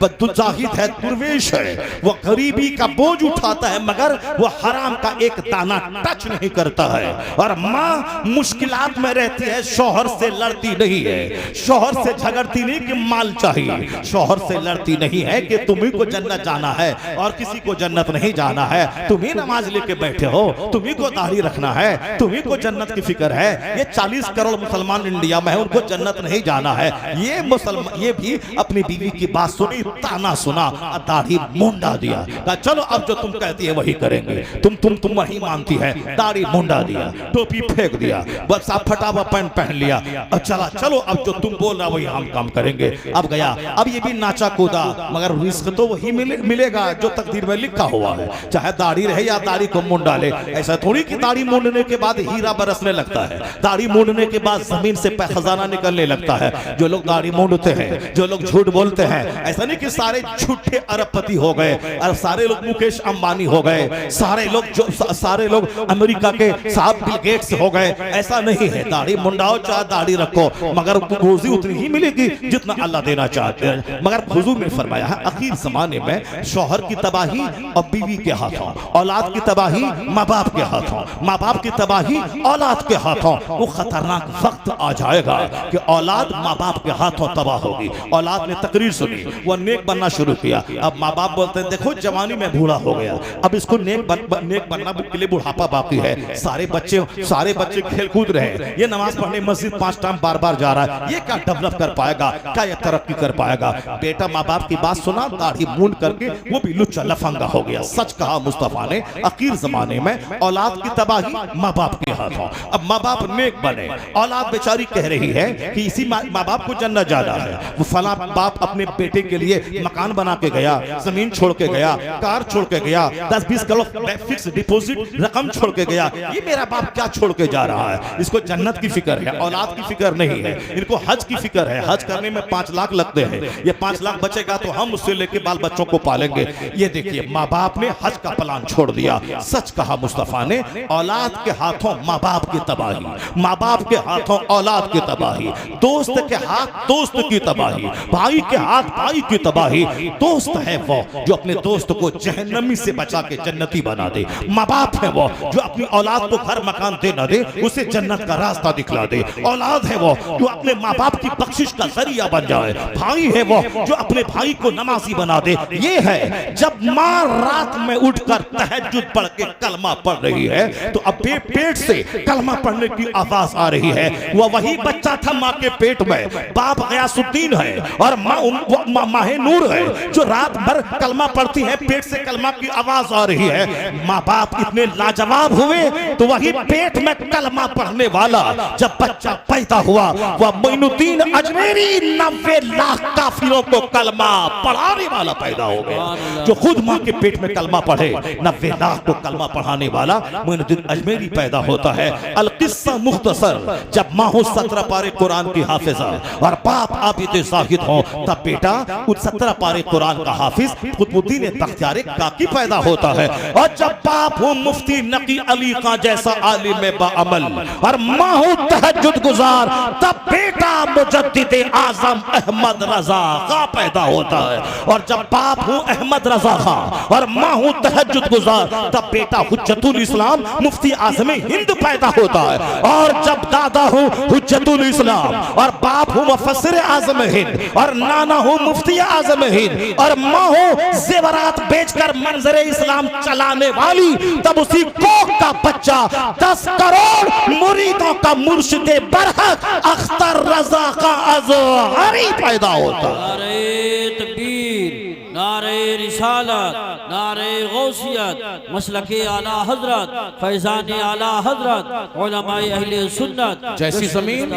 [SPEAKER 3] जाहिद है, दुर्वेश है, वो गरीबी का बोझ उठाता है मगर वो हराम का एक दाना टच नहीं करता है, और माँ मुश्किलात में रहती है, शौहर से लड़ती नहीं है, शौहर से झगड़ती नहीं कि माल चाहिए, शौहर से लड़ती नहीं है कि तुम्ही को जन्नत जाना है और किसी को जन्नत नहीं जाना है, तुम्ही नमाज लेके बैठे हो, तुम्ही को दाढ़ी रखना है, तुम्ही को जन्नत की फिक्र है। ये 40 करोड़ मुसलमान इंडिया में है, उनको जन्नत नहीं जाना है। ये मुसलमान, ये भी अपनी बीवी की बात सुनी, ताना सुना, दाढ़ी मुंडा दिया, कहा चलो अब जो तुम कहती है वही करेंगे, तुम वही मानती है, दाढ़ी मुंडा दिया, टोपी फेंक दिया, बस आप फटा हुआ पैंट पहन लिया, अब चला चलो अब जो तुम बोल रहा वही हम काम करेंगे। अब गया, अब ये भी नाचा कूदा, मगर रिस्क तो वही मिलेगा जो तकदीर में लिखा हुआ है, चाहे दाढ़ी रहे या दाढ़ी को मुंडा ले। ऐसा थोड़ी कि दाढ़ी मुंडने के बाद हीरा बरसने लगता है, दाढ़ी मुंडने के बाद जमीन से खजाना निकलने लगता है। जो लोग दाढ़ी मुंडते हैं, जो लोग झूठ बोलते हैं, ऐसा नहीं कि सारे झूठे अरबपति हो गए और सारे लोग मुकेश अंबानी हो गए, सारे लोग अमेरिका के साहब बिल गेट्स हो गए, ऐसा नहीं है। दाढ़ी मुंडाओ चाहे दाढ़ी रखो, मगर रोजी उतनी ही मिलेगी जितना अल्लाह देना चाहते हैं। मगर हुजूर ने फरमाया है आखिर जमाने में शौहर की तबाही और बीवी के हाथों, औलाद की तबाही माँ बाप के हाथों, माँ बाप की तबाही औलाद के हाथों। वो खतरनाक वक्त आ जाएगा कि औलाद माँ बाप के हाथों तबाह होगी। औलाद ने तकरीर सुनी, की, वह नेक बनना शुरू किया। अब माँ बाप बोलते हैं देखो जवानी में बूढ़ा हो गया, अब इसको नेक बनना के लिए बुढ़ापा बाकी है। सारे बच्चे खेल कूद रहे हैं, ये नमाज पढ़ने मस्जिद 5 टाइम बार जा रहा है, ये क्या डेवलप कर पाएगा, क्या ये तरक्की कर पाएगा। बेटा माँ बाप की बात सुना, दाढ़ी मूंड करके वो भी लुच्चा लफंगा हो गया। सच कहा मुस्तफा ने, अखीर जमाने में औलाद की तबाही माँ बाप के हाथों। अब माँ बाप नेक बने, औलाद बेचारी कह रही है कि इसी माँ बाप को जन्नत जाना है। वो फला बाप अपने बेटे के लिए मकान बना के गया, जमीन छोड़ के गया, कार छोड़ के गया, 10-20 करोड़ फिक्स डिपॉजिट रकम छोड़ के गया। ये मेरा बाप क्या छोड़ के जा रहा है, इसको जन्नत की फिक्र है, औलाद की फिक्र नहीं है। इनको हज की फिक्र है, हज करने में 5 लाख लगते हैं, ये 5 लाख बचेगा तो हम उससे लेके बाल बच्चों को पालेंगे। ये देखिए माँ बाप ने हज का प्लान छोड़ दिया। सच कहा मुस्तफा ने, औलाद के हाथों माँ बाप की तबाही, माँ बाप के हाथों औलाद की तबाही, दोस्त के हाथ दोस्त की तबाही, भाई के हाथ भाई की तबाही। दोस्त है वो जो अपने दोस्त को जहन्नमी से बचा के जन्नती बना दे। माँ बाप है वो जो अपनी औलाद को घर मकान दे न दे, उसे जन्नत का रास्ता दिखला दे। औलाद है वो जो अपने माँ बाप की बख्शिश का जरिया बन जाए। भाई है वो जो अपने भाई को नमाजी बना दे। ये है जब माँ रात में उठकर तहज्जुद पढ़ के कलमा पढ़ रही है तो अब पेट से कलमा पढ़ने की आवाज आ रही है। वह वही बच्चा था माँ के पेट में, बाप गयासुद्दीन है और माँ माहे नूर है जो रात भर कलमा पढ़ती है, पेट से कलमा की आवाज आ रही है। माँ बाप इतने लाजवाब हुए तो वही पेट में कलमा पढ़ने वाला जब बच्चा पैदा हुआ, वह मोइनुद्दीन अजमेरी 90 लाख काफिरों को कलमा पढ़ाने वाला पैदा हो गया। जो खुद माँ के पेट में कलमा पढ़े, 90 लाख को कलमा पढ़ाने वाला मोइनुद्दीन अजमेरी पैदा होता है। अल किस्सा मुख्तसर, जब माँ हो 17 पारे कुरान की हाफिजा और बाप आबिद जाहिद हो, तब बेटा उस 17 पारे कुरान का हाफिज कुतुबुद्दीन बख्तियार काकी पैदा होता है। और जब बाप हो मुफ्ती नकी अली का जैसा आलिम बाअमल और माँ हो तहज्जुद गुजार, तब बेटा मुजद्दिद आजम अहमद रजा का पैदा होता है। और जब बाप हो अहमद रजा खां और माँ हो तहज्जुद गुजार, तब बेटा हुज्जतुल इस्लाम मुफ्ती आजम हिंद पैदा होता है। और जब दादा हो हुज्जतुल इस्लाम और बाप हो मुफस्सिर आजम हिंद और नाना हो मुफ्ती आजम हिंद और माँ हो जेवरात बेचकर मंजर इस्लाम चलाने वाली, तब उसी कोख का बच्चा 10 करोड़ मुरीदों का मुर्शिद बरहक अख्तर रजा का अज़हरी पैदा होता।
[SPEAKER 2] नारे तकबीर, नारे रिसालत, नारे गौसियत, मसलके आला हजरत, फैजान आला हजरत, उलमाए अहले सुन्नत।
[SPEAKER 3] जैसी जमीन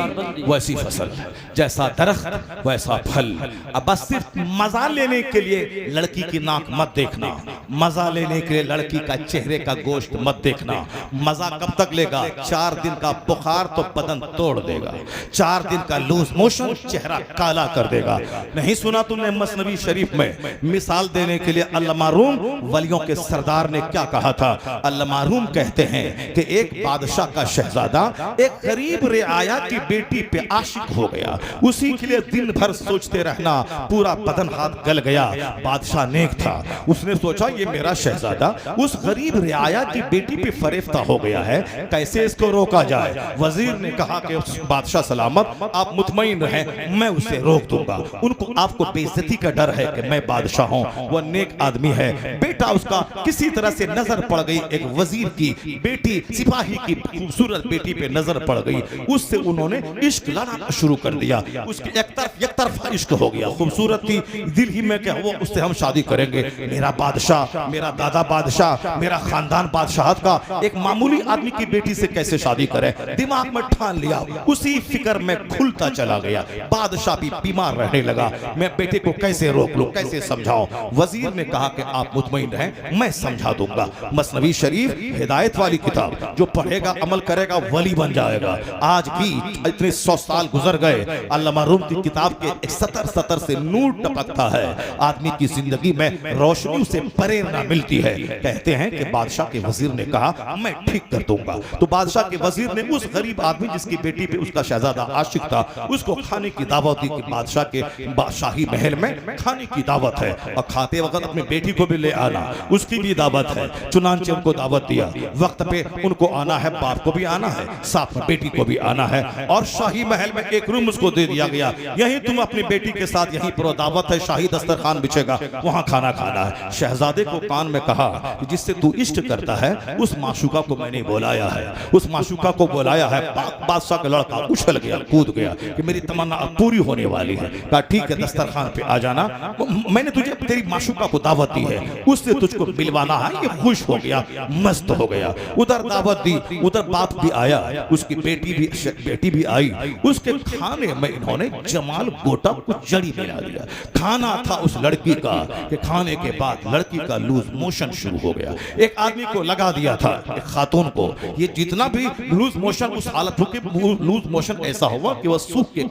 [SPEAKER 3] वैसी फसल, जैसा दरख्त वैसा फल। अब बस सिर्फ मजा लेने के लिए लड़की की नाक मत देखना, मजा लेने के लिए लड़की का चेहरे का गोश्त मत देखना। मजा कब तक लेगा? 4 दिन का बुखार तो बदन तोड़ देगा, 4 दिन का लूज मोशन चेहरा काला कर देगा। नहीं सुना तुमने मसनवी शरीफ में मिसाल देने के लिए अल्लामा रूम वलियों के सरदार ने क्या कहा था? अल्लामा रूम कहते हैं कि एक बादशाह का शहजादा एक गरीब रियाया की बेटी पे आशिक हो गया, उसी के लिए दिन भर सोचते रहना, पूरा बदन हाथ गल गया। बादशाह नेक था, उसने सोचा ये मेरा शहजादा उस गरीब रियाया की बेटी पे फरेफ्ता हो गया है, कैसे इसको रोका जाए? वजीर ने कहा कि बादशाह सलामत, आप मुतमईन रहें, मैं उसे रोक दूंगा। उनको आपको बेइज्जती का डर है कि मैं बादशाह हूं, वह नेक आदमी है। बेटा उसका किसी तरह से नजर पड़ गई, एक वजीर की बेटी, सिपाही की खूबसूरत बेटी पे नजर पड़ गई, उससे उन्होंने इश्क लड़ाना शुरू कर दिया। उसकी एक तरफा इश्क हो गया, खूबसूरत थी, दिल ही में क्या वो उससे हम शादी करेंगे। मेरा बादशाह, मेरा दादा बादशाह, मेरा खानदान बादशाहत का एक मामूली आदमी की बेटी से कैसे शादी करे? दिमाग में ठान लिया, उसी फिक्र में खुलता चला गया। बादशाह भी बीमार रहने लगा, मैं बेटे को कैसे रोक लूं, कैसे समझाऊं? वजीर ने कहा कि आप मुतमईन रहें, मैं समझा दूंगा। मसनवी शरीफ हिदायत वाली किताब, जो पढ़ेगा अमल करेगा वली बन जाएगा। आज भी इतने 100 साल गुजर गए, अल्लामा रूम की किताब के 70 से नूर टपकता है, आदमी की जिंदगी में रोशनी से प्रेरणा मिलती है। कहते हैं कि बादशाह के वजीर ने कहा मैं ठीक कर दूंगा। तो बादशाह के वजीर ने उस गरीब आदमी जिसकी बेटी पे उसका शहजादा आशिक था, उसको खाने की दावत दी कि बादशाह के शाही महल में खाने की दावत है। और खाते वक्त अपनी बेटी को भी ले आना, उसकी भी दावत है। चुनांचे उनको दावत दिया, वक्त पे उनको आना है, बाप को भी आना है, साथ में बेटी को भी आना है। और शाही महल में एक रूम उसको दे दिया गया, यहीं तुम अपनी बेटी के साथ, यहीं पर दावत है, शाही दस्तरखान बिछेगा, वहां खाना खाना है। शहजादे को कान में कहा कि जिससे तू इश्क करता है उस माशूका को मैंने बुलाया है, उस माशूका को बुलाया है। बादशाह का लड़का उछल गया, कूद गया कि मेरी तमन्ना अब पूरी होने वाली है। कहा ठीक है, दस्तरखान पे आ जाना, मैंने तुझे तेरी माशूका को दावत दी है, उससे तुझको मिलवाना है। ये खुश हो गया, मस्त हो गया। उधर दावत दी, उधर बाप भी आया, उसकी बेटी भी आई। उसके खाने में इन्होंने जमाल गोटा कुछ जड़ी मिला दिया। खाना था उस लड़की का कि खाने के बाद लड़की का लूज मोशन शुरू हो गया। एक आदमी को लगा दिया था, एक खातून को, ये जितना भी लूज मोशन, उस हालत के लूज मोशन ऐसा हुआ कि वह सूख के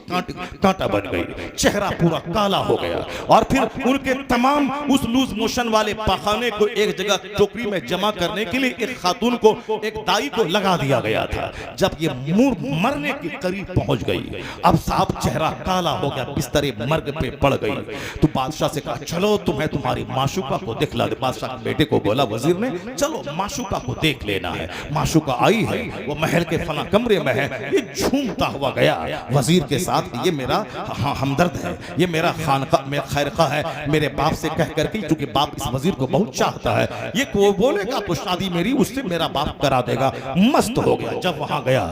[SPEAKER 3] कांटा बन गई, चेहरा पूरा काला हो गया। और फिर उनके तमाम उस लूज मोशन वाले पाखाने को एक जगह टोकरी में जमा करने के लिए एक खातून को, एक दाई को लगा दिया गया था। जब ये मरने के करीब पहुंच गई, अब साहब चेहरा काला हो गया, बिस्तरे मर्ग पे पड़ गई, तो बादशाह से कहा चलो तुम्हें तुम्हारी माशूका को दिखला दे। बादशाह के बेटे को बोला वजीर ने, चलो माशूका को देख लेना है। माशूका आई है, वो महल के फला कमरे में है, ये झूमता हुआ गया वजीर के साथ, ये मेरा हमदर्द है, ये मेरा खैरखा है, मेरे बाप से कह करके, क्योंकि बाप इस वजीर को बहुत चाहता है, ये को बोलेगा तो शादी मेरी उससे मेरा बाप करा देगा। मस्त हो गया। जब वहां गया,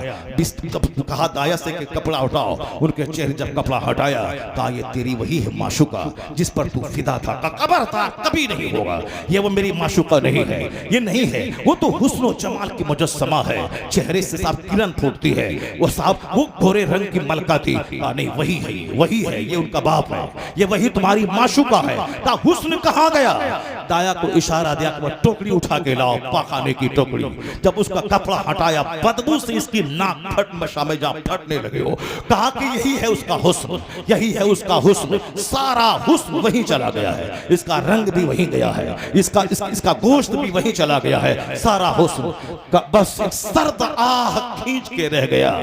[SPEAKER 3] कहा दाया से कि कपड़ा उठाओ, उनके चेहरे जब कपड़ा हटाया, कहा ये तेरी वही है माशूका जिस पर तू फिदा था, कबर था, कभी नहीं होगा, ये वो मेरी माशूका नहीं है, ये नहीं है, वो तो हुस्न जमाल की मुजस्समा है, चेहरे से साफ किरण फूटती है, वो साहब वो गोरे रंग की मलका थी। नहीं वही है, वही है, ये उनका बाप है, ये वही तुम्हारी माशूका है। का हुस्न कहाँ गया? दाया को इशारा दिया कि टोकरी उठा के लाओ, पाखाने की टोकरी। जब उसका कपड़ा हटाया, बदबू से इसकी नाक में जा फटने लगे हो। कहा कि यही है उसका हुस्न, यही है उसका हुस्न, सारा हुस्न वहीं चला गया है, इसका रंग भी वहीं गया है, इसका गोश्त भी वहीं चला गया है, सारा हुस्न का बस एक सर्द आह खींच के रह गया।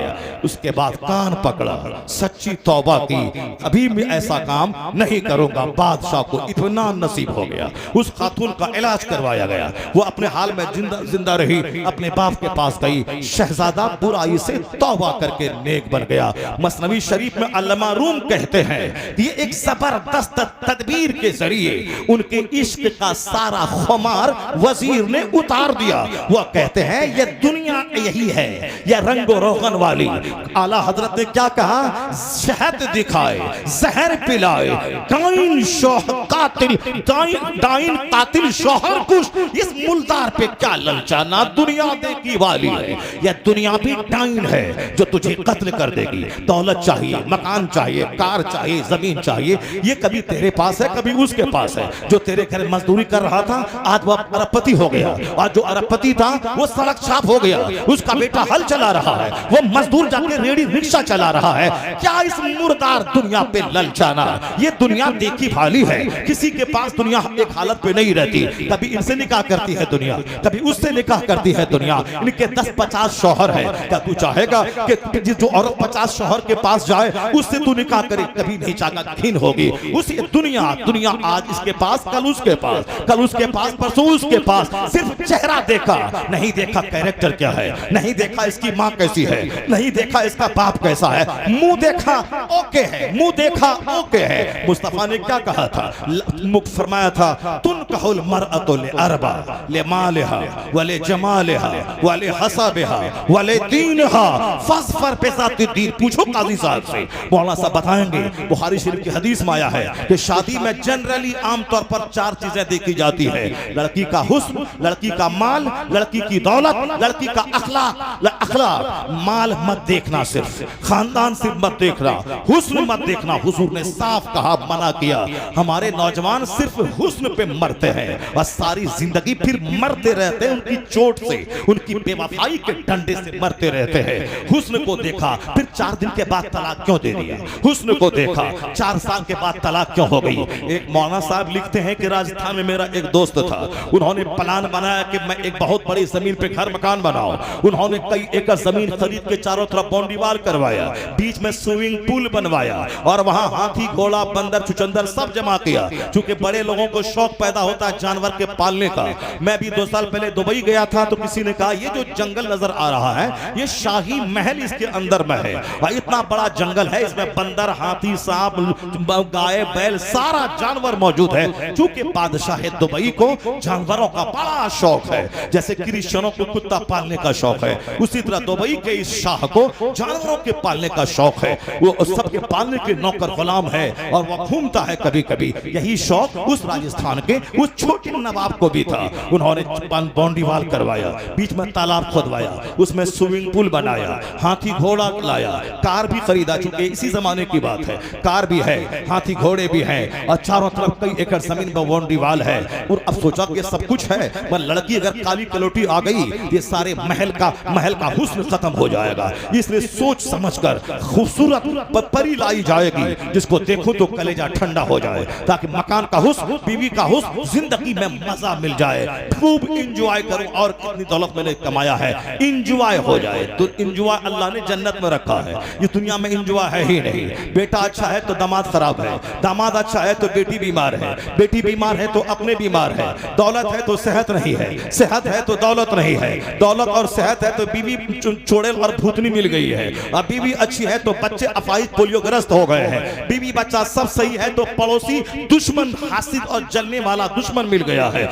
[SPEAKER 3] उसके बाद कान पकड़ा, सच्ची तौबा की, अभी मैं ऐसा काम नहीं करूंगा। बादशाह को इत्मीनान नसीब हो गया, उस खातून का इलाज करवाया गया, वो अपने हाल में जिंदा रही, अपने बाप के पास गई। शहजादा बुराई से तौबा करके नेक बन गया। मसनवी शरीफ में अल्लामा रूम कहते हैं ये एक जबरदस्त तदबीर के जरिए उनके इश्क का सारा खुमार वजीर ने उतार दिया। वह कहते हैं ये दुनिया यही है, यह रंगो रोगन वाली। आला हजरत ने क्या कहा? शहद दिखाए, जहर पिलाए, डाइन कातिल शोहर कुश, इस मुल्तार पे क्या ललचाना, दुनिया देखी वाली है। यह दुनिया भी डाइन है जो तुझे कत्ल कर देगी। दौलत चाहिए, मकान चाहिए, कार चाहिए, जमीन चाहिए, ये कभी तेरे पास है, कभी उसके पास है। जो तेरे घर मजदूरी कर रहा था, आज वह अरबपति हो गया, और जो अरबपति था वो सड़क छाप हो गया, उसका बेटा हल चला रहा है, वो मजदूर जाके रेडी रिक्शा चला रहा है। क्या इस मुर्दार दुनिया पे ललचाना? ये दुनिया देखी भाली है, किसी के पास दुनिया एक हालत पे नहीं रहती। कभी इनसे निकाह करती है दुनिया, कभी उससे निकाह करती है दुनिया। इनके 10-50 शौहर है। क्या तू चाहेगा कि जो औरत 50 शौहर के पास जाए उससे तू निकाह करे? कभी नहीं चाहेगा, घिन होगी। उसी दुनिया आज इसके पास, कल उसके पास, कल उसके पास, परसों उसके पास। सिर्फ चेहरा देखा, नहीं देखा कैरेक्टर क्या है, नहीं देखा इसकी माँ कैसी है, नहीं देखा इसका बाप कैसा है। मुंह देखा ओके है, मुंह देखा ओके है। मुस्तफा ने क्या कहा था? मुख फरमाया था, तुन कहल मरअतु ले अरबा ले मालिहा वले जमालिहा वले हसबिहा वले दीनहा फस्फर बिज़ाति दीन। पूछो काजी साहब से, मौलाना साहब बताएंगे। बुखारी शरीफ की हदीस में आया है कि शादी में जनरली आमतौर पर 4 चीजें देखी जाती है: लड़की का हुस्न, लड़की का माल, लड़की की दौलत, लड़की का अखलाक। माल मत देखना, सिर्फ खानदान सिर्फ मत देखना, हुस्न मत देखना। हुजूर ने साफ कहा, मना किया। हमारे नौजवान सिर्फ हुस्न पे मरते करते हैं और सारी जिंदगी फिर मरते रहते हैं उनकी चोट से, उनकी बेवफाई के डंडे से मरते रहते हैं। हुस्न को देखा फिर 4 दिन के बाद तलाक क्यों दे दिया, हुस्न को देखा 4 साल के बाद तलाक क्यों हो गई। एक मौलाना साहब लिखते हैं कि राजस्थान में मेरा एक दोस्त था, उन्होंने प्लान बनाया कि मैं एक बहुत बड़ी जमीन पे घर मकान बनाऊं। उन्होंने कई एकड़ जमीन खरीद के चारों तरफ बाउंड्री वॉल करवाया, बीच में स्विमिंग पूल बनवाया और वहां हाथी घोड़ा बंदर चुचंदर सब जमा किया। क्योंकि बड़े लोगों को शौक पैदा होता है जानवर के पालने का। मैं भी 2 साल पहले दुबई गया था तो किसी ने कहा ये जो जंगल नजर आ रहा है ये शाही महल इसके अंदर में है, भाई इतना बड़ा जंगल है, इसमें बंदर हाथी सांप गाय बैल सारा जानवर मौजूद है। क्योंकि बादशाह दुबई को जानवरों का बड़ा शौक है, जैसे क्रिश्चियनों को कुत्ता पालने का शौक है, उसी तरह दुबई के इस शाह को जानवरों के पालने का शौक है। वो सबके पालने के नौकर गुलाम है और वो घूमता है कभी कभी। यही शौक उस राजस्थान के उस छोटे नवाब को भी था। उन्होंने बाउंड्री वॉल करवाया, बीच में तालाब खोदवाया, उसमें स्विमिंग पूल बनाया, हाथी घोड़ा लाया, कार भी खरीदा। चूंकि इसी जमाने की बात है, कार भी है, हाथी घोड़े भी हैं और चारों तरफ कई एकड़ जमीन में बाउंड्री वॉल है। और अब सोचा कि सब कुछ है पर लड़की अगर काली कलोटी आ गई ये सारे महल का हुस्न खत्म हो जाएगा। इसलिए सोच समझकर खूबसूरत परी लाई जाएगी जिसको देखो तो कलेजा ठंडा हो जाए, ताकि मकान का हुस्न, बीवी का हुस्न, जिंदगी में मजा मिल जाए, खूब इंजॉय करो। और कितनी दौलत मैंने कमाया है, इंजॉय हो जाए। तो इंजॉय अल्लाह ने जन्नत में रखा है, ये दुनिया में इंजॉय है ही नहीं। बेटा अच्छा है तो दामाद खराब है, दामाद अच्छा है तो बेटी बीमार है, बेटी बीमार है तो अपने बीमार है, दौलत है तो सेहत नहीं है, सेहत है तो दौलत नहीं है, दौलत और सेहत है तो बीवी चोड़ेल और भूतनी मिल गई है, और बीवी अच्छी है तो बच्चे अफाइज पोलियोग्रस्त हो गए हैं, बीवी बच्चा सब सही है तो पड़ोसी दुश्मन हासिद और जलने वाला दुश्मन मिल गया है,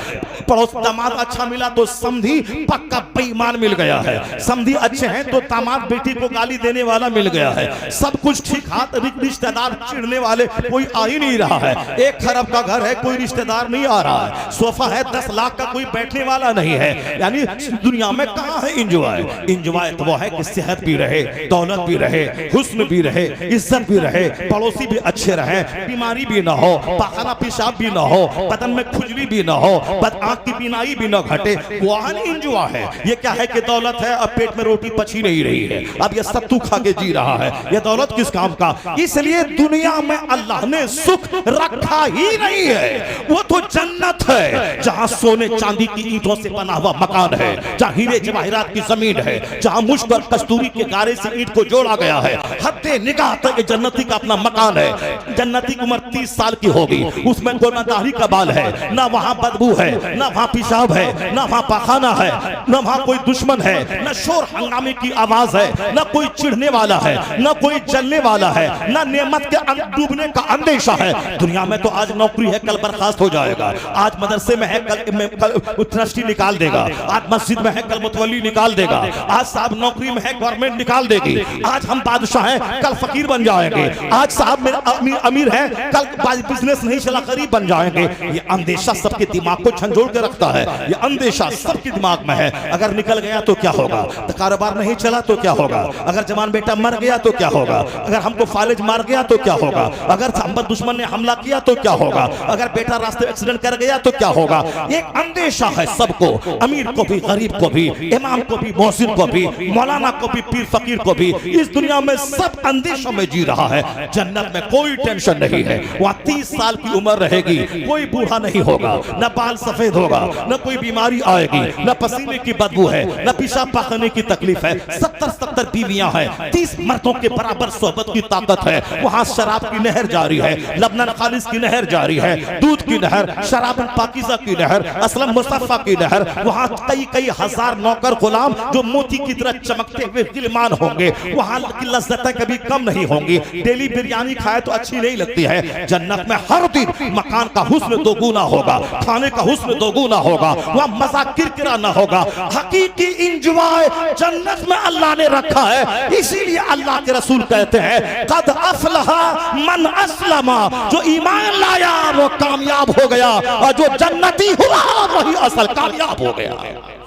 [SPEAKER 3] पड़ोस दामाद अच्छा मिला तो समधी पक्का बेईमान मिल गया है, समधी अच्छे हैं तो दामाद बेटी को गाली देने वाला मिल गया है, सब कुछ ठीक हाथ, रिश्तेदार चिढ़ने वाले कोई आ ही नहीं रहा है। 1 खरब का घर है कोई रिश्तेदार नहीं आ रहा है, सोफा है 10 लाख का कोई बैठने वाला नहीं है। यानी दुनिया में कहाँ है इंजॉय? इंजॉय तो वो है कि सेहत भी रहे, दौलत भी रहे, हुस्न भी रहे, इज्जत भी रहे, पड़ोसी भी अच्छे रहे, बीमारी भी ना हो, पाखाना पेशाब भी ना हो, बदन में खुजली भी ना हो, आंख की बीनाई भी ना घटे, वहां इंजॉय है। ये क्या है कि दौलत है अब पेट में रोटी पची नहीं रही है, अब ये सत्तू खा के जी रहा है, ये दौलत किस काम का? इसलिए दुनिया में अल्लाह ने सुख रखा ही नहीं है। वो तो जन्नत है जहां सोने चांदी की ईंटों से बना हुआ मकान है, जहां हीरे जवाहरात की जमीन है, जहां मुश्क और कस्तूरी के गारे से ईंट को जोड़ा गया है। हद्दे निगाह तक जन्नती का अपना मकान है। जन्नती की उम्र 30 साल की होगी, उसमें कोई ना दाढ़ी का बाल है, ना वहां बदबू है, ना वहां पेशाब है, ना वहां पाखाना है, ना वहां कोई दुश्मन है, ना शोर हंगामे की आवाज है, ना कोई चिढ़ने वाला है, ना कोई जलने वाला है, ना नेमत के डूबने का अंदेशा है। दुनिया में तो आज नौकरी है कल बर्खास्त हो जाएगा, आज मदरसे में है कल ट्रस्टी निकाल देगा, आज मस्जिद में है कल मुतवल्ली निकाल देगा, आज साहब नौकरी में है गवर्नमेंट निकाल देगी, आज हम बादशाह हैं कल फकीर बन जाएंगे, आज साहब मेरा अमीर है कल बिजनेस नहीं चला गरीब बन जाएंगे। ये अंदेशा सबके दिमाग को झंझोड़ के रखता है, ये अंदेशा सबके दिमाग में है। अगर निकल गया तो क्या होगा, तो कारोबार नहीं चला तो क्या होगा, अगर जवान बेटा मर गया तो क्या होगा, अगर हमको फालिज मार गया तो क्या होगा, अगर दुश्मन ने हमला किया तो क्या होगा, अगर बेटा रास्ते एक्सीडेंट कर गया तो क्या होगा। एक अंदेशा है सबको, अमीर को भी, गरीब को भी, इमाम को भी, मोहसिन को भी, मौलाना को भी, पीर फकीर को भी। इस दुनिया में सब अंदेशों में जी रहा है। जन्नत में कोई टेंशन नहीं है, वहां 30 साल की उम्र रहेगी, कोई बूढ़ा नहीं होगा, न बाल सफेद होगा, न कोई बीमारी आएगी, न पसीने की बदबू है, न पेशाब पाखने की तकलीफ है। 70 बीवियां हैं, 30 मर्दों के बराबर सोहबत की ताकत है। वहां शराब की नहर जारी है, लबनन खालिस की नहर जारी है, दूध की नहर, शराबन पाकीज़ा की नहर, असलम मुस्तफा की नहर। वहां कई हजार नौकर गुलाम जो मोती की तरह चमकते हुए गिलमान होंगे। वहां की लज्जतें कभी कम नहीं होंगी। डेली बिरयानी खाए तो अच्छी नहीं लगती है, जन्नत में हर दिन मकान का हुस्न दोगुना होगा, खाने का हुस्न दोगुना होगा, वहां मजा किरकिरा ना होगा। हकीकी इंजॉय जन्नत में अल्लाह ने रखा है। इसीलिए अल्लाह के रसूल कहते हैं कद अफलहा मन अस्लमा, जो ईमान लाया वो कामयाब हो गया, और जो जन्नती हुआ वही असल कामयाब हो गया।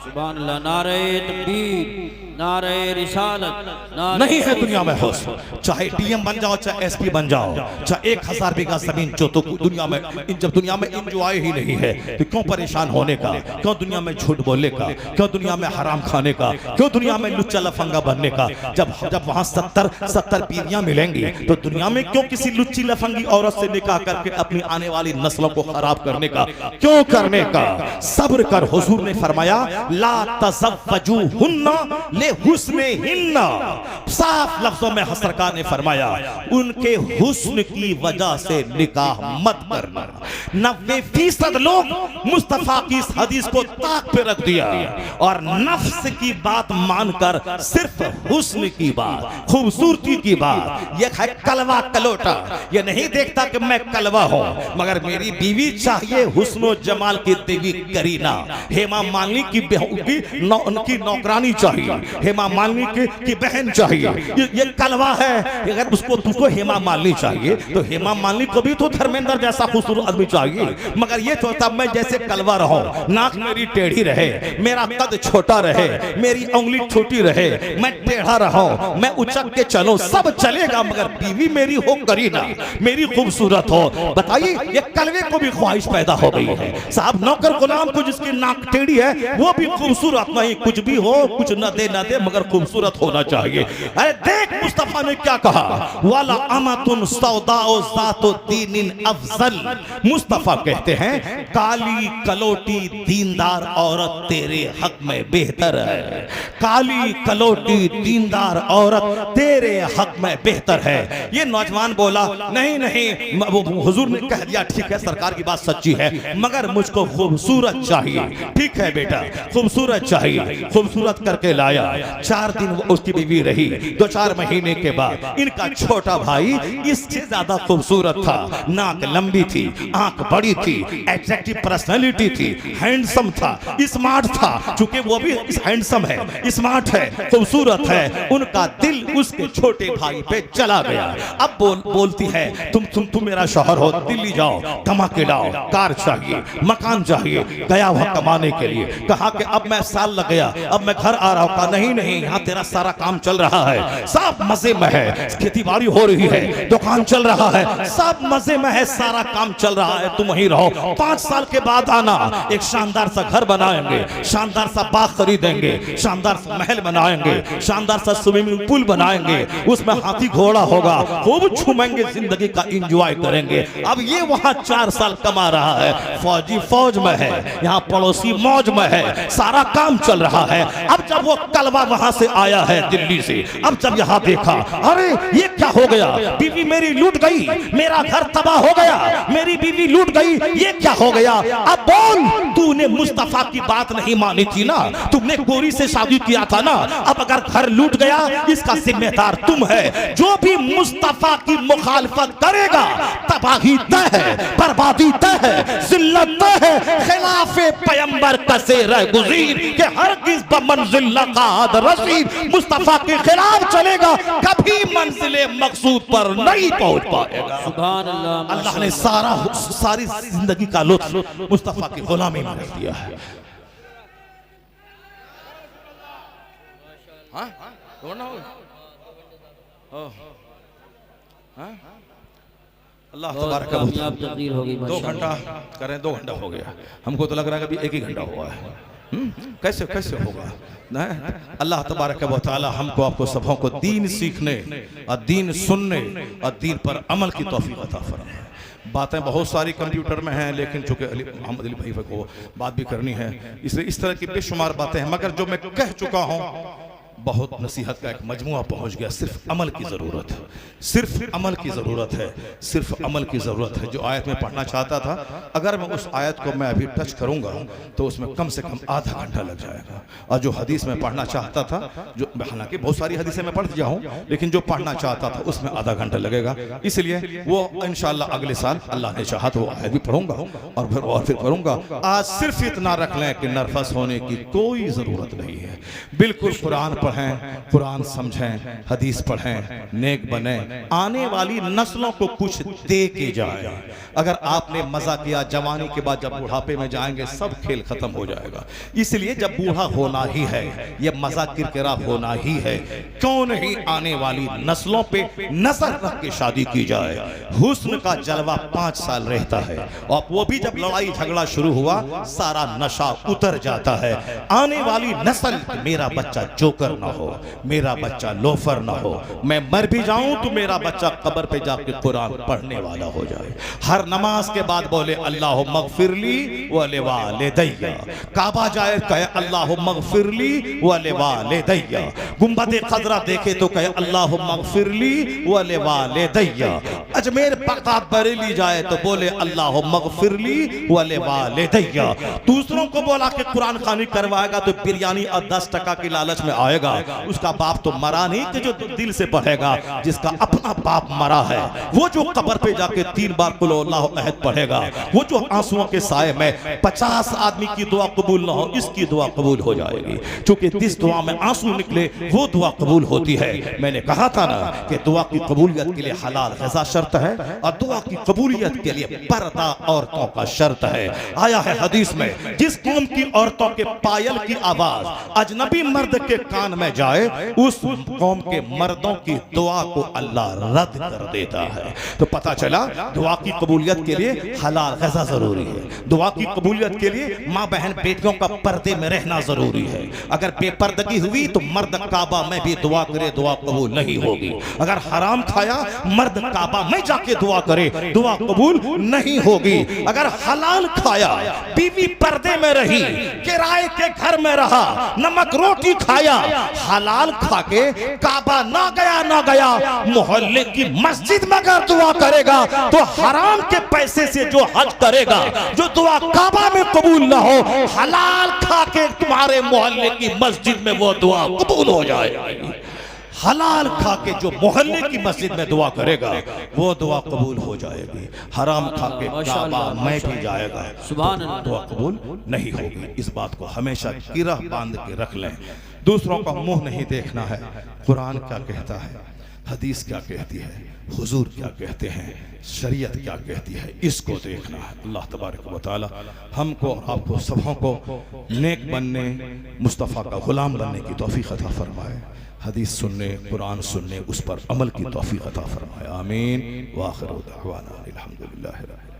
[SPEAKER 2] सुभान अल्लाह। नारे तकबीर, नारे रिसालत,
[SPEAKER 3] नहीं है दुनिया में हुस्न। चाहे डीएम बन जाओ, चाहे एसपी बन जाओ, चाहे 1000 बीघा जमीन जो तो दुनिया में, जब दुनिया में एंजॉय ही नहीं है तो क्यों परेशान होने का, क्यों दुनिया में झूठ बोलने का, क्यों दुनिया में हराम खाने का, क्यों दुनिया में लुच्चा लफंगा बनने का। जब वहां 70 बीवियां मिलेंगी तो दुनिया में क्यों किसी लुच्ची लफंगी औरत से निकाह करके अपनी आने वाली नस्लों को खराब करने का, क्यों करने का। सब्र कर, हुजूर ने फरमाया ला तज़व्वजुहुन्ना ले हुस्निहिन्ना। साफ लफ्जों में सरकार ने फरमाया उनके हुस्न की वजह से निकाह मत करना। 90% लोग मुस्तफा की इस हदीस को ताक पे रख दिया और नफ्स की बात मानकर सिर्फ हुस्न की बात, खूबसूरती की बात, यह है कलवा कलोटा। यह नहीं देखता कि मैं कलवा हूं, मगर मेरी बीवी चाहिए हुस्न जमाल की देवी करीना। हेमा मालिनी उनकी नौकरानी चाहिए, हेमा मालिनी की बहन चाहिए। ये कलवा है। अगर उसको तुझको हेमा मालिनी चाहिए तो हेमा मालिनी को भी तो धर्मेंद्र जैसा खूबसूरत आदमी चाहिए। मगर ये चाहता मैं जैसे कलवा रहूं, नाक मेरी टेढ़ी रहे, मेरा कद छोटा रहे, मेरी उंगली छोटी रहे, मैं टेढ़ा रहूं, मैं उचक के चलूं, सब चलेगा, मगर बीवी मेरी हो करीना, मेरी खूबसूरत हो। बताइए ये कलवे को भी ख्वाहिश पैदा हो गई है। साहब नौकर गुलाम को जिसकी नाक टेढ़ी है वो भी खूबसूरत नहीं, कुछ भी हो, कुछ न दे मगर खूबसूरत होना चाहिए। अरे देख मुस्तफा ने क्या कहा, वाला अमतुन सौदाओ ज़ातो दीनिन अफजल। मुस्तफा कहते हैं काली कलोटी दीनदार औरत तेरे हक में बेहतर है। काली कलोटी दीनदार औरत तेरे हक में बेहतर है। ये नौजवान बोला नहीं नहीं, हुजूर ने कह दिया ठीक है, सरकार की बात सच्ची है, मगर मुझको खूबसूरत चाहिए। ठीक है बेटा, खूबसूरत चाहिए, खूबसूरत करके लाया। 4 दिन उसकी बीवी रही। 2-4 महीने के बाद इनका छोटा भाई इससे ज्यादा खूबसूरत था। नाक लंबी थी, आंख बड़ी थी, एट्रैक्टिव पर्सनालिटी थी, हैंडसम था, स्मार्ट था। चूंकि वो भी हैंडसम है, स्मार्ट है, खूबसूरत है, उनका दिल उसके छोटे भाई पे चला गया। अब बोलती है तुम मेरा शौहर हो, दिल्ली जाओ, धमाके लाओ, कार चाहिए, मकान चाहिए। गया वहां कमाने के लिए, कहा कि अब मैं साल लग गया, अब मैं घर आ रहा हूं। कहा नहीं, यहाँ तेरा सारा काम चल रहा है, सब मजे में है, खेती बाड़ी हो रही है, दुकान चल रहा है, सब मजे में है, सारा काम चल रहा है, तुम वहीं रहो। 5 साल के बाद आना, एक शानदार सा घर बनाएंगे, शानदार सा बाग खरीदेंगे, शानदार सा महल बनाएंगे, शानदार सा स्विमिंग पूल बनाएंगे, उसमें हाथी घोड़ा होगा, खूब झूमेंगे, जिंदगी का एंजॉय करेंगे। अब ये वहां 4 साल कमा रहा है, फौजी फौज में है, यहाँ पड़ोसी मौज में है, सारा काम चल रहा है। अब जब वो कलवा वहां से आया है दिल्ली से, अब जब यहाँ देखा, अरे ये क्या हो गया, बीवी मेरी लूट गई, मेरा घर तबाह हो गया, मेरी बीवी लूट गई, ये क्या हो गया। अब बोल, तूने मुस्तफा की बात नहीं मानी थी ना, तुमने गोरी से शादी किया था ना, अब अगर घर लूट गया इसका जिम्मेदार तुम है। जो भी मुस्तफा की मुखालफत करेगा तबाही तय है, बर्बादी तय है, जिल्लत तय है। खिलाफे पैगंबर कसे रह गुज़ीर के हरगिज़ बमंज़िल लक़ाद रसीद। मुस्तफा के खिलाफ चलेगा कभी मंजिले मकसूद पर नहीं पहुंच पाएगा।
[SPEAKER 2] सुभान अल्लाह।
[SPEAKER 3] अल्लाह ने सारी जिंदगी का लुत्फ मुस्तफा की गुलामी में रख दिया है। अल्लाह तबारक व तआला
[SPEAKER 2] तकदीर हो गई।
[SPEAKER 3] 2 घंटा करें, 2 घंटा हो गया, हमको तो लग रहा है कि 1 ही घंटा हुआ है। कैसे होगा ना। अल्लाह तबारक व तआला हमको आपको सबों को दीन सीखने और दीन सुनने और दीन पर अमल की तौफीक अता फरमाए। बातें बहुत सारी कंप्यूटर में हैं, लेकिन चूंकि मोहम्मद अली भाई को बात भी करनी है, इसलिए इस तरह की बेशुमार बातें हैं, मगर जो मैं कह चुका हूं बहुत नसीहत का एक मजमुआ पहुंच गया। सिर्फ अमल की ज़रूरत है, सिर्फ अमल की ज़रूरत है, सिर्फ अमल की ज़रूरत है। जो आयत में पढ़ना चाहता था, अगर मैं उस आयत को मैं अभी टच करूंगा तो उसमें कम से कम आधा घंटा लग जाएगा। और जो हदीस में पढ़ना चाहता था, जो हालांकि बहुत सारी हदीसें मैं पढ़ दिया हूँ, लेकिन जो पढ़ना चाहता था उसमें आधा घंटा लगेगा। इसलिए वो इंशाअल्लाह अगले साल अल्लाह ने चाहा तो वो आयत भी पढ़ूंगा और फिर पढ़ूंगा। आज सिर्फ इतना रख लें कि नर्वस होने की कोई ज़रूरत नहीं है। बिल्कुल कुरान पढ़ें, कुरान समझें, हदीस पढ़ें, नेक बने, आने वाली नस्लों को कुछ दे के जाए। अगर आपने मजा किया जवानी के बाद जब बुढ़ापे में जाएंगे सब खेल खत्म हो जाएगा। इसलिए जब बूढ़ा होना ही है, ये मजा किरकिरा होना ही है, क्यों नहीं आने वाली नस्लों पे नजर रख के शादी की जाए। हुस्न का जलवा 5 साल रहता है और वो भी जब लड़ाई झगड़ा शुरू हुआ सारा नशा उतर जाता है। आने वाली नस्ल, मेरा बच्चा जोकर ना हो, मेरा बच्चा लोफर ना हो, मैं मर भी जाऊं तो मेरा बच्चा कब्र पे जाके कुरान पढ़ने वाला हो जाए। हर नमाज के बाद बोले अल्लाह मगफिरली व लिवालिदैया। काबा जाए कहे अल्लाह मगफिरली व लिवालिदैया। गुंबद खजरा देखे तो कहे अल्लाह मगफिरली व लिवालिदैया। अजमेर बगदाद बरेली जाए तो बोले अल्लाह मगफिरली व लिवालिदैया। दूसरों को बोला कि कुरान खानी करवाएगा तो बिरयानी और 10 टका की लालच में आएगा। उसका बाप तो मरा नहीं कि जो दिल से पढ़ेगा। जिसका अपना बाप मरा है वो जो कब्र पे जाके 3 बार कुल अल्लाहु अहद पढ़ेगा, वो जो आंसुओं के साए में 50 आदमी की दुआ कबूल ना हो, इसकी दुआ कबूल हो जाएगी। क्योंकि जिस दुआ में आंसू निकले वो दुआ कबूल होती है। मैंने कहा था ना कि दुआ की कबूलियत के लिए हलाल ग़िज़ा शर्त है और दुआ की कबूलियत के लिए पर्दा औरतों का शर्त है। आया है हदीस में, जिस कौम की औरतों के पायल की आवाज अजनबी मर्द के कान में जाए उस कौम के मर्दों की दुआ को अल्लाह रद्द कर देता है। तो पता चला दुआ की कबूलियत के लिए हलाल ग़िज़ा जरूरी है। दुआ की कबूलियत के लिए माँ बहन बेटियों का पर्दे में रहना जरूरी है। अगर बेपर्दगी हुई तो मर्द काबा में भी दुआ करे, दुआ कबूल नहीं होगी। अगर हराम खाया मर्द काबा में जाके दुआ करे, दुआ कबूल नहीं होगी। अगर हलाल खाया, बीवी पर्दे में रही, किराए के घर में रहा, नमक रोटी खाया, हलाल खा के काबा ना गया मोहल्ले की मस्जिद में अगर दुआ करेगा तो हराम के पैसे से जो हज करेगा, जो दुआ काबा में कबूल ना हो, हलाल खा के तुम्हारे मोहल्ले की मस्जिद में वो दुआ कबूल हो जाएगी। हलाल खा के जो मोहल्ले की मस्जिद में दुआ करेगा वो दुआ कबूल हो जाएगी। हराम खा के काबा में भी जाएगा तो दुआ कबूल नहीं होगी। इस बात को हमेशा गिरह बांध के रख लें। दूसरों का मुंह नहीं देखना है। कुरान क्या कहता है, हदीस क्या कहती है, हुजूर क्या कहते हैं, शरीयत क्या कहती है, इसको देखना है। अल्लाह तबारक व तआला हमको और आपको सबों को नेक बनने, मुस्तफ़ा का गुलाम बनने की तौफीक अता फरमाए। हदीस सुनने, कुरान सुनने, उस पर अमल की तौफीक अता फरमाए। आमीन। व आखिरु दअवाना अल्हम्दुलिल्लाहि रब्बिल आलमीन।